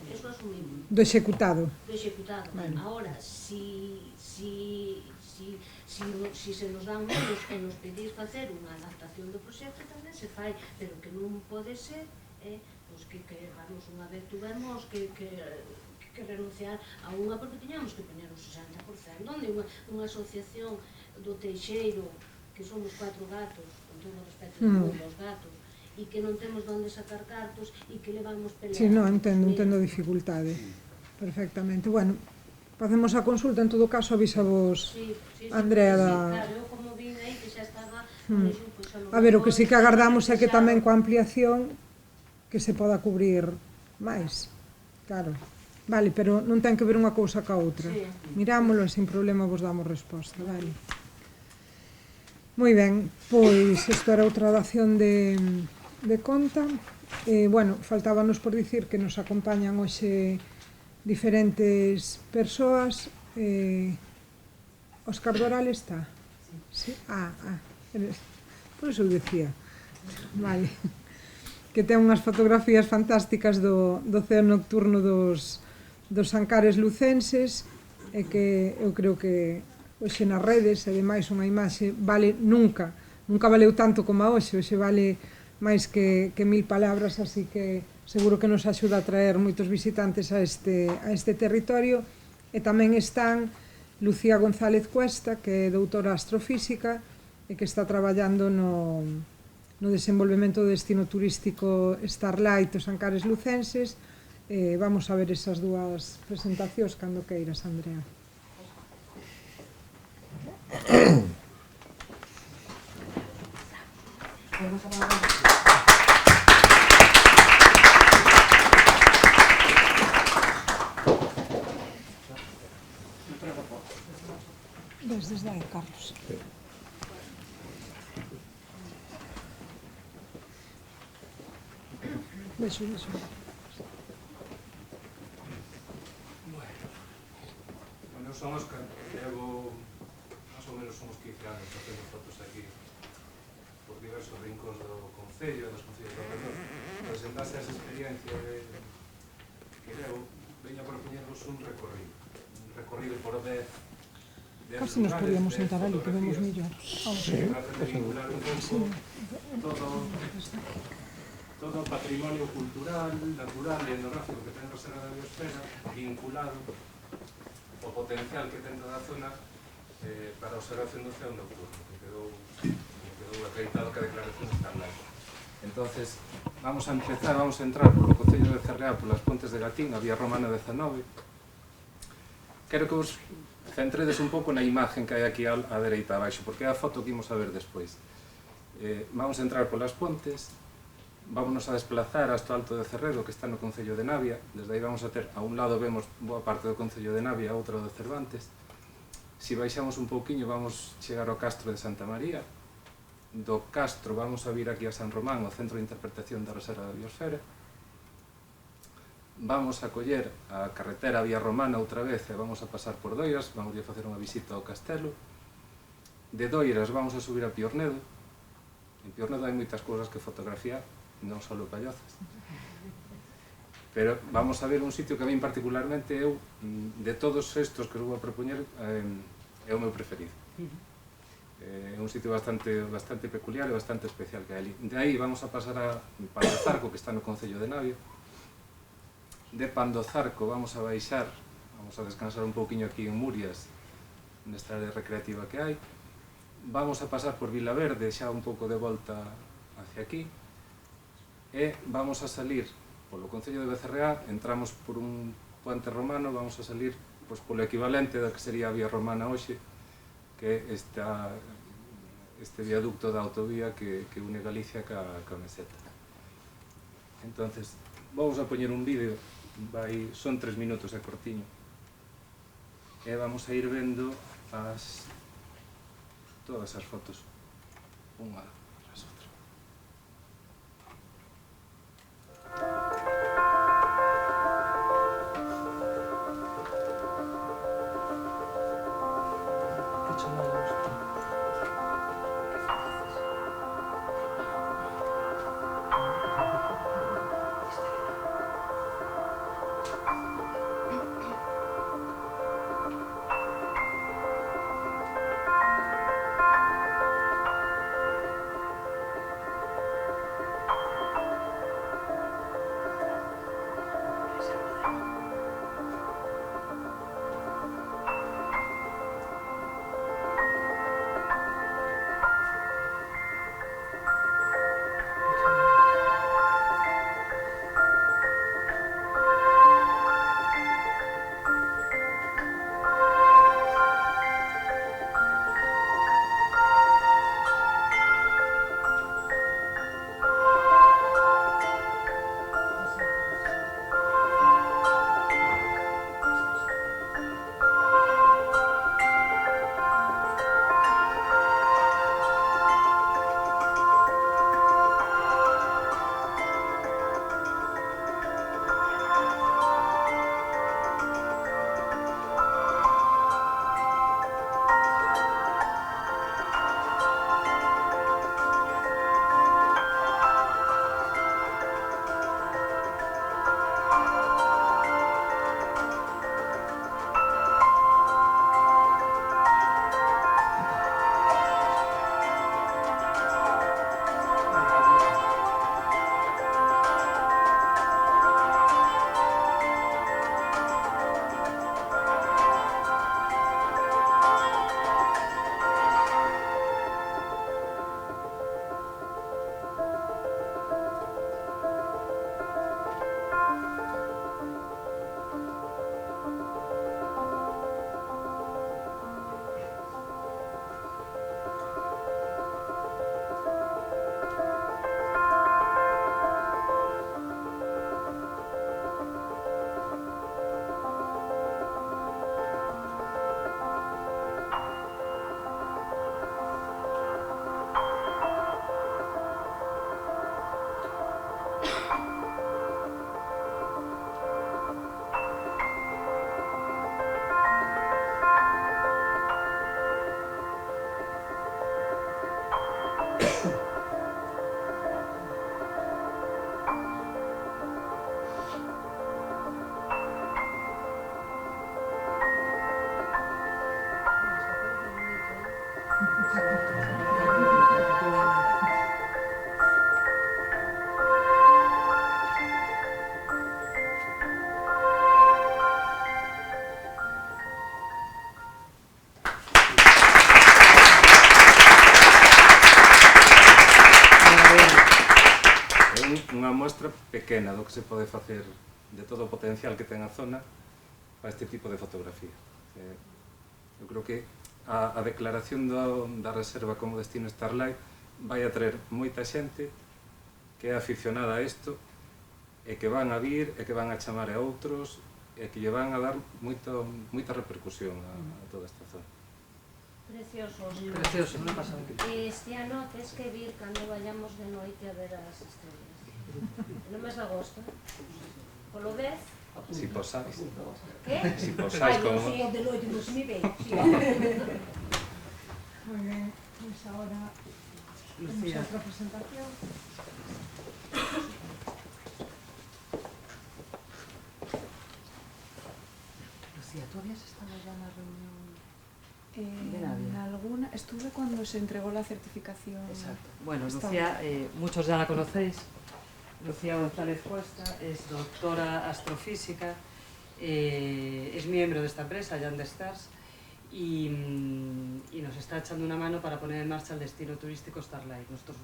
eso asumimos. Do executado. Ahora, si se nos dan menos e nos pedís facer unha adaptación do proxecto, tamén se fai, pero que non pode ser que vamos, unha vez tuvemos que renunciar a unha porque tiñamos que poñer o 60%, onde unha asociación do Teixeiro, que somos 4 gatos, con todo o respeto dos gatos, e que non temos onde sacar cartos e que levamos peleando. Si, non, entendo a dificultade perfectamente. Bueno, facemos a consulta, en todo caso avisavos Andrea da... Claro, eu como vin aí que xa estaba... A ver, o que sí que agardamos é que tamén coa ampliación que se poda cubrir máis, claro. Vale, pero non ten que ver unha cousa ca outra. Mirámolo e sin problema vos damos resposta, vale. Moi ben, pois isto era outra dación de conta. Bueno, faltábanos por dicir que nos acompañan hoxe diferentes persoas. Óscar Doral está? Sí. Por iso eu decía. Vale. Que ten unhas fotografías fantásticas do ceo nocturno dos Ancares lucenses, e que eu creo que hoxe nas redes, e demais unha imaxe vale nunca valeu tanto como a hoxe vale máis que 1000 palabras, así que seguro que nos axuda a traer moitos visitantes a este territorio. E tamén están Lucía González Cuesta, que é doutora astrofísica e que está traballando no desenvolvemento do destino turístico Starlight dos Ancares lucenses. Vamos a ver esas dúas presentacións cando queiras, Andrea. Desde aí, Carlos. Vexo. Bueno, eu son Óscar, levo máis ou menos uns 15 anos facendo fotos aquí por diversos rincóns do Concello, dos Concellos do Redor. Pois en base a esa experiencia que levo, veño a propoñervos un recorrido por 10 casi nos podíamos sentar ali, que vemos mellor. Sí, para vincular un pouco todo o patrimonio cultural, natural e etnográfico que ten a Reserva da Biosfera, vinculado o potencial que ten toda a zona para a observación do ceo nocturno, que quedou acreditado que a declaración está en laica. Entonces, vamos a entrar polo Concello de Cerreá, polas Pontes de Gatín, a Vía Romana 19. Quero que vos centredes un pouco na imagen que hai aquí á dereita abaixo, porque é a foto que imos a ver despois. Vamos a entrar polas Pontes, vámonos a desplazar hasta o Alto de Cerredo, que está no Concello de Navia. Desde aí vamos a ter, a un lado vemos boa parte do Concello de Navia, a outro do Cervantes. Si baixamos un pouquiño vamos chegar ao Castro de Santa María. Do Castro vamos a vir aquí a San Román, ao Centro de Interpretación da Reserva da Biosfera. Vamos a coller a carretera Vía Romana outra vez e vamos a pasar por Doiras, vamos a facer unha visita ao castelo. De Doiras vamos a subir a Piornedo. En Piornedo hai moitas cousas que fotografiar, non só pallozas. Pero vamos a ver un sitio que a mí particularmente eu, de todos estos que os vou a propoñer, é o meu preferido. É un sitio bastante peculiar e bastante especial que hai ali. De aí vamos a pasar a Pandozarco, que está no Concello de Navia. De Pandozarco vamos a baixar, vamos a descansar un pouquiño aquí en Murias, nesta área recreativa que hai. Vamos a pasar por Vilaverde, xa un pouco de volta hacia aquí. E vamos a salir polo Concello de Becerreá, entramos por un puente romano, vamos a salir polo equivalente da que sería a Vía Romana hoxe, que é este viaducto da autovía que une Galicia ca Meseta. Entonces, vamos a poñer un vídeo, son 3 minutos, é cortiño, e vamos a ir vendo todas as fotos, unha tras outra. mostra pequena do que se pode facer de todo o potencial que ten a zona para este tipo de fotografía. Eu creo que a declaración da reserva como destino Starlight vai atraer moita xente que é aficionada a isto, e que van a vir, e que van a chamar a outros, e que lle van a dar moita repercusión a toda esta zona. Precioso os libros. Precioso, non pasa aquí. Este ano tes que vir cando vayamos de noite a ver as estrellas. No mes de agosto. Polo 10. Si posáis. Que? Si posáis como... Ai, non sei, de noite non se me ve. Muy bien, pues ahora Lucía. otra presentación. Lucía, ¿tú habías estado ya en la reunión? En alguna, estuve cuando se entregó la certificación. Exacto. Bueno, Estaba. Lucía, muchos ya la conocéis. Lucía González Cuesta es doctora astrofísica, es miembro de esta empresa, Jan de Stars, y nos está echando una mano para poner en marcha el destino turístico Starlight. Nosotros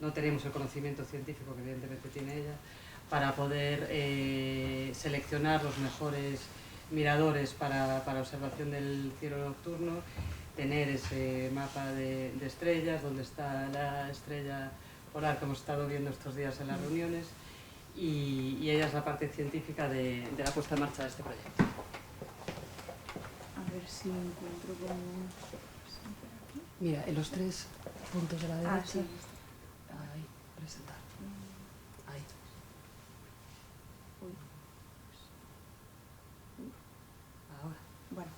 no tenemos el conocimiento científico que evidentemente tiene ella para poder seleccionar los mejores miradores para observación del cielo nocturno, tener ese mapa de estrellas, donde está la estrella polar que hemos estado viendo estos días en las reuniones, y ella es la parte científica de la puesta en marcha de este proyecto. A ver si encuentro como... Mira, en los 3 puntos de la derecha, sí. ahí, presentar. Ahí. Ahora. Bueno,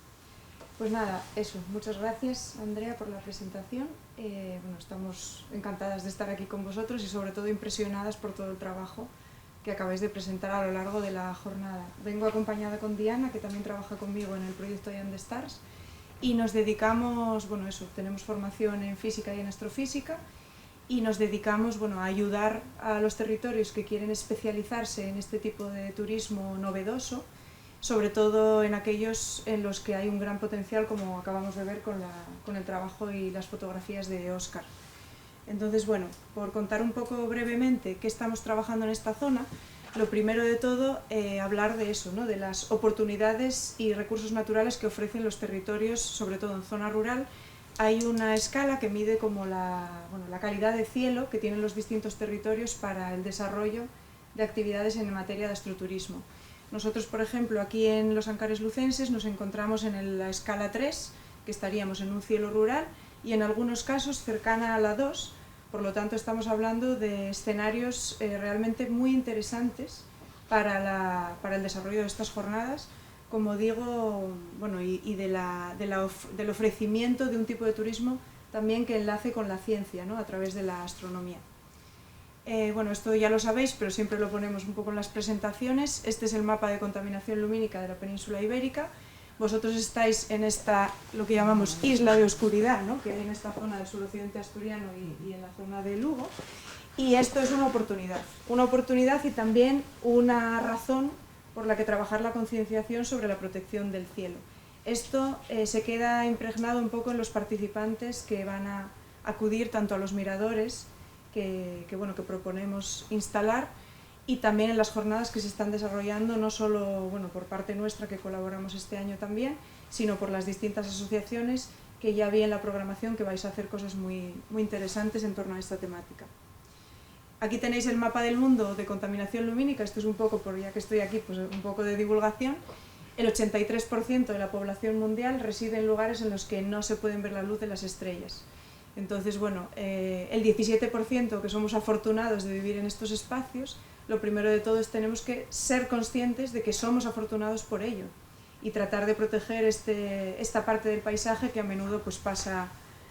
pues nada, eso. Muchas gracias, Andrea, por la presentación. Bueno, estamos encantadas de estar aquí con vosotros y sobre todo impresionadas por todo el trabajo que acabáis de presentar a lo largo de la jornada. Vengo acompañada con Diana, que también trabaja conmigo en el proyecto Jan de Stars, y nos dedicamos, bueno, eso, tenemos formación en física y en astrofísica, y nos dedicamos, bueno, a ayudar a los territorios que quieren especializarse en este tipo de turismo novedoso, sobre todo en aquellos en los que hay un gran potencial, como acabamos de ver con el trabajo y las fotografías de Óscar. Entonces, bueno, por contar un poco brevemente qué estamos trabajando en esta zona, lo primero de todo, hablar de eso, ¿no? De las oportunidades y recursos naturales que ofrecen los territorios, sobre todo en zona rural. Hay una escala que mide como la calidad de cielo que tienen los distintos territorios para el desarrollo de actividades en materia de astroturismo. Nosotros, por ejemplo, aquí en los Ancares lucenses nos encontramos en la escala 3, que estaríamos en un cielo rural, y en algunos casos cercana a la 2, por lo tanto estamos hablando de escenarios realmente muy interesantes para el desarrollo de estas jornadas, como digo, bueno, y del ofrecimiento de un tipo de turismo también que enlace con la ciencia, ¿no? A través de la astronomía. Bueno, esto ya lo sabéis, pero siempre lo ponemos un poco en las presentaciones. Este es el mapa de contaminación lumínica de la península ibérica. Vosotros estáis en esta, lo que llamamos isla de oscuridad, ¿no? Que hay en esta zona del suroccidente asturiano y en la zona de Lugo. Y esto es una oportunidad y también una razón por la que trabajar la concienciación sobre la protección del cielo. Esto se queda impregnado un poco en los participantes que van a acudir tanto a los miradores que proponemos instalar, y también en las jornadas que se están desarrollando, no solo por parte nuestra, que colaboramos este año también, sino por las distintas asociaciones que ya vi en la programación que vais a hacer cosas muy, muy interesantes en torno a esta temática. Aquí tenéis el mapa del mundo de contaminación lumínica. Esto es un poco, ya que estoy aquí, pues un poco de divulgación. El 83% de la población mundial reside en lugares en los que no se pueden ver la luz de las estrellas. Entonces, bueno, el 17% que somos afortunados de vivir en estos espacios, lo primero de todo es tenemos que ser conscientes de que somos afortunados por ello y tratar de proteger esta parte del paisaje que a menudo pues pasa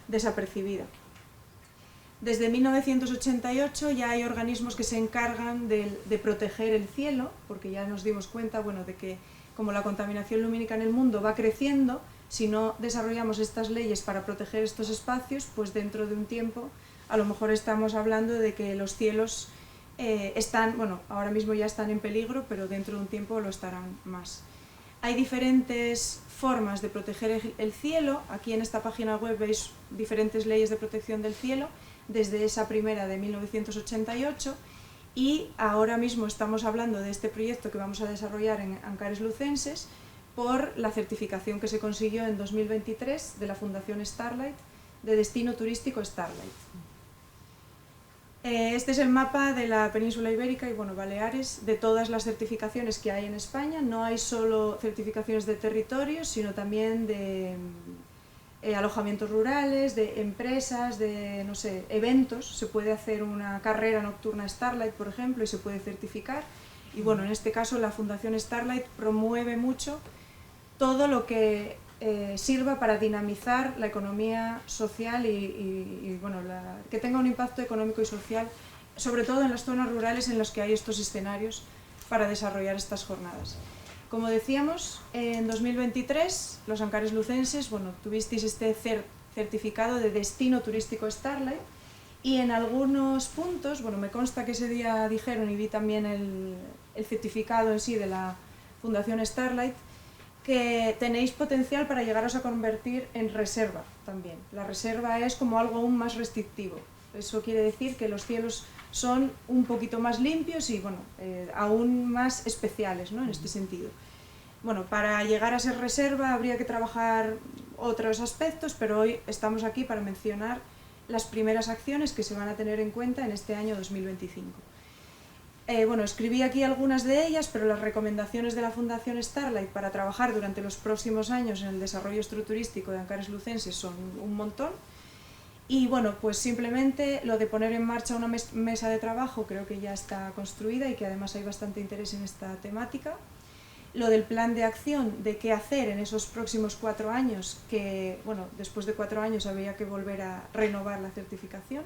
desapercibida. Desde 1988 ya hay organismos que se encargan de proteger el cielo, porque ya nos dimos cuenta, de que como la contaminación lumínica en el mundo va creciendo, si no desarrollamos estas leyes para proteger estos espacios, pues dentro de un tiempo a lo mejor estamos hablando de que los cielos ahora mismo ya están en peligro, pero dentro de un tiempo lo estarán más. Hay diferentes formas de proteger el cielo. Aquí en esta página web veis diferentes leyes de protección del cielo, desde esa primera de 1988, y ahora mismo estamos hablando de este proyecto que vamos a desarrollar en Ancares lucenses por la certificación que se consiguió en 2023 de la Fundación Starlight, de destino turístico Starlight. Este es el mapa de la península ibérica y bueno, Baleares, de todas las certificaciones que hay en España. No hay solo certificaciones de territorios, sino también de alojamientos rurales, de empresas, de, no sé, eventos. Se puede hacer una carrera nocturna Starlight, por ejemplo, y se puede certificar. Y bueno, en este caso la Fundación Starlight promueve mucho todo lo que sirva para dinamizar la economía social y bueno, que tenga un impacto económico y social, sobre todo en las zonas rurales en las que hay estos escenarios para desarrollar estas jornadas. Como decíamos, en 2023 los Ancares lucenses, bueno, tuvisteis este certificado de destino turístico Starlight y en algunos puntos, bueno, me consta que ese día dijeron y vi también el certificado en sí de la Fundación Starlight, que tenéis potencial para llegaros a convertir en reserva también. La reserva es como algo aún más restrictivo. Eso quiere decir que los cielos son un poquito más limpios y bueno, aún más especiales, ¿no? En este sentido. Bueno, para llegar a ser reserva habría que trabajar otros aspectos, pero hoy estamos aquí para mencionar las primeras acciones que se van a tener en cuenta en este año 2025. Bueno, escribí aquí algunas de ellas, pero las recomendaciones de la Fundación Starlight para trabajar durante los próximos años en el desarrollo estructurístico de Ancares lucenses son un montón. Y bueno, pues simplemente lo de poner en marcha una mesa de trabajo creo que ya está construida y que además hay bastante interés en esta temática. Lo del plan de acción de qué hacer en esos próximos 4 años, que bueno, después de 4 años habría que volver a renovar la certificación.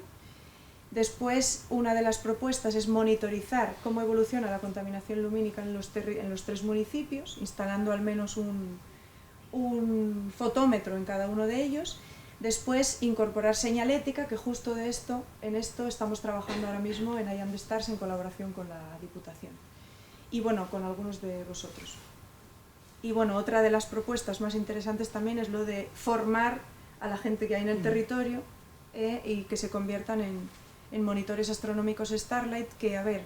Después, una de las propuestas es monitorizar cómo evoluciona la contaminación lumínica en los 3 municipios, instalando al menos un fotómetro en cada uno de ellos. Después, incorporar señalética, que justo en esto estamos trabajando ahora mismo en Allán de Stars en colaboración con la Diputación. Y bueno, con algunos de vosotros. Y bueno, otra de las propuestas más interesantes también es lo de formar a la gente que hay en el territorio y que se conviertan en monitores astronómicos Starlight, que, a ver,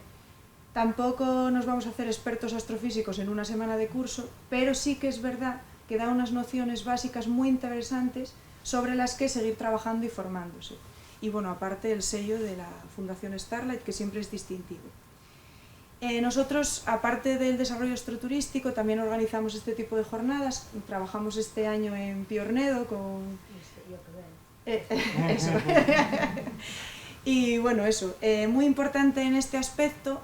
tampoco nos vamos a hacer expertos astrofísicos en una semana de curso, pero sí que es verdad que da unas nociones básicas muy interesantes sobre las que seguir trabajando y formándose. Y bueno, aparte el sello de la Fundación Starlight, que siempre es distintivo. Nosotros, aparte del desarrollo astroturístico, también organizamos este tipo de jornadas. Trabajamos este año en Piornedo con... Eso. Y bueno, eso, muy importante en este aspecto,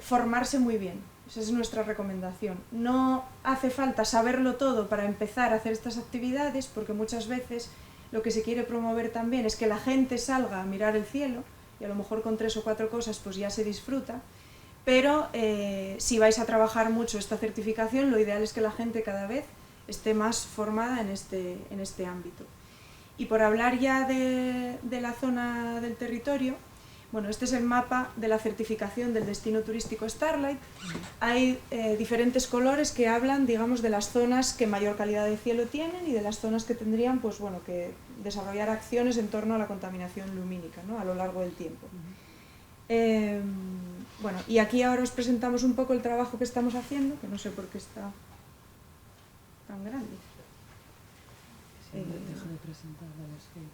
formarse muy bien. Esa es nuestra recomendación. No hace falta saberlo todo para empezar a hacer estas actividades, porque muchas veces lo que se quiere promover también es que la gente salga a mirar el cielo, y a lo mejor con 3 o 4 cosas pues ya se disfruta, pero si vais a trabajar mucho esta certificación, lo ideal es que la gente cada vez esté más formada en este ámbito. Y por hablar ya de la zona del territorio, bueno, este es el mapa de la certificación del destino turístico Starlight. Hay diferentes colores que hablan, digamos, de las zonas que mayor calidad de cielo tienen y de las zonas que tendrían, pues bueno, que desarrollar acciones en torno a la contaminación lumínica, ¿no?, a lo largo del tiempo. Bueno, y aquí ahora os presentamos un poco el trabajo que estamos haciendo, que no sé por qué está tan grande. Deja de presentar la escape,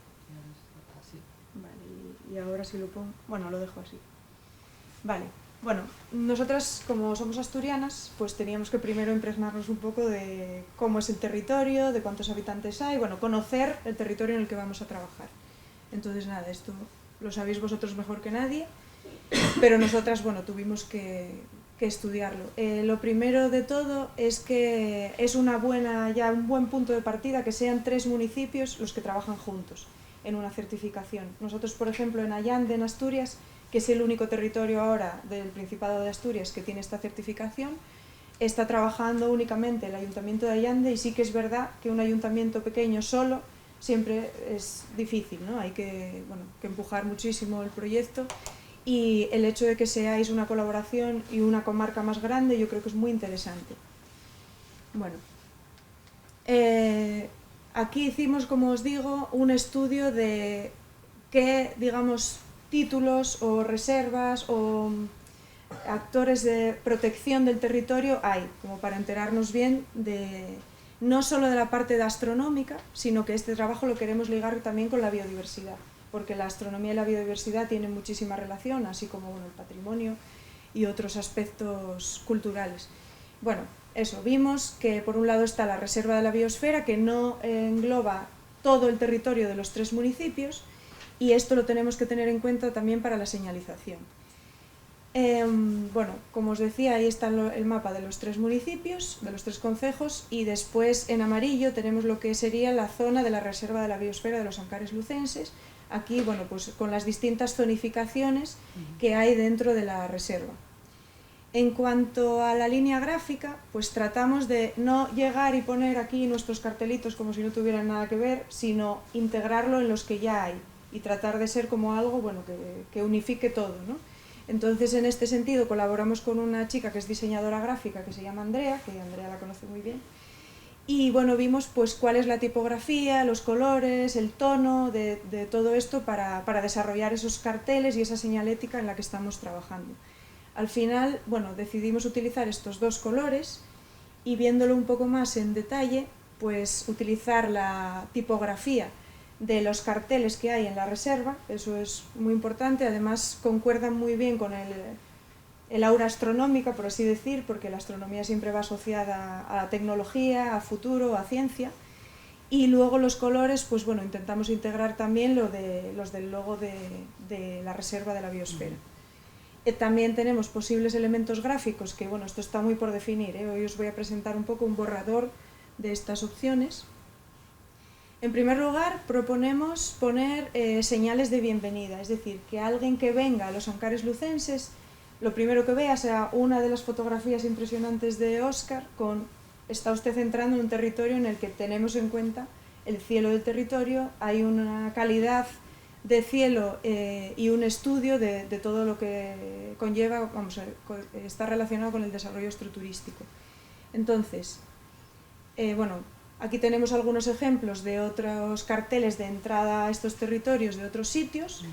así. Vale, y ahora si lo pongo... Bueno, lo dejo así. Vale, bueno, nosotras como somos asturianas, pues teníamos que primero impregnarnos un poco de cómo es el territorio, de cuántos habitantes hay, bueno, conocer el territorio en el que vamos a trabajar. Entonces nada, esto lo sabéis vosotros mejor que nadie, pero nosotras, bueno, tuvimos que estudiarlo. Lo primero de todo es que es un buen punto de partida que sean 3 municipios los que trabajan juntos en una certificación. Nosotros, por ejemplo, en Allande, en Asturias, que es el único territorio ahora del Principado de Asturias que tiene esta certificación, está trabajando únicamente el Ayuntamiento de Allande, y sí que es verdad que un ayuntamiento pequeño solo siempre es difícil, ¿no? Hay que empujar muchísimo el proyecto, y el hecho de que seáis una colaboración y una comarca más grande yo creo que es muy interesante. Bueno, aquí hicimos, como os digo, un estudio de qué, digamos, títulos o reservas o actores de protección del territorio hay, como para enterarnos bien de no solo de la parte de astronómica, sino que este trabajo lo queremos ligar también con la biodiversidad, porque la astronomía y la biodiversidad tienen muchísima relación, así como bueno, el patrimonio y otros aspectos culturales. Bueno, eso, vimos que por un lado está la Reserva de la Biosfera, que no engloba todo el territorio de los 3 municipios, y esto lo tenemos que tener en cuenta también para la señalización. Bueno, como os decía, ahí está el mapa de los 3 municipios, de los 3 concejos, y después en amarillo tenemos lo que sería la zona de la Reserva de la Biosfera de los Ancares Lucenses, aquí, bueno, pues con las distintas zonificaciones que hay dentro de la reserva. En cuanto a la línea gráfica, pues tratamos de no llegar y poner aquí nuestros cartelitos como si no tuvieran nada que ver, sino integrarlo en los que ya hay y tratar de ser como algo, bueno, que unifique todo, ¿no? Entonces, en este sentido, colaboramos con una chica que es diseñadora gráfica, que se llama Andrea, que Andrea la conoce muy bien, y bueno, vimos pues cuál es la tipografía, los colores, el tono de todo esto para desarrollar esos carteles y esa señalética en la que estamos trabajando. Al final, bueno, decidimos utilizar estos 2 colores y viéndolo un poco más en detalle, pues utilizar la tipografía de los carteles que hay en la reserva, eso es muy importante, además concuerdan muy bien con el aura astronómica, por así decir, porque la astronomía siempre va asociada a la tecnología, a futuro, a ciencia, y luego los colores, pues bueno, intentamos integrar también los del logo de la Reserva de la Biosfera. También tenemos posibles elementos gráficos, que bueno, esto está muy por definir, hoy os voy a presentar un poco un borrador de estas opciones. En primer lugar, proponemos poner señales de bienvenida, es decir, que alguien que venga a los Ancares Lucenses, lo primero que vea sea una de las fotografías impresionantes de Óscar, está usted entrando en un territorio en el que tenemos en cuenta el cielo del territorio, hay una calidad de cielo y un estudio de todo lo que conlleva, está relacionado con el desarrollo astroturístico. Entonces, bueno, aquí tenemos algunos ejemplos de otros carteles de entrada a estos territorios de otros sitios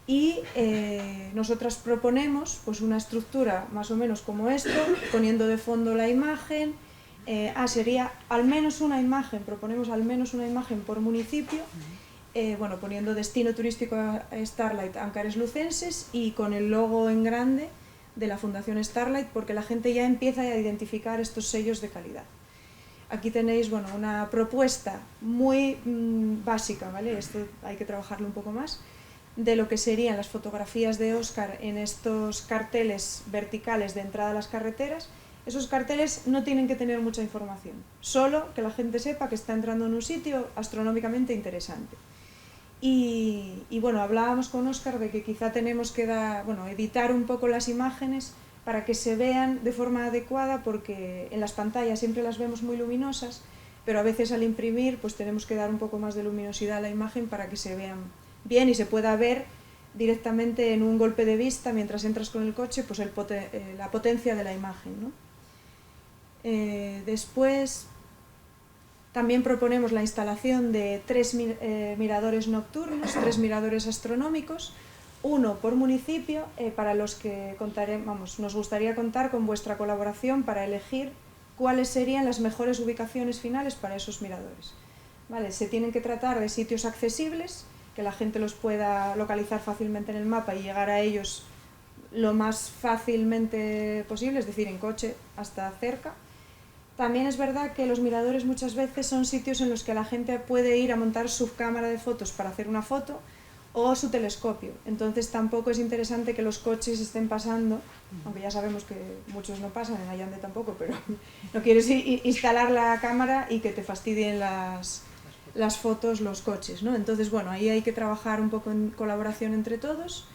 y nosotras proponemos pues, una estructura más o menos como esto, poniendo de fondo la imagen, sería al menos una imagen, proponemos al menos una imagen por municipio, bueno, poniendo destino turístico a Starlight Ancares Lucenses y con el logo en grande de la Fundación Starlight, porque la gente ya empieza a identificar estos sellos de calidad. Aquí tenéis bueno, una propuesta muy básica, ¿vale? Esto hay que trabajarlo un poco más, de lo que serían las fotografías de Óscar en estos carteles verticales de entrada a las carreteras. Esos carteles no tienen que tener mucha información, solo que la gente sepa que está entrando en un sitio astronómicamente interesante. Y bueno, hablábamos con Óscar de que quizá tenemos que editar un poco las imágenes para que se vean de forma adecuada, porque en las pantallas siempre las vemos muy luminosas, pero a veces al imprimir pues tenemos que dar un poco más de luminosidad a la imagen para que se vean bien y se pueda ver directamente en un golpe de vista mientras entras con el coche pues la potencia de la imagen, ¿no? Después también proponemos la instalación de 3 miradores nocturnos, 3 miradores astronómicos, uno por municipio, para los que nos gustaría contar con vuestra colaboración para elegir cuáles serían las mejores ubicaciones finales para esos miradores. ¿Vale? Se tienen que tratar de sitios accesibles, que la gente los pueda localizar fácilmente en el mapa y llegar a ellos lo más fácilmente posible, es decir, en coche hasta cerca. También es verdad que los miradores muchas veces son sitios en los que la gente puede ir a montar su cámara de fotos para hacer una foto o su telescopio, entonces tampoco es interesante que los coches estén pasando, aunque ya sabemos que muchos no pasan, en Allande tampoco, pero no quieres instalar la cámara y que te fastidien las fotos los coches, ¿no? Entonces, bueno, ahí hay que trabajar un poco en colaboración entre todos.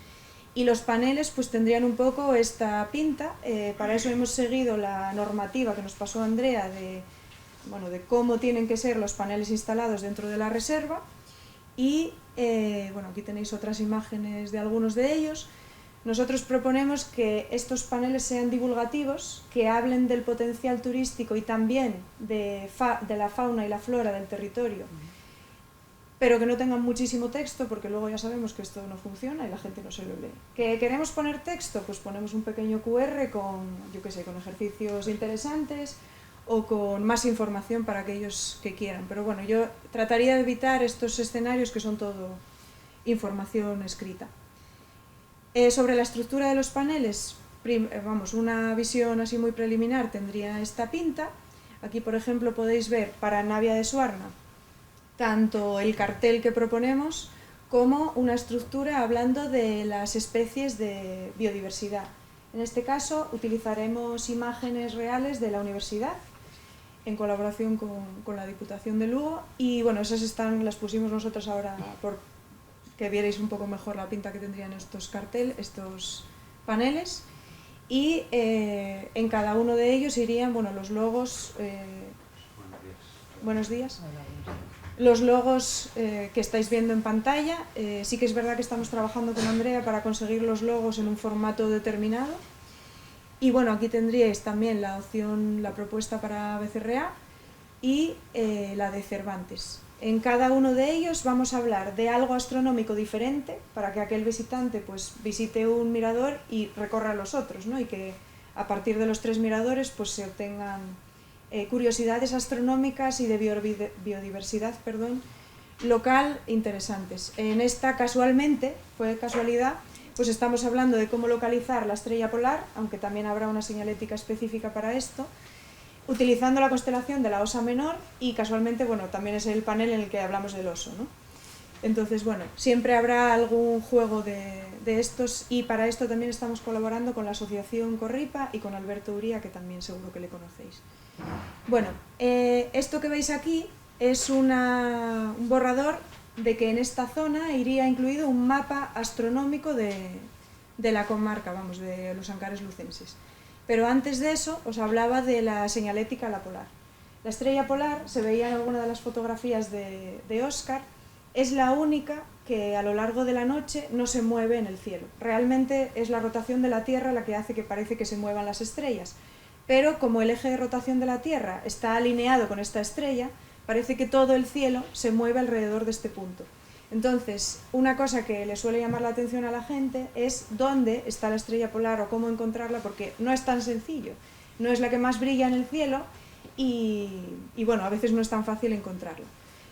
Y los paneles pues tendrían un poco esta pinta, para eso hemos seguido la normativa que nos pasó Andrea de cómo tienen que ser los paneles instalados dentro de la reserva y aquí tenéis otras imágenes de algunos de ellos. Nosotros proponemos que estos paneles sean divulgativos, que hablen del potencial turístico y también de la fauna y la flora del territorio, pero que no tengan muchísimo texto, porque luego ya sabemos que esto no funciona y la gente no se lo lee. ¿Que queremos poner texto? Pues ponemos un pequeño QR con ejercicios interesantes o con más información para aquellos que quieran. Pero bueno, yo trataría de evitar estos escenarios que son todo información escrita. Sobre la estructura de los paneles, una visión así muy preliminar tendría esta pinta. Aquí, por ejemplo, podéis ver para Navia de Suarna tanto el cartel que proponemos como una estructura hablando de las especies de biodiversidad. En este caso utilizaremos imágenes reales de la universidad en colaboración con la Diputación de Lugo y bueno, esas las pusimos nosotros ahora por que vierais un poco mejor la pinta que tendrían estos paneles y en cada uno de ellos irían los logos. Buenos días. Los logos que estáis viendo en pantalla, sí que es verdad que estamos trabajando con Andrea para conseguir los logos en un formato determinado. Y bueno, aquí tendríais también la propuesta para BCRA y la de Cervantes. En cada uno de ellos vamos a hablar de algo astronómico diferente para que aquel visitante pues visite un mirador y recorra los otros, ¿no? Y que a partir de los 3 miradores pues se obtengan curiosidades astronómicas y de biodiversidad local interesantes. En esta fue casualidad, pues estamos hablando de cómo localizar la estrella polar, aunque también habrá una señalética específica para esto, utilizando la constelación de la Osa Menor y casualmente también es el panel en el que hablamos del oso, ¿no? Entonces, siempre habrá algún juego de estos y para esto también estamos colaborando con la Asociación Corripa y con Alberto Uría, que también seguro que le conocéis. Esto que veis aquí es un borrador de que en esta zona iría incluido un mapa astronómico de la comarca, de los Ancares lucenses. Pero antes de eso os hablaba de la señalética la polar. La estrella polar, se veía en alguna de las fotografías de Óscar, es la única que a lo largo de la noche no se mueve en el cielo. Realmente es la rotación de la Tierra la que hace que parece que se muevan las estrellas. Pero como el eje de rotación de la Tierra está alineado con esta estrella, parece que todo el cielo se mueve alrededor de este punto. Entonces, una cosa que le suele llamar la atención a la gente es dónde está la estrella polar o cómo encontrarla, porque no es tan sencillo. No es la que más brilla en el cielo y a veces no es tan fácil encontrarla.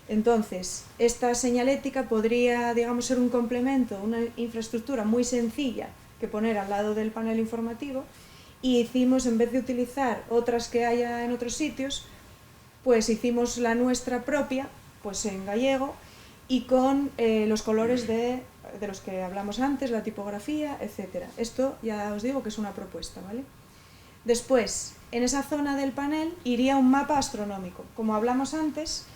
Entonces, esta señalética podría, ser un complemento, una infraestructura muy sencilla que poner al lado del panel informativo y hicimos, en vez de utilizar otras que haya en otros sitios, pues hicimos la nuestra propia, pues en gallego, y con los colores de los que hablamos antes, la tipografía, etc. Esto ya os digo que es una propuesta, ¿vale? Después, en esa zona del panel iría un mapa astronómico. Como hablamos antes,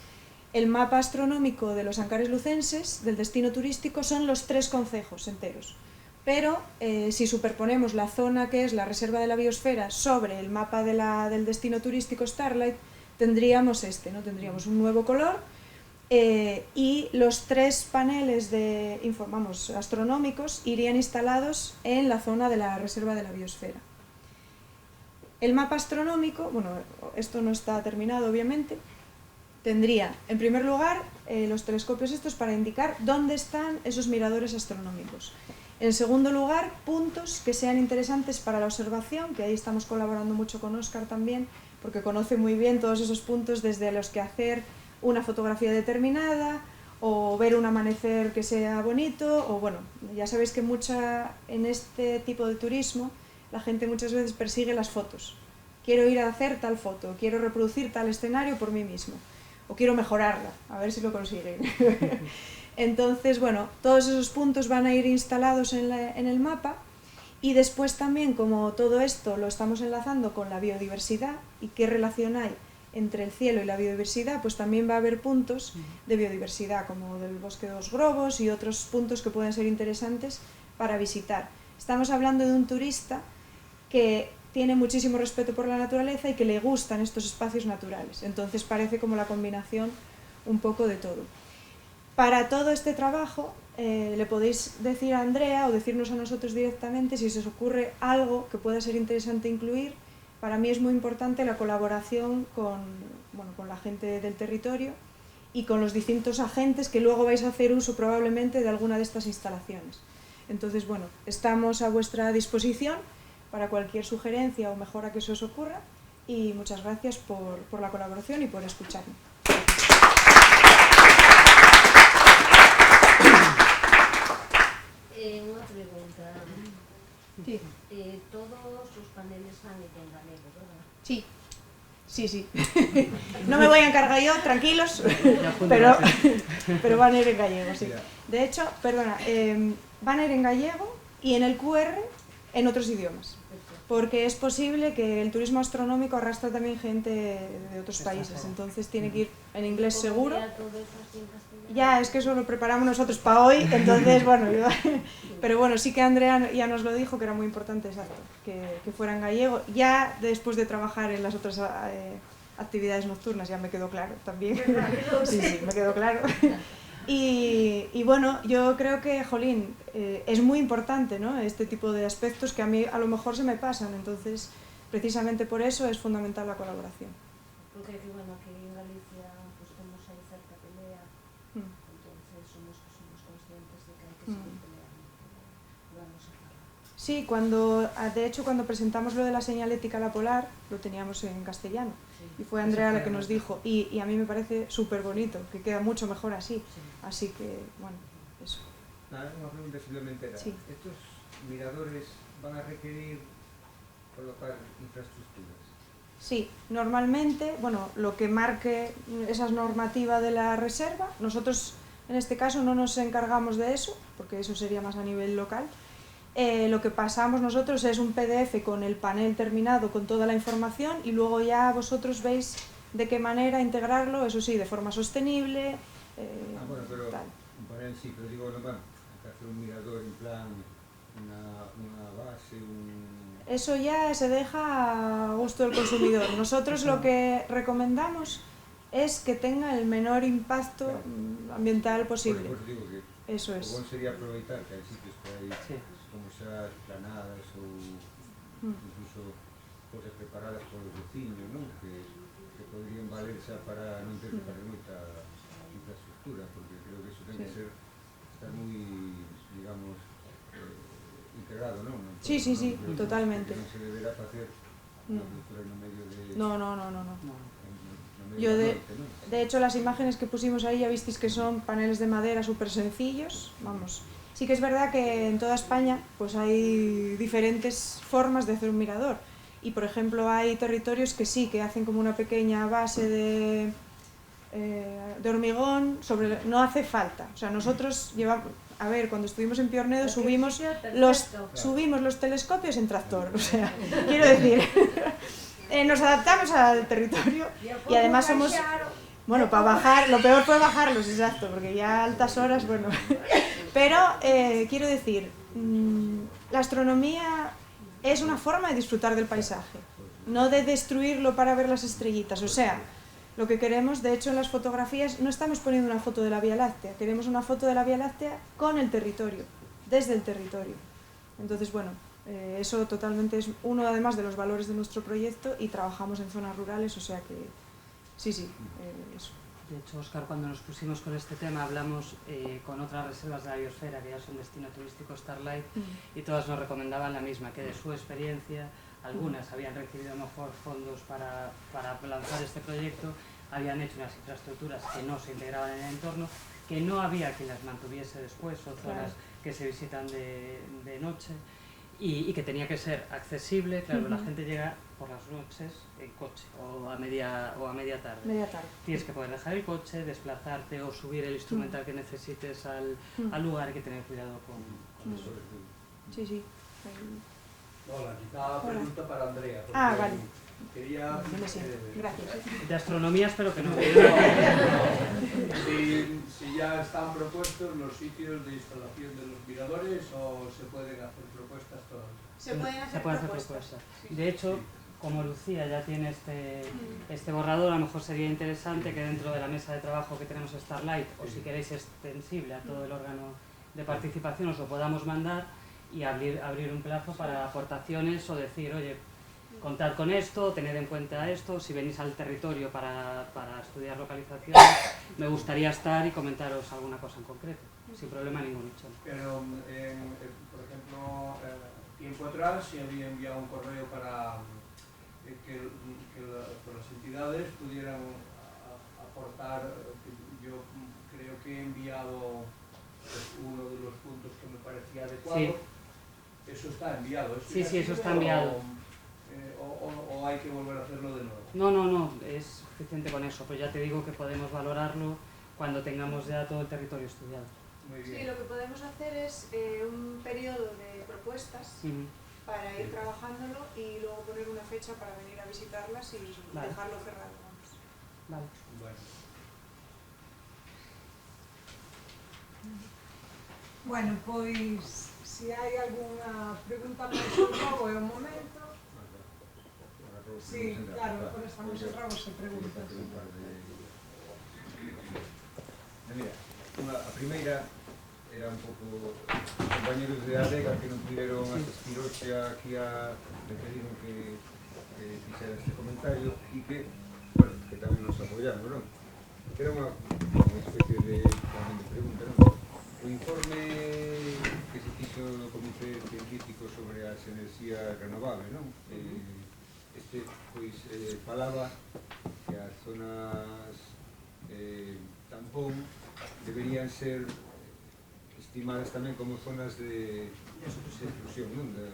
el mapa astronómico de los Ancares lucenses, del destino turístico, son los 3 concejos enteros. Pero si superponemos la zona que es la Reserva de la Biosfera sobre el mapa del destino turístico Starlight, tendríamos ¿no? Tendríamos un nuevo color y los 3 paneles astronómicos irían instalados en la zona de la Reserva de la Biosfera. El mapa astronómico, esto no está terminado obviamente, tendría en primer lugar los telescopios estos para indicar dónde están esos miradores astronómicos. En segundo lugar, puntos que sean interesantes para la observación, que ahí estamos colaborando mucho con Óscar también, porque conoce muy bien todos esos puntos desde los que hacer una fotografía determinada o ver un amanecer que sea bonito o ya sabéis que en este tipo de turismo la gente muchas veces persigue las fotos. Quiero ir a hacer tal foto, quiero reproducir tal escenario por mí mismo o quiero mejorarla, a ver si lo consiguen. Entonces, todos esos puntos van a ir instalados en el mapa y después también, como todo esto lo estamos enlazando con la biodiversidad y qué relación hay entre el cielo y la biodiversidad, pues también va a haber puntos de biodiversidad, como del bosque de los Grobos y otros puntos que pueden ser interesantes para visitar. Estamos hablando de un turista que tiene muchísimo respeto por la naturaleza y que le gustan estos espacios naturales. Entonces parece como la combinación un poco de todo. Para todo este trabajo le podéis decir a Andrea o decirnos a nosotros directamente si se os ocurre algo que pueda ser interesante incluir. Para mí es muy importante la colaboración con la gente del territorio y con los distintos agentes que luego vais a hacer uso probablemente de alguna de estas instalaciones. Entonces, estamos a vuestra disposición para cualquier sugerencia o mejora que se os ocurra y muchas gracias por la colaboración y por escucharme. Unha pregunta. Sí. Todos os paneles van en galego, verdad? Sí. Sí. No me voy a encargar yo, tranquilos, pero van a ir en gallego, sí. De hecho, perdona, van a ir en gallego y en el QR en otros idiomas. Porque es posible que el turismo astronómico arrastra también gente de otros países, entonces tiene que ir en inglés seguro. Ya, es que eso lo preparamos nosotros para hoy, entonces, bueno, pero bueno, sí que Andrea ya nos lo dijo, que era muy importante, exacto, que fuera en gallego. Ya después de trabajar en las otras actividades nocturnas, ya me quedó claro también. Sí, me quedó claro. Y bueno, yo creo que, jolín, es muy importante, ¿no?, este tipo de aspectos que a mí a lo mejor se me pasan, entonces, precisamente por eso es fundamental la colaboración. Porque, bueno, aquí en Galicia, pues tenemos ahí cerca pelea, entonces somos conscientes de que hay que seguir peleando, vamos a hablar. Sí, de hecho, cuando presentamos lo de la señalética a la polar, lo teníamos en castellano. Y fue Andrea la que nos dijo, y a mí me parece súper bonito, que queda mucho mejor así. Así que, bueno, eso. Nada, una pregunta simplemente era, Sí. ¿estos miradores van a requerir colocar infraestructuras? Sí, normalmente, bueno, lo que marque esa normativa de la reserva, nosotros en este caso no nos encargamos de eso, porque eso sería más a nivel local. Lo que pasamos nosotros es un PDF con el panel terminado, con toda la información, y luego ya vosotros veis de qué manera integrarlo, eso sí, de forma sostenible. Bueno, pero tal. un panel sí, pero digo, no, bueno, hay que hacer un mirador en plan, una base, Eso ya se deja a gusto del consumidor. Nosotros lo que recomendamos es que tenga el menor impacto ambiental posible. Por digo que eso es. O bueno sería aproveitar que hai sitios que hai, como xa esplanadas ou incluso cosas preparadas por os veciños, non? Que podrían valer xa para non ter que fazer moita infraestructura, porque creo que eso ten que ser, estar moi, digamos, integrado, non? Sí, totalmente. Non se deberá facer unha cultura no medio de... No. Yo de hecho las imágenes que pusimos ahí ya visteis que son paneles de madera súper sencillos, vamos. Sí que es verdad que en toda España pues hay diferentes formas de hacer un mirador y por ejemplo hay territorios que sí, que hacen como una pequeña base de hormigón, no hace falta, o sea, nosotros llevamos, a ver, cuando estuvimos en Piornedo subimos los telescopios en tractor, o sea, quiero decir, nos adaptamos al territorio y además somos, bueno, para bajar, lo peor fue bajarlos, exacto, porque ya a altas horas, bueno, pero quiero decir, la astronomía es una forma de disfrutar del paisaje, no de destruirlo para ver las estrellitas, o sea, lo que queremos, de hecho en las fotografías no estamos poniendo una foto de la Vía Láctea, queremos una foto de la Vía Láctea con el territorio, desde el territorio. Entonces, bueno, eso totalmente es uno además de los valores de nuestro proyecto y trabajamos en zonas rurales, o sea que sí, eso. De hecho, Óscar, cuando nos pusimos con este tema hablamos con otras reservas de la biosfera que ya son destino turístico Starlight y todas nos recomendaban la misma, que de su experiencia algunas habían recibido mejor fondos para lanzar este proyecto, habían hecho unas infraestructuras que no se integraban en el entorno, que no había quien las mantuviese después, o zonas que se visitan de noche, y que tenía que ser accesible, claro, la gente llega por las noches en coche o a media tarde. Tienes que poder dejar el coche, desplazarte o subir el instrumental que necesites al lugar, hay que tener cuidado con eso. Sí. Hola, quizá pregunta para Andrea. Vale. Quería... Gracias. De astronomía espero que no. Si ya están propuestos los sitios de instalación de los miradores o se pueden hacer propuestas todavía. Se pueden hacer propuestas. De hecho, como Lucía ya tiene este borrador, a lo mejor sería interesante que dentro de la mesa de trabajo que tenemos Starlight, o si queréis extensible a todo el órgano de participación, os lo podamos mandar y abrir un plazo para aportaciones o decir, oye, contad con esto, tened en cuenta esto, si venís al territorio para estudiar localizaciones, me gustaría estar y comentaros alguna cosa en concreto, sin problema ninguno. Pero, por ejemplo, tiempo atrás se había enviado un correo para que las entidades pudieran aportar, yo creo que he enviado uno de los puntos que me parecía adecuado. Eso está enviado. Sí, eso está enviado. O hay que volver a hacerlo de nuevo. No, es suficiente con eso. Pues ya te digo que podemos valorarlo cuando tengamos ya todo el territorio estudiado. Muy bien. Sí, lo que podemos hacer es un periodo de propuestas para ir trabajándolo y luego poner una fecha para venir a visitarlas y dejarlo cerrado. Vale. Bueno, pois, se hai algunha pregunta máis ou logo é o momento. Sí, claro, por estamos cerrados e preguntas. Mira, a primeira era un pouco os compañeros de ADEGA que non puderon asistir hoxe aquí me pediron que fixera este comentario e que, bueno, que tamén nos apoyaron, non? Era unha especie de pregunta, non? O informe que se fixo do Comité Científico sobre as enerxías renovables, non? Este, pois, falaba que as zonas tampón deberían ser estimadas tamén como zonas de exclusión, non? De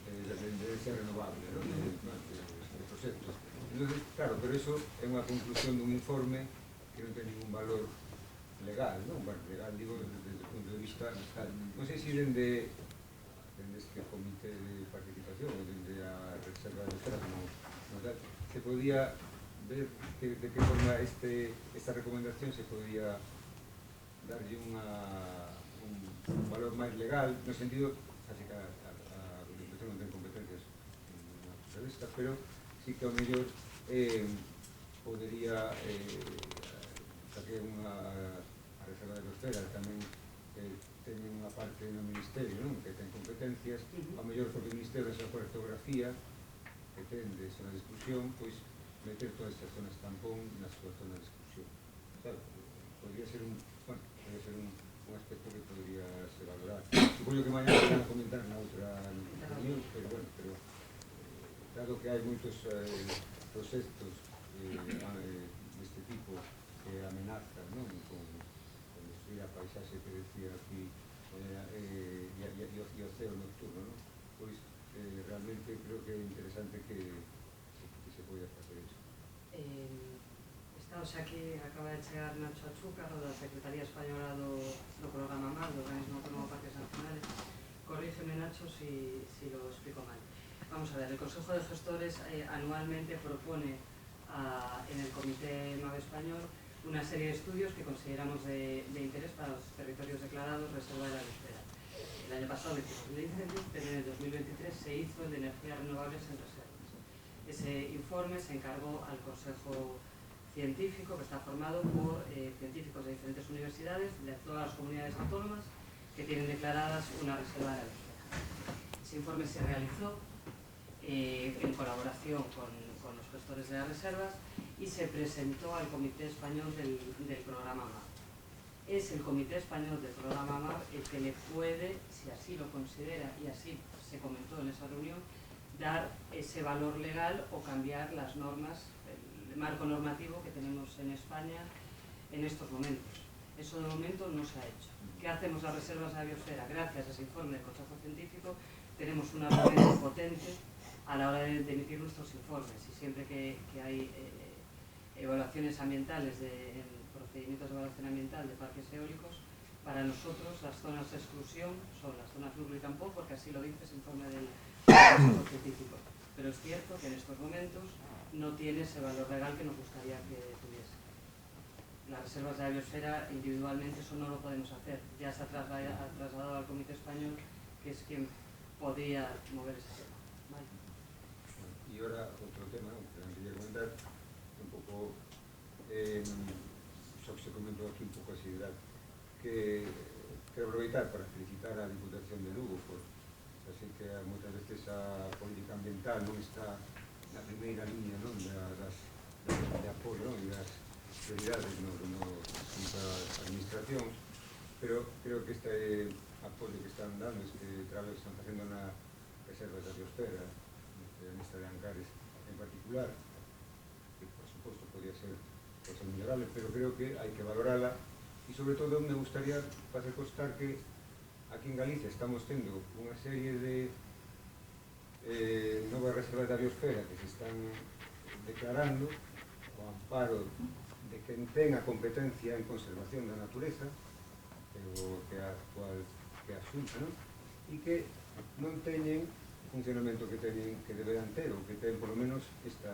enerxía renovable, non? De proxectos. Entonces, claro, pero eso é unha conclusión dun informe que non ten ningún valor legal, non? Bueno, legal, digo, desde o punto de vista non sei se dende este comité de participación ou dende a reserva de esfera como tal, se podía ver de que forma esta recomendación se podía darlle un valor máis legal, no sentido, así que a Administración non ten competencias na cosa desta, pero sí que ao mellor podería saque a reserva de Costera tamén teñen unha parte no Ministerio, non? Que ten competencias, ao mellor porque o Ministerio desa cartografía que ten de zona de exclusión, pois meter todas estas zonas tampón na súa zona de exclusión. Claro, podría ser un aspecto que podría ser valorado. Supoño que mañana van a comentar na outra reunión, pero bueno, dado que hai moitos proxectos deste tipo que amenazan, non? Con destruir a paisaxe que decía aquí e o ceo nocturno, non? Pois realmente creo que é interesante que se poida facer iso. Está, o sea, que acaba de chegar Nacho Achúcar da Secretaría Española do Programa MAR, do Organismo Autónomo de Parques Nacionales. Corrígeme, Nacho, si lo explico mal. Vamos a ver, el Consejo de Gestores anualmente propone en el Comité MAB Español una serie de estudios que consideramos de interés para los territorios declarados reserva de la biosfera. El año pasado hicimos el de incendios, pero en el 2023 se hizo el de energías renovables en reservas. Ese informe se encargó al Consejo Científico, que está formado por científicos de diferentes universidades de todas las comunidades autónomas que tienen declaradas una reserva de la biosfera. Ese informe se realizó en colaboración con los gestores de las reservas y se presentó al Comité Español del Programa MAR. Es el Comité Español del Programa MAR el que le puede, si así lo considera, y así se comentó en esa reunión, dar ese valor legal o cambiar las normas, el marco normativo que tenemos en España en estos momentos. Eso de momento no se ha hecho. ¿Qué hacemos las reservas de la biosfera? Gracias a ese informe del Consejo Científico tenemos una herramienta potente a la hora de emitir nuestros informes, y siempre que hay evaluaciones ambientales en procedimientos de evaluación ambiental de parques eólicos, para nosotros las zonas de exclusión son las zonas Rublo y Tampón, porque así lo dice ese informe del Consejo Científico. Pero es cierto que en estos momentos no tiene ese valor legal que nos gustaría que tuviese. Las reservas de la biosfera individualmente eso no lo podemos hacer. Ya se ha trasladado al Comité Español, que es quien podría mover ese tema. ¿Vale? Y ahora otro tema, ¿no? Que quería comentar un poco, eso que se comentó aquí un poco así, ¿verdad? Que quiero aprovechar para felicitar a la Diputación de Lugo por así que moitas veces a política ambiental non está na primeira liña, non, de apoio, non, e das prioridades das administracións, pero creo que este apoio que están dando, este traballo que están facendo na reserva da biosfera, nesta de Ancares en particular, que por suposto podría ser mellorable, pero creo que hai que valorala E sobre todo me gustaría facer constar que aquí en Galicia estamos tendo unha serie de novas reservas da biosfera que se están declarando ao amparo de quen ten a competencia en conservación da natureza, que a actual que a Xunta, non? E que non teñen o funcionamento que teñen, que deberán ter, ou que ten polo menos esta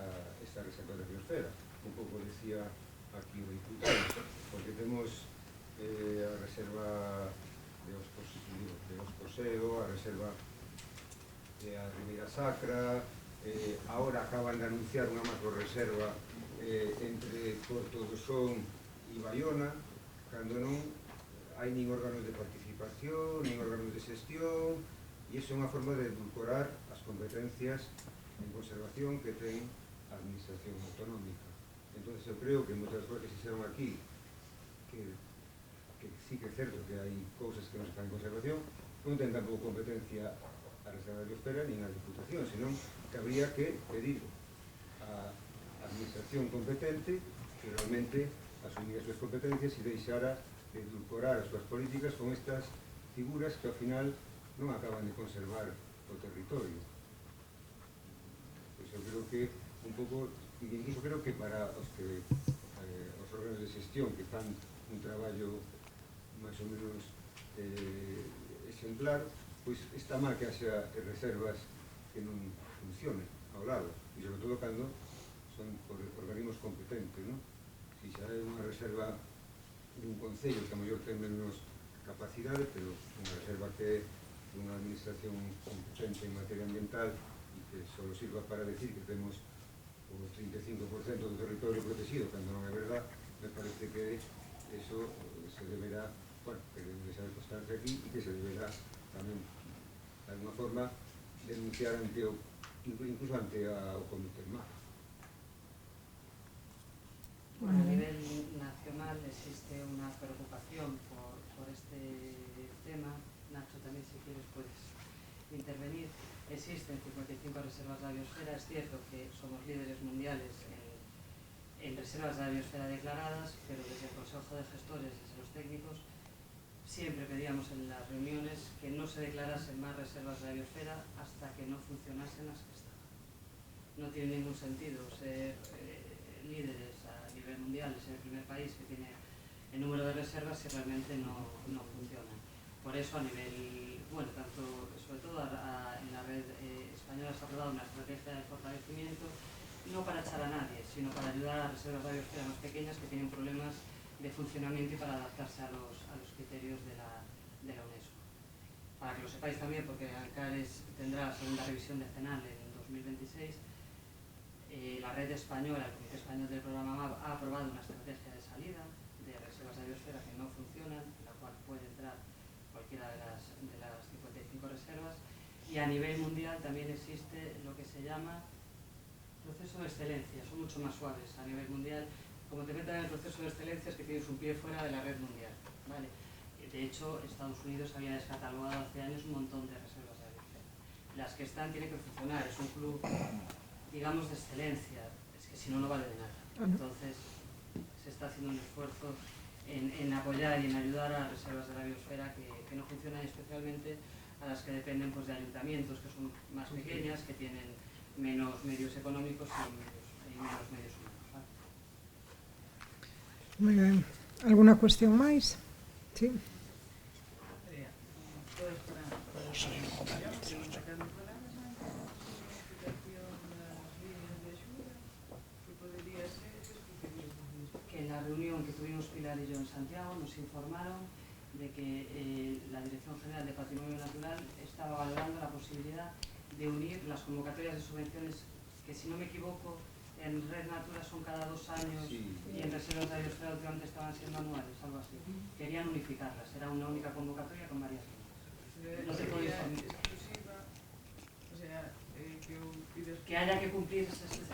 reserva da biosfera. Un pouco decía aquí o diputado, porque temos a reserva de Oscoseo, a reserva a Ribeira Sacra, ahora acaban de anunciar unha macroreserva entre Porto do Son e Baiona, cando non hai nin órganos de participación, nin órganos de xestión, e iso é unha forma de edulcorar as competencias en conservación que ten a administración autonómica. Entón, eu creo que moitas cousas que se hicieron aquí, que sí que é certo que hai cousas que non se fan en conservación, non ten tampouco competencia a Reserva da Biosfera nin a Diputación, senón que habría que pedir a administración competente que realmente asumir as súas competencias e deixara de edulcorar as súas políticas con estas figuras que ao final non acaban de conservar o territorio. Pois eu creo que un pouco, incluso creo que para os órganos de xestión que fan un traballo máis ou menos exemplar, pois está mal que haxa reservas que non funcionen ao lado, e sobre todo cando son por organismos competentes, non? Si xa é unha reserva dun concello que a mellor ten menos capacidade, pero unha reserva que é dunha administración competente en materia ambiental e que só sirva para decir que temos o 35% do territorio protegido, cando non é verdad, me parece que eso se deberá, bueno, que debe deixar de constancia aquí e que se deberá tamén, de alguma forma, denunciar ante o, incluso ante o Comité Mar. Bueno, a nivel nacional existe una preocupación por este tema. Nacho, también si quieres puedes intervenir. Existen 55 reservas de la biosfera. Es cierto que somos líderes mundiales en reservas de la biosfera declaradas, pero desde el Consejo de Gestores, desde los técnicos, siempre pedíamos en las reuniones que no se declarasen más reservas de la biosfera hasta que no funcionasen las que estaban. No tiene ningún sentido ser líderes a nivel mundial, es el primer país que tiene el número de reservas si realmente no funciona. Por eso a nivel, bueno, tanto, sobre todo en la red española se ha aprobado una estrategia de fortalecimiento, no para echar a nadie, sino para ayudar a las reservas de biosfera más pequeñas que tienen problemas de funcionamiento y para adaptarse a los criterios de la UNESCO. Para que lo sepáis también, porque Ancares tendrá la segunda revisión decenal en 2026, la red española, el Comité Español del Programa MAP, ha aprobado una estrategia de salida de reservas de biosfera que no funcionan, en la cual puede entrar cualquiera de las 55 reservas, y a nivel mundial también existe lo que se llama proceso de excelencia, son mucho más suaves a nivel mundial. Como te metan en el proceso de excelencia es que tienes un pie fuera de la red mundial, ¿vale? De hecho, Estados Unidos había descatalogado hace años un montón de reservas de biosfera. Las que están tienen que funcionar, es un club, digamos, de excelencia, es que si no, no vale de nada. Entonces, se está haciendo un esfuerzo en apoyar y en ayudar a reservas de la biosfera que no funcionan, especialmente a las que dependen pues, de ayuntamientos que son más pequeñas, que tienen menos medios económicos y menos medios humanos. ¿Vale? Muy ben. Alguna cuestión máis? Sí. Que en la reunión que tuvimos Pilar y yo en Santiago nos informaron de que la Dirección General de Patrimonio Natural estaba valorando la posibilidad de unir las convocatorias de subvenciones que, si no me equivoco, en Red Natura son cada 2 años y en Reservas de la Biosfera últimamente estaban siendo anuales, algo así. Querían unificarlas, era una única convocatoria con varias líneas. No te puedo informar. Que haya que cumplir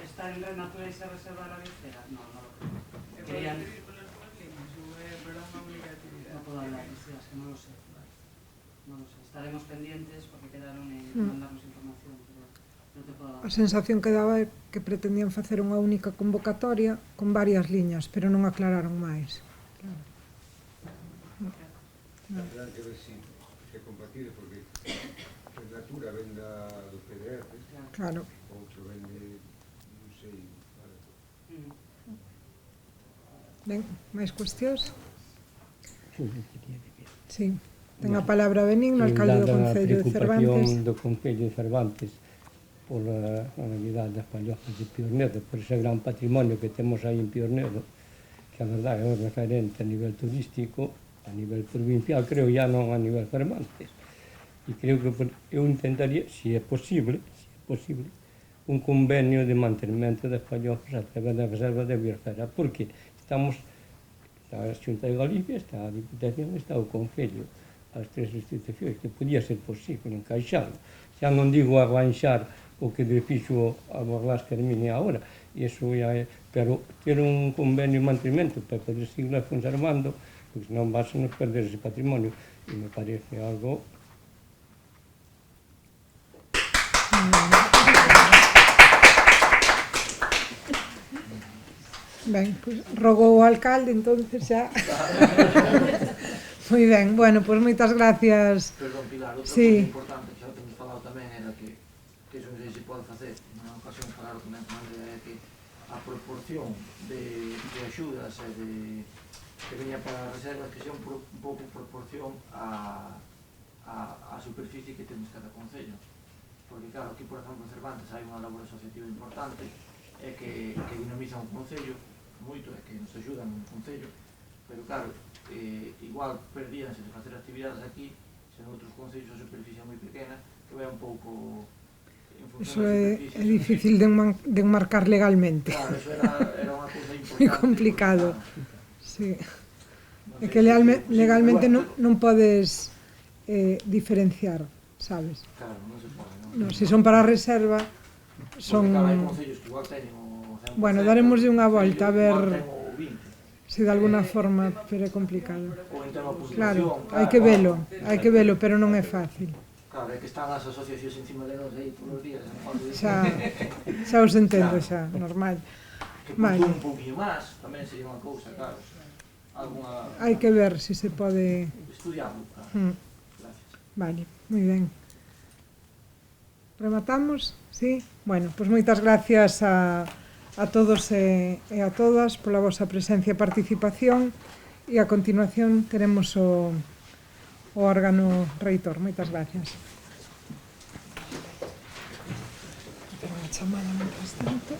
estar en Red Natura y ser Reserva de la Biosfera, no lo creo. Querían... No puedo hablar, es que no lo sé. No lo sé, estaremos pendientes porque quedaron en mandarnos información, pero no te puedo dar. A sensación que daba é que pretendían facer unha única convocatoria con varias liñas, pero non aclararon máis. Claro. Tendrán que ver si é compatible, porque Natura vende dos PDF, Claro. outro vende, non sei, vale. Ben, máis cuestións? Sí. Ten a palabra Benigno, alcalde do Concello de Cervantes. A preocupación do Concello de Cervantes pola realidade das pallojas de Piornedo, por ese gran patrimonio que temos aí en Piornedo, que a verdade é un referente a nivel turístico, a nivel provincial, creo, ya non a nivel Cervantes. E creo que eu intentaría, se é posible, un convenio de mantenimento das pallojas a través da reserva de biosfera, porque estamos, está a Xunta de Galicia, está a Diputación, está o Concello, as tres institucións, que podía ser posible encaixalo. Xa non digo arranxar o que fixo a Borlás Carmine agora, iso ya é, pero ter un convenio de mantenimento para poder seguir conservando, porque senón vas a nos perder ese patrimonio, e me parece algo... Ben, pues, rogou o alcalde, entonces xa... Moi ben, bueno, pois moitas gracias. Perdón, Pilar, outra sí. cousa importante que xa temos falado tamén era que iso non sei se pode facer, na ocasión falar tamén con Andrea, é que a proporción de axudas e de que veña para reservas que sea un pouco proporción a superficie que temos cada concello. Porque claro, aquí por exemplo en Cervantes hai unha labor asociativa importante e que dinamiza un concello moito e que nos axudan un concello, pero claro, igual perdíanse de facer actividades aquí se en outros concellos a superficie moi pequena que vai un pouco en función da superficie. É difícil de enmarcar legalmente. Claro, eso era unha cousa importante. É complicado. Sí. É que legalmente non podes diferenciar, sabes? Claro, non se pode, non? No, se son para a reserva, son... Porque, claro, hai concellos que igual teñen o 100%. Bueno, daremoslle unha volta a ver se de alguna de forma, pero é complicado. Ou en tema de Claro, hai que velo, pero non é fácil. Claro, é que están as asociacións encima de nós aí todos os días. Xa os entendo, xa, normal. Que puntúen un pouquinho máis, tamén sería unha cousa, claro. Hai que ver se se pode... Estudiarlo, claro. Gracias. Vale, moi ben. Rematamos? Sí? Bueno, pois moitas gracias a todos e a todas pola vosa presencia e participación, e a continuación teremos o órgano reitor. Moitas gracias. Tengo unha chamada, mientras tanto.